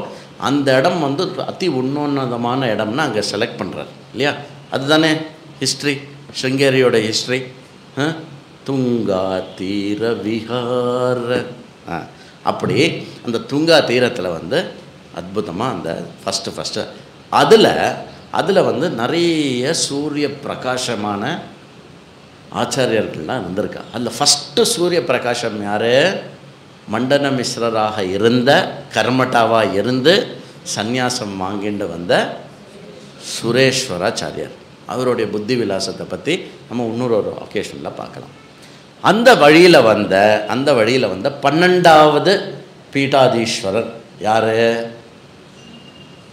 அந்த இடம் அதி உன்னதமான இடம்னா அங்கே செலக்ட் பண்ணுறார் இல்லையா. அதுதானே ஹிஸ்ட்ரி, சிருங்கேரியோட ஹிஸ்ட்ரி. துங்கா தீர விஹார. அப்படி அந்த துங்கா தீரத்தில் அற்புதமாக அந்த ஃபஸ்ட்டு அதில் நிறைய சூரிய பிரகாசமான ஆச்சாரியர்கள்லாம் இருந்திருக்கா. அதில் ஃபஸ்ட்டு சூரிய பிரகாசம் யார்? மண்டன மிஸ்ரராக இருந்த, கர்மட்டாவாக இருந்து சந்நியாசம் வாங்கிட்டு வந்த சுரேஸ்வராச்சாரியர். அவருடைய புத்தி விலாசத்தை பற்றி நம்ம இன்னொரு ஒகேஷனில் பார்க்கலாம். அந்த வழியில் வந்த 12வது பீட்டாதீஸ்வரர் யார்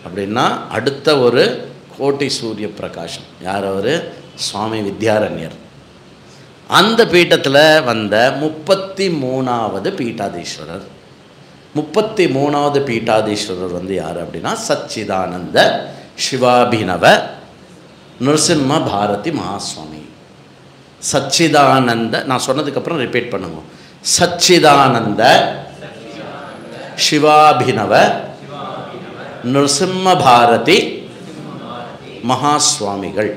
அப்படின்னா, அடுத்த ஒரு கோட்டி சூரிய பிரகாசம். யார் அவர்? சுவாமி வித்யாரண்யர். அந்த பீட்டத்தில் வந்த 33வது பீட்டாதீஸ்வரர். 33வது பீட்டாதீஸ்வரர் யார் அப்படின்னா, சச்சிதானந்த சிவாபினவ நிருசிம்ம பாரதி மகாஸ்வாமி. சச்சிதானந்த, நான் சொன்னதுக்கப்புறம் ரிப்பீட் பண்ணுங்க. சச்சிதானந்த சிவாபினவ நிருசிம்ம பாரதி மகாஸ்வாமிகள்.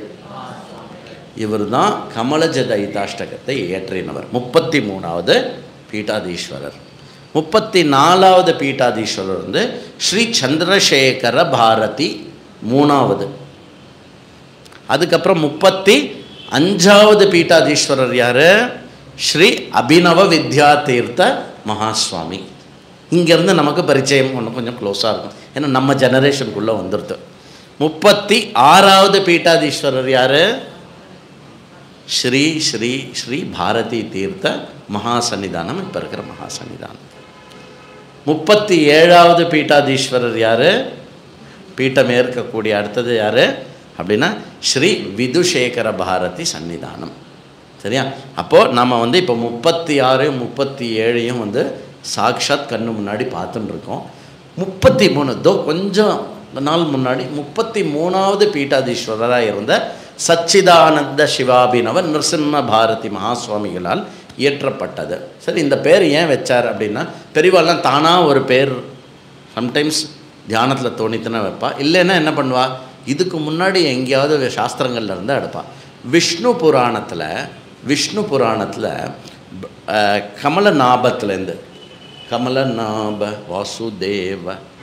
இவர் தான் கமலஜ தைதாஷ்டகத்தை இயற்றினவர். 33வது பீட்டாதீஸ்வரர். 34வது பீட்டாதீஸ்வரர் ஸ்ரீ சந்திரசேகர பாரதி 3வது. அதுக்கப்புறம் 35வது பீட்டாதீஸ்வரர் யார்? ஸ்ரீ அபினவ வித்யா தீர்த்த மகாஸ்வாமி. இங்கேருந்து நமக்கு பரிச்சயம் கொஞ்சம் க்ளோஸாக இருக்கும், ஏன்னா நம்ம ஜெனரேஷனுக்குள்ளே வந்துடுது. 36வது பீட்டாதீஸ்வரர் யார்? ஸ்ரீ ஸ்ரீ ஸ்ரீ பாரதி தீர்த்த மகாசன்னிதானம், இப்போ இருக்கிற மகாசன்னிதானம். 37வது பீட்டாதீஸ்வரர் யார்? பீட்டம் ஏற்கக்கூடிய அடுத்தது யார் அப்படின்னா ஸ்ரீ விதுசேகர பாரதி சன்னிதானம். சரியா? அப்போது நம்ம இப்போ 36 37 சாக்ஷாத் கண்ணு முன்னாடி பார்த்துட்டு இருக்கோம். 33 கொஞ்சம் நாள் முன்னாடி 33வது பீட்டாதீஸ்வரராக இருந்த சச்சிதானந்த சிவாபினவ நிருசிம்ம பாரதி மகாசுவாமிகளால் இயற்றப்பட்டது. சரி, இந்த பேர் ஏன் வச்சார் அப்படின்னா, பெரியவாள்லாம் தானாக ஒரு பேர் சம்டைம்ஸ் தியானத்தில் தோணித்துனா வைப்பா, இல்லைன்னா என்ன பண்ணுவா, இதுக்கு முன்னாடி எங்கேயாவது சாஸ்திரங்கள்ல இருந்தால் எடுப்பா. விஷ்ணு புராணத்தில் கமலநாபத்துலேருந்து கமலநாப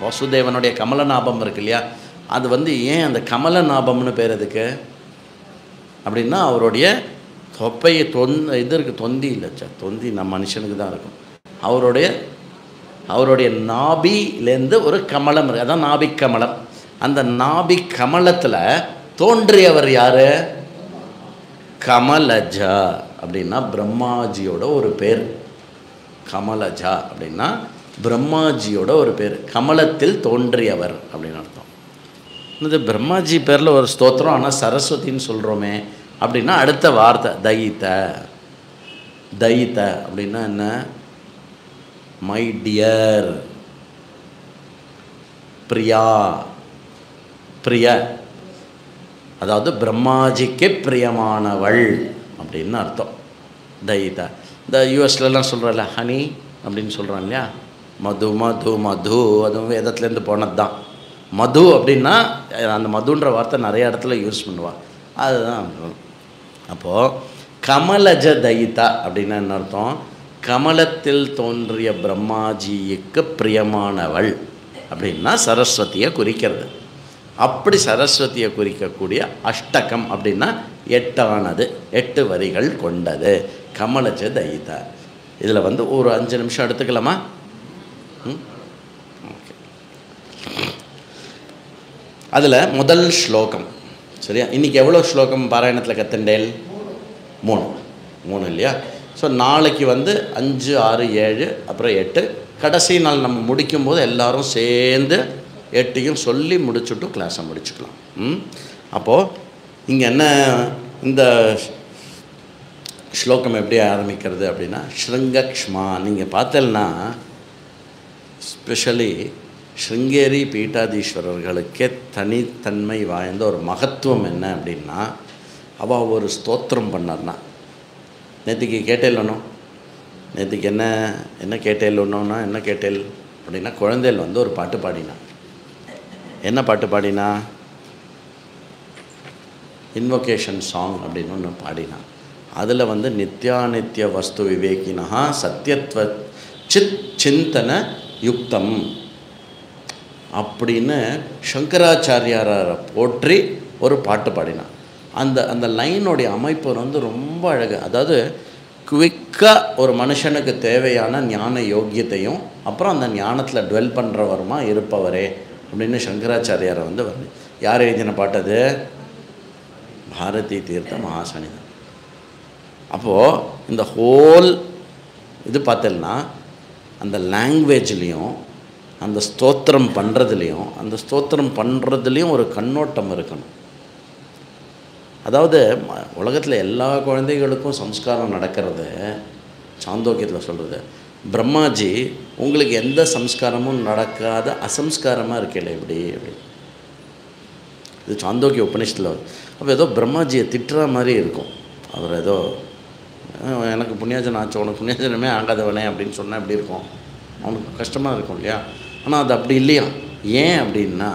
வாசுதேவனுடைய கமலநாபம் இருக்கு இல்லையா, அது வந்து ஏன் அந்த கமலநாபம்னு பேர் அதுக்கு அப்படின்னா, அவருடைய தொப்பையை இது இருக்குது, தொந்தி இல்லை சார், தொந்தி நம்ம மனுஷனுக்கு தான் இருக்கும். அவருடைய நாபிலேருந்து ஒரு கமலம் இருக்குது, அதான் நாபிக் கமலம். அந்த நாபிக் கமலத்தில் தோன்றியவர் யார்? கமலஜா அப்படின்னா பிரம்மாஜியோட ஒரு பேர். கமலஜா அப்படின்னா பிரம்மாஜியோட ஒரு பேர், கமலத்தில் தோன்றியவர் அப்படின்னு அர்த்தம். இது பிரம்மாஜி பேரில் ஒரு ஸ்தோத்திரம், ஆனால் சரஸ்வதின்னு சொல்கிறோமே அப்படின்னா அடுத்த வார்த்தை தைத்த அப்படின்னா என்ன? மை டியர், பிரிய, அதாவது பிரம்மாஜிக்கு பிரியமானவள் அப்படின்னு அர்த்தம். தைத்த இந்த யூஎஸ்லலாம் சொல்கிறல்ல ஹனி அப்படின்னு சொல்கிறான் இல்லையா, மது அதுவும் வேதத்துலேருந்து போனது தான். மது அப்படின்னா அந்த மதுன்ற வார்த்தை நிறைய இடத்துல யூஸ் பண்ணுவாள், அதுதான். அப்போது கமலஜ தைத்தா அப்படின்னா என்ன அர்த்தம்? கமலத்தில் தோன்றிய பிரம்மாஜிக்கு பிரியமானவள் அப்படின்னா சரஸ்வதியை குறிக்கிறது. அப்படி சரஸ்வதியை குறிக்கக்கூடிய அஷ்டகம் அப்படின்னா 8ஆனது, 8 வரிகள் கொண்டது, கமலஜ தைத்தா. இதில் வந்து ஒரு 5 நிமிஷம் எடுத்துக்கலாமா? ஓகே. அதில் முதல் ஸ்லோகம் சரியா? இன்றைக்கி எவ்வளோ ஸ்லோகம் பாராயணத்தில் கற்றுண்டேல்? 3 இல்லையா? ஸோ நாளைக்கு வந்து 5, 6, 7 அப்புறம் 8, கடைசி நாள் நம்ம முடிக்கும்போது எல்லோரும் சேர்ந்து 8ஐயும் சொல்லி முடிச்சுட்டு கிளாஸை முடிச்சுக்கலாம். அப்போது இங்கே என்ன, இந்த ஸ்லோகம் எப்படி ஆரம்பிக்கிறது அப்படின்னா, ஸ்ருங்கக்ஷ்மா. நீங்கள் பார்த்தேன்னா ஸ்பெஷலி ஸ்ருங்கேரி பீட்டாதீஸ்வரர்களுக்கே தனித்தன்மை வாய்ந்த ஒரு மகத்துவம் என்ன அப்படின்னா, அவள் ஒரு ஸ்தோத்திரம் பண்ணார்னா, நேற்றுக்கு கேட்டேல்லணும், நேற்றுக்கு என்ன கேட்டேல்லணுன்னா என்ன கேட்டேல் அப்படின்னா, குழந்தைகள் வந்து ஒரு பாட்டு பாடினா. என்ன பாட்டு பாடினா? இன்வொகேஷன் சாங் அப்படின்னு ஒன்று பாடினா. அதில் வந்து நித்யாநித்ய வஸ்து விவேகினா சத்தியத்வ சிந்தன யுக்தம் அப்படின்னு சங்கராச்சாரியாரை போற்றி ஒரு பாட்டு பாடினான். அந்த லைனுடைய அமைப்பு வந்து ரொம்ப அழகு. அதாவது குவிக்காக ஒரு மனுஷனுக்கு தேவையான ஞான யோக்கியத்தையும் அப்புறம் அந்த ஞானத்தில் டுவெல் பண்ணுறவருமா இருப்பவரே அப்படின்னு சங்கராச்சாரியாரை வந்து வருது. யார் எழுதின பாட்டது? பாரதி தீர்த்த மகாசனிதான். அப்போது இந்த ஹோல் இது பார்த்தேன்னா அந்த லாங்குவேஜ்லேயும் அந்த ஸ்தோத்திரம் பண்ணுறதுலேயும் ஒரு கண்ணோட்டம் இருக்கணும். அதாவது உலகத்தில் எல்லா குழந்தைகளுக்கும் சம்ஸ்காரம் நடக்கிறது. சாந்தோக்கியத்தில் சொல்கிறது, பிரம்மாஜி உங்களுக்கு எந்த சம்ஸ்காரமும் நடக்காத அசம்ஸ்காரமாக இருக்கல இப்படி அப்படி. இது சாந்தோக்கிய உபநிஷத்தில். அப்போ ஏதோ பிரம்மாஜியை திட்டுற மாதிரி இருக்கும். அவர் ஏதோ எனக்கு புண்ணியாஜனம் ஆச்சு, உனக்கு புண்ணியாஜனமே ஆகாதவனே அப்படின்னு சொன்னால் எப்படி இருக்கும்? அவனுக்கு கஷ்டமாக இருக்கும் இல்லையா? ஆனால் அது அப்படி இல்லையா. ஏன் அப்படின்னா,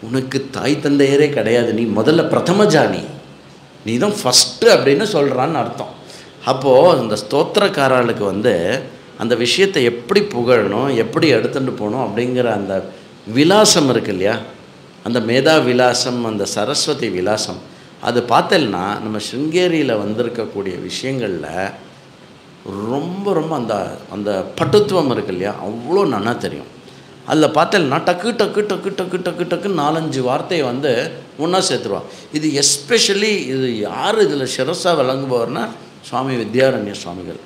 உனக்கு தாய் தந்தையரே கிடையாது, நீ முதல்ல பிரதம ஜானி, நீ தான் ஃபஸ்ட்டு அப்படின்னு சொல்கிறான்னு அர்த்தம். அப்போது இந்த ஸ்தோத்திரக்காரர்களுக்கு வந்து அந்த விஷயத்தை எப்படி புகழணும், எப்படி எடுத்துகிட்டு போகணும் அப்படிங்கிற அந்த விலாசம் இருக்கு இல்லையா, அந்த மேதா விலாசம், அந்த சரஸ்வதி விலாசம், அது பார்த்தேன்னா நம்ம ஸ்ருங்கேரியில் வந்திருக்கக்கூடிய விஷயங்களில் ரொம்ப ரொம்ப அந்த அந்த பட்டுத்துவம் இருக்கு இல்லையா, அவ்வளோ நல்லா தெரியும். அதில் பார்த்தேன்னா டக்கு டக்கு டக்கு டக்கு டக்கு டக்குன்னு 4-5 வார்த்தையை வந்து ஒன்றா சேர்த்துருவான். இது எஸ்பெஷலி இது யார் இதில் சிரஸாக விளங்குபவர்னா சுவாமி வித்யாரண்ய சுவாமிகள்.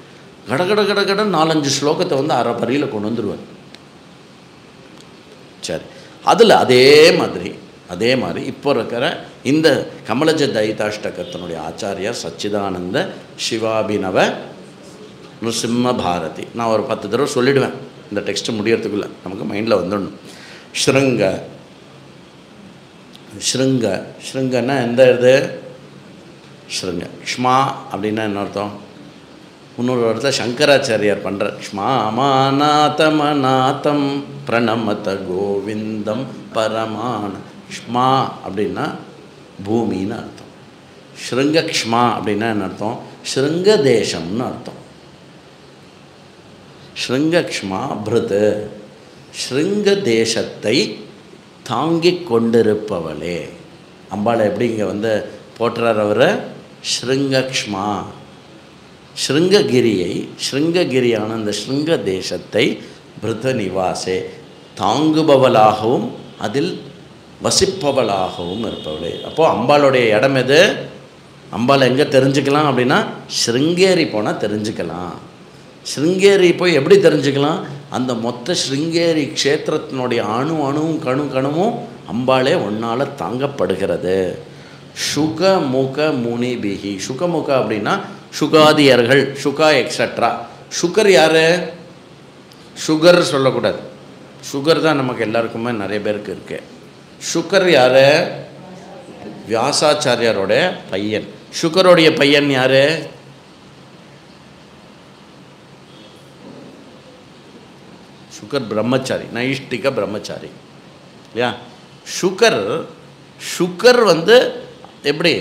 கடகட கடகட 4-5 ஸ்லோகத்தை வந்து அரை பரியில் கொண்டு வந்துடுவார். சரி, அதில் அதே மாதிரி இப்போ இருக்கிற இந்த கமலஜ தைத்தாஷ்டகத்தினுடைய ஆச்சாரியார் சச்சிதானந்த சிவாபினவ நிருசிம்ம பாரதி. நான் ஒரு 10 தடவை சொல்லிவிடுவேன் இந்த டெக்ஸ்ட்டு முடியறதுக்குள்ளே, நமக்கு மைண்டில் வந்துடணும். ஸ்ருங்கன்னா எந்த இது? ஸ்ருங்க. க்ஷ்மா அப்படின்னா என்ன அர்த்தம்? இன்னொரு இடத்துல சங்கராச்சாரியார் பண்ணுற க்ஷ்மாமாநாதமநாதம் பிரணமத கோவிந்தம் பரமான. க்ஷ்மா அப்படின்னா பூமின்னு அர்த்தம். ஸ்ருங்கக்ஷ்மா அப்படின்னா என்ன அர்த்தம்? ஸ்ருங்க தேசம்னு அர்த்தம். ஸ்ருங்கக்ஷ்மா பிருத், ஸ்ருங்க தேசத்தை தாங்கிக் கொண்டிருப்பவளே. அம்பாளை எப்படி இங்கே வந்து போற்றார் அவரை? ஸ்ருங்கக்ஷ்மா, ஸ்ருங்ககிரியை, ஸ்ருங்ககிரியான அந்த ஸ்ருங்க தேசத்தை பிருத நிவாசே தாங்குபவளாகவும் அதில் வசிப்பவளாகவும் இருப்பவளே. அப்போது அம்பாளுடைய இடம் எது? அம்பாளை எங்கே தெரிஞ்சுக்கலாம் அப்படின்னா ஸ்ருங்கேரி போனால் தெரிஞ்சுக்கலாம். ஸ்ருங்கேரி போய் எப்படி தெரிஞ்சுக்கலாம்? அந்த மொத்த ஸ்ருங்கேரி க்ஷேத்திரத்தினுடைய அணுவும் கணுவும் அம்பாளே ஒன்றால் தாங்கப்படுகிறது. சுகமுக முனிபிகி. சுகமுக அப்படின்னா சுகாதியர்கள், சுகா எக்ஸட்ரா. சுகர் யார்? சுகர் சொல்லக்கூடாது, சுகர் தான் நமக்கு எல்லாருக்குமே நிறைய பேருக்கு இருக்கு. சுகர் யார்? வியாசாச்சாரியாரோட பையன். சுகருடைய பையன் யார்? சுகர் பிரம்மச்சாரி, நைஷ்டிக பிரம்மச்சாரி இல்லையா? சுகர் வந்து எப்படி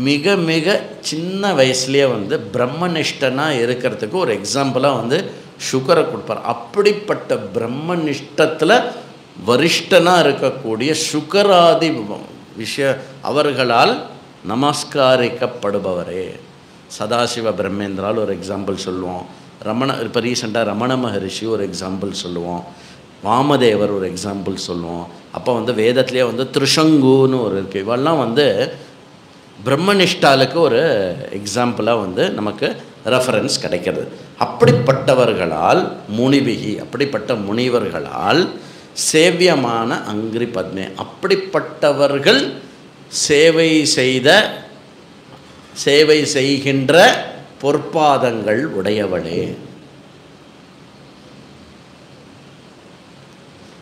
மிக மிக சின்ன வயசுலேயே வந்து பிரம்மனிஷ்டனாக இருக்கிறதுக்கு ஒரு எக்ஸாம்பிளாக வந்து சுகரை கொடுப்பார். அப்படிப்பட்ட பிரம்மனிஷ்டத்தில் வரிஷ்டனாக இருக்கக்கூடிய சுகராதி அவர்களால் நமஸ்காரிக்கப்படுபவரே. சதாசிவ பிரம்மேந்திரால் ஒரு எக்ஸாம்பிள் சொல்லுவோம். இப்போ ரீசெண்டாக ரமண மகரிஷி ஒரு எக்ஸாம்பிள் சொல்லுவோம். வாமதேவர் ஒரு எக்ஸாம்பிள் சொல்லுவோம். அப்போ வந்து வேதத்துலேயே வந்து திருஷங்குன்னு ஒரு இருக்குது. இவெல்லாம் வந்து பிரம்மனிஷ்டாலுக்கு ஒரு எக்ஸாம்பிளாக வந்து நமக்கு ரெஃபரன்ஸ் கிடைக்கிறது. அப்படிப்பட்டவர்களால் முனிபிகி, அப்படிப்பட்ட முனிவர்களால் சேவியமான அங்கிரி பத்மே, அப்படிப்பட்டவர்கள் சேவை செய்கின்ற பொற்பாதங்கள் உடையவளே.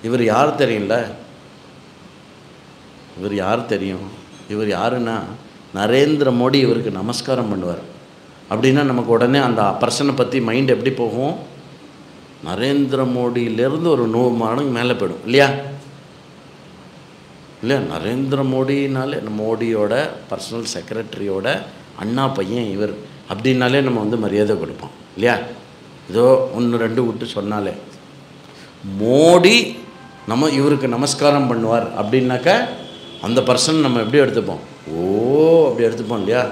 இவர் யார் தெரியும்ல? இவர் யார் தெரியும்? இவர் யாருன்னா நரேந்திர மோடி இவருக்கு நமஸ்காரம் பண்ணுவார். அப்படின்னா நமக்கு உடனே அந்த பர்சனை பற்றி மைண்ட் எப்படி போகும்? நரேந்திர மோடியிலேருந்து ஒரு 100 மடங்கு மேலே போயிடும் இல்லையா? இல்லையா? நரேந்திர மோடினாலே மோடியோட பர்சனல் செக்ரட்டரியோட அண்ணா பையன் இவர் அப்படின்னாலே நம்ம வந்து மரியாதை கொடுப்போம் இல்லையா? ஏதோ 1 2 விட்டு சொன்னாலே மோடி இவருக்கு நமஸ்காரம் பண்ணுவார் அப்படின்னாக்கா அந்த பர்சன் நம்ம எப்படி எடுத்துப்போம்? ஓ அப்படி எடுத்துப்போம் இல்லையா?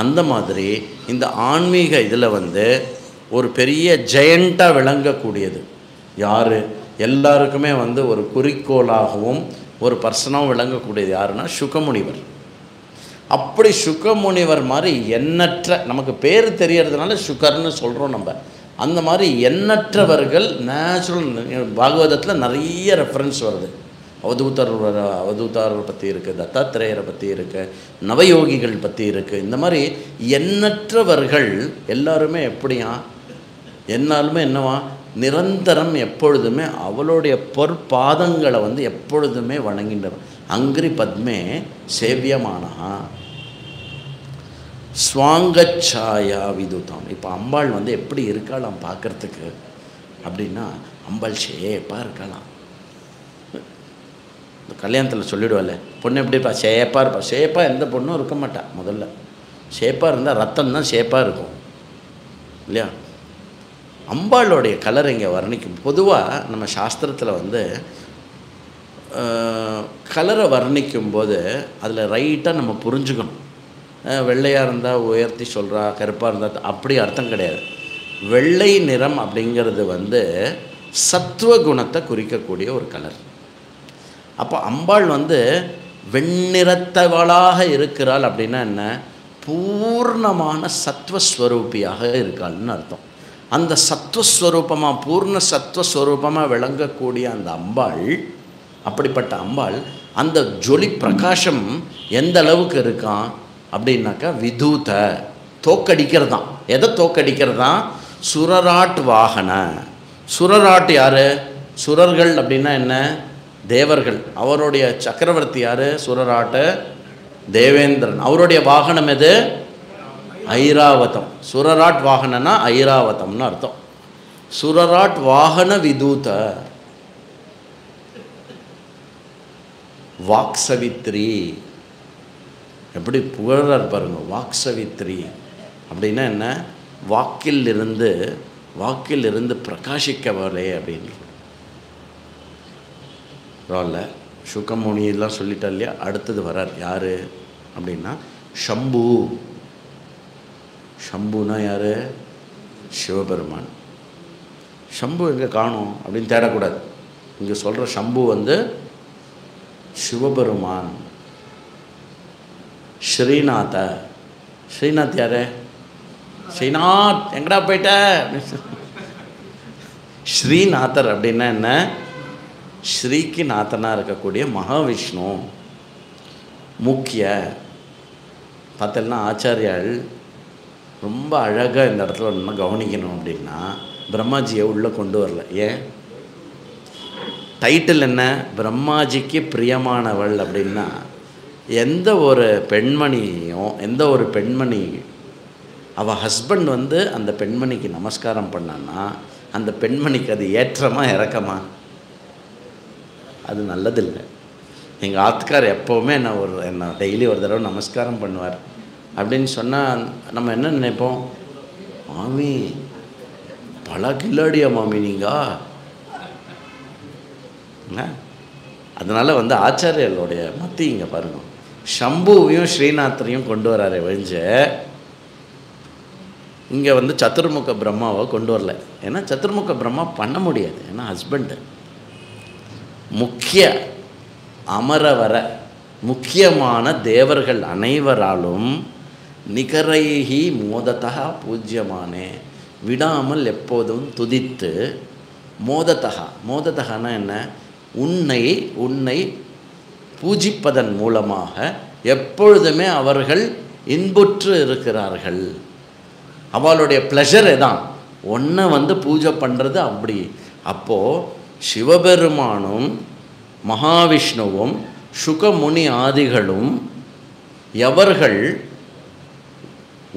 அந்த மாதிரி இந்த ஆன்மீக இதில் வந்து ஒரு பெரிய ஜெயண்ட்டாக விளங்கக்கூடியது யார்? எல்லாருக்குமே வந்து ஒரு குறிக்கோளாகவும் ஒரு பர்சனாகவும் விளங்கக்கூடியது யாருன்னா சுகமுனிவர். அப்படி சுகமுனிவர் மாதிரி எண்ணற்ற, நமக்கு பேர் தெரியறதுனால சுகர்னு சொல்கிறோம் நம்ம. அந்த மாதிரி எண்ணற்றவர்கள் நேச்சுரல் பாகவதத்தில் நிறைய ரெஃபரன்ஸ் வருது. அவதூதாரரை பற்றி இருக்குது, தத்தாத்திரேயரை பற்றி இருக்குது, நவயோகிகள் பற்றி இருக்குது. இந்த மாதிரி எண்ணற்றவர்கள் எல்லாருமே எப்படியா? என்னாலுமே என்னவா? நிரந்தரம் எப்பொழுதுமே அவளுடைய பொற்பாதங்களை வந்து எப்பொழுதுமே வணங்கின்றவர். அங்கிரி பத்மே சேவியமானா ஸ்வாங்கச்சாயா விதுதாம். இப்போ அம்பாள் வந்து எப்படி இருக்காளாம் பார்க்குறதுக்கு அப்படின்னா, அம்பாள் ஷேப்பாக இருக்கலாம். இந்த கல்யாணத்தில் சொல்லிவிடுவாள், பொண்ணு எப்படிப்பா ஷேப்பாக இருப்பா. ஷேப்பாக எந்த பொண்ணும் இருக்க மாட்டா. முதல்ல ஷேப்பாக இருந்தால் ரத்தம் தான் ஷேப்பாக இருக்கும் இல்லையா? அம்பாளுடைய கலர் இங்கே வர்ணிக்கும். பொதுவாக நம்ம சாஸ்திரத்தில் வந்து கலரை வர்ணிக்கும்போது அதில் ரைட்டாக நம்ம புரிஞ்சுக்கணும். வெள்ளையாக இருந்தால் உயர்த்தி சொல்கிறா, கருப்பாக இருந்தால் அப்படி அர்த்தம் கிடையாது. வெள்ளை நிறம் அப்படிங்கிறது வந்து சத்துவகுணத்தை குறிக்கக்கூடிய ஒரு கலர். அப்போ அம்பாள் வந்து வெண்ணிறத்தவளாக இருக்கிறாள் அப்படின்னா என்ன? பூர்ணமான சத்வஸ்வரூபியாக இருக்காள்னு அர்த்தம். அந்த சத்வஸ்வரூபமாக, பூர்ண சத்வஸ்வரூபமாக விளங்கக்கூடிய அந்த அம்பாள், அப்படிப்பட்ட அம்பாள் அந்த ஜொலி பிரகாசம் எந்த அளவுக்கு இருக்கான் அப்படின்னாக்கா விதூத தோக்கடிக்கிறதான். எதை தோக்கடிக்கிறதான்? சுரராட் வாகன. சுரராட் யார்? சுரர்கள் அப்படின்னா என்ன? தேவர்கள். அவருடைய சக்கரவர்த்தி யார்? சுரராட்டு தேவேந்திரன். அவருடைய வாகனம் எது? ஐராவதம். சுரராட் வாகனனா ஐராவதம்னு அர்த்தம். சுரராட் வாகன விதூத வாக்சவித்ரி. எப்படி புகழார் பாருங்க. வாக்சவித்ரி அப்படின்னா என்ன? வாக்கில் இருந்து பிரகாசிக்கவளே அப்படின்னு ரால சுக்கமுனி எல்லாம் சொல்லிட்டா இல்லையா. அடுத்தது வரார் யார் அப்படின்னா ஷம்பு. ஷம்புனா யார்? சிவபெருமான். ஷம்பு எங்கே காணும் அப்படின்னு தேடக்கூடாது. இங்கே சொல்கிற ஷம்பு வந்து சிவபெருமான். ஸ்ரீநாத. ஸ்ரீநாத் யார்? ஸ்ரீநாத் எங்கடா போயிட்ட? ஸ்ரீநாதர் அப்படின்னா என்ன? ஸ்ரீக்கு நாதனாக இருக்கக்கூடிய மகாவிஷ்ணு. முக்கிய பார்த்தோம்னா ஆச்சாரியால் ரொம்ப அழகாக இந்த இடத்துல ஒன்று கவனிக்கணும் அப்படின்னா பிரம்மாஜியை உள்ளே கொண்டு வரல. ஏன்? டைட்டில் என்ன? பிரம்மாஜிக்கு பிரியமானவள் அப்படின்னா எந்த ஒரு பெண்மணி அவள் ஹஸ்பண்ட் வந்து அந்த பெண்மணிக்கு நமஸ்காரம் பண்ணான்னா அந்த பெண்மணிக்கு அது ஏற்றமா இறக்கமா? அது நல்லதில்லை. எங்கள் ஆத்துக்கார் எப்போவுமே என்ன டெய்லி ஒரு தடவை நமஸ்காரம் பண்ணுவார் அப்படின்னு சொன்னால் நம்ம என்ன நினைப்போம்? மாமி பல கில்லாடியா மாமி நீங்கள். அதனால் வந்து ஆச்சாரியர்களுடைய மத்தி இங்கே பாருங்கள். ஷம்புவையும் ஸ்ரீநாத்தரையும் கொண்டு வராரு ஒழிஞ்ச இங்கே வந்து சதுர்முக பிரம்மாவை கொண்டு வரல. ஏன்னா சதுர்முக பிரம்மா பண்ண முடியாது. ஏன்னா ஹஸ்பண்டு முக்கிய அமரவர முக்கியமான தேவர்கள் அனைவராலும் நிகரைஹி மோதத்தகா பூஜ்யமானே விடாமல் எப்போதும் துதித்து மோதத்தகானா என்ன? உன்னை பூஜிப்பதன் மூலமாக எப்பொழுதுமே அவர்கள் இன்புற்று இருக்கிறார்கள். அவளுடைய ப்ளஷரே தான் ஒன்றை வந்து பூஜை பண்ணுறது. அப்படி அப்போது சிவபெருமானும் மகாவிஷ்ணுவும் சுகமுனி ஆதிகளும் எவர்கள்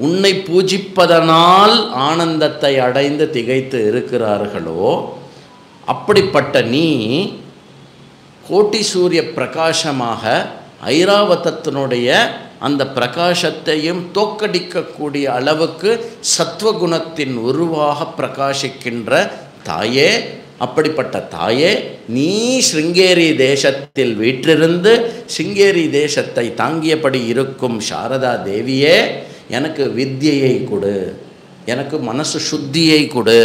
உன்னை பூஜிப்பதனால் ஆனந்தத்தை அடைந்து திகைத்து இருக்கிறார்களோ அப்படிப்பட்ட நீ கோட்டி சூரிய பிரகாசமாக ஐராவதத்தினுடைய அந்த பிரகாசத்தையும் தோக்கடிக்கக்கூடிய அளவுக்கு சத்வகுணத்தின் உருவாக பிரகாசிக்கின்ற தாயே, அப்படிப்பட்ட தாயே, நீ சிருங்கேரி தேசத்தில் வீற்றிருந்து சிங்கேரி தேசத்தை தாங்கியபடி இருக்கும் சாரதா தேவியே, எனக்கு வித்யை கொடு, எனக்கு மனசு சுத்தியை கொடு.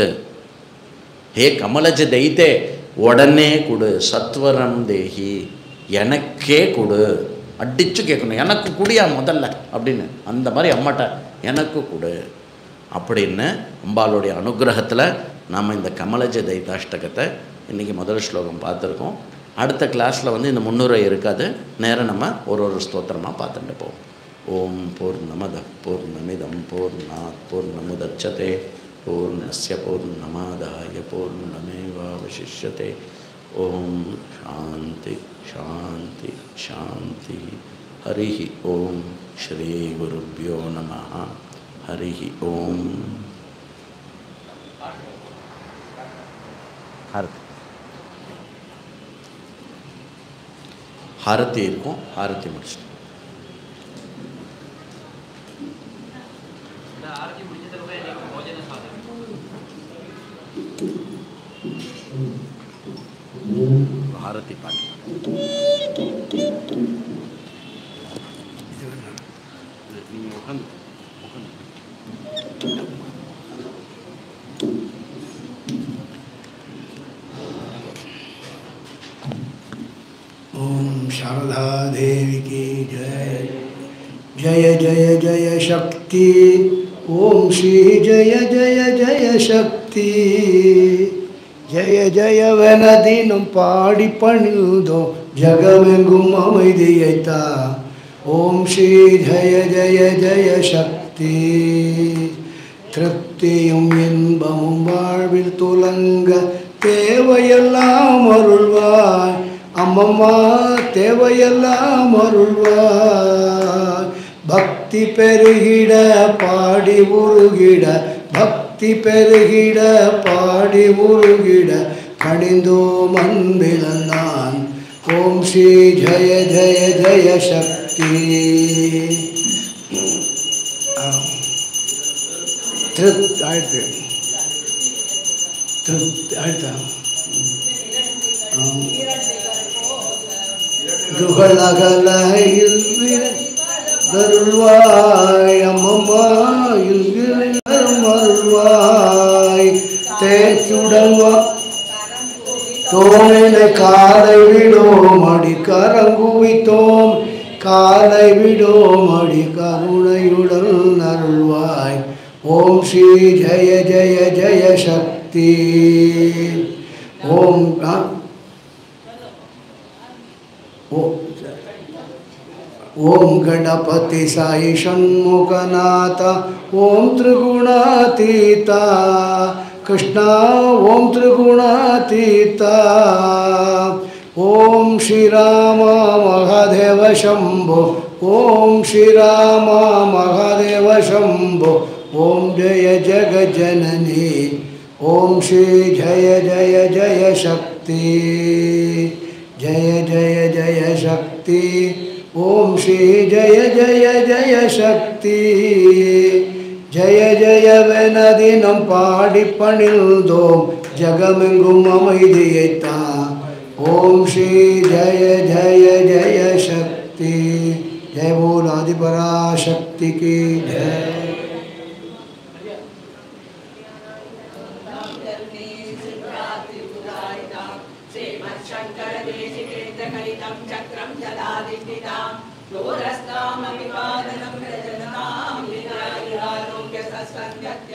ஹே கமலஜ தைத்தே, உடனே கொடு. சத்வரம் தேகி, எனக்கே கொடு. அடித்து கேட்கணும், எனக்கு குடியா முதல்ல அப்படின்னு. அந்த மாதிரி அம்மாட்ட எனக்கு கொடு அப்படின்னு அம்பாளுடைய அனுகிரகத்தில் நாம் இந்த கமலஜ தைத்தாஷ்டகத்தை இன்றைக்கி முதல் ஸ்லோகம் பார்த்துருக்கோம். அடுத்த கிளாஸில் வந்து இந்த முன்னுரை இருக்காது. நேரம் நம்ம ஒரு ஸ்தோத்திரமாக பார்த்துட்டு போவோம். ஓம் பூர்ணமத பூர்ணமிதம் பூர்ணாத் பூர்ணமுதச்யதே பூர்ணஸ்ய பூர்ணமாதாய பூர்ணமேவாவசிஷ்யதே. ஓம் சாந்தி சாந்தி சாந்தி. ஹரி ஓம் ஸ்ரீ குருப்யோ நமः. ஹரி ஓம். ஹாரதி இருக்கும். ஹாரதி முடிச்சுட்டு ஹாரதி பாட்டு நீங்கள் உட்காந்து ओम शारदा देवी की जय. जय जय जय शक्ति. ओम श्री जय जय जय शक्ति. जय जय वनदिनुम पाடி பணிந்தோ ஜகமெங்கும் அமைதியைத்தா. ஓம் ஸ்ரீ ஜய ஜய ஜய சக்தி. திருப்தியும் இன்பமும் வாழ்வில் துலங்க தேவையெல்லாம் அருள்வாய் அம்மம்மா, தேவையெல்லாம் அருள்வாய். பக்தி பெருகிட பாடி உருகிட, பக்தி பெருகிட பாடி உருகிட கணிந்தோ மண்பிலந்தான். ஓம் ஸ்ரீ ஜய ஜய ஜய சக்தி. शक्ति तृप्त आयते तृप्त आयता துகளகலையில் தருள்வாய் அம்மம்மா அருள்வாய் தேச்சுடல்வா தோமினை காலை விடோம் அடி கரங்குவித்தோம் காலை விடோம் அடி கருணையுடன் அருள்வாய் ஓம் ஸ்ரீ ஜெய ஜெய ஜெய சக்தி ஓம் ओम गणपति साई षण्मुखनाथ ओम त्रिगुणातीता कृष्णा ओम त्रिगुणातीता ओम श्री राम महादेव शंभो ओम श्री राम महादेव शंभो ओम जय जगज्जननी ओम श्री जय जय जय शक्ति जय जय जय शक्ति ओम श्री जय जय जय शक्ति जय जय वेनदिनं पाடி பணிந்தோம் ஜகமெங்கும் அமைதியைத்தா ओम श्री जय जय जय शक्ति जय बोल आदि पराशक्ति की जय चक्रम जलादिता क्लोरस्तामपि पादनं रजनतां विनायकारोग्य सस्कन्धत्य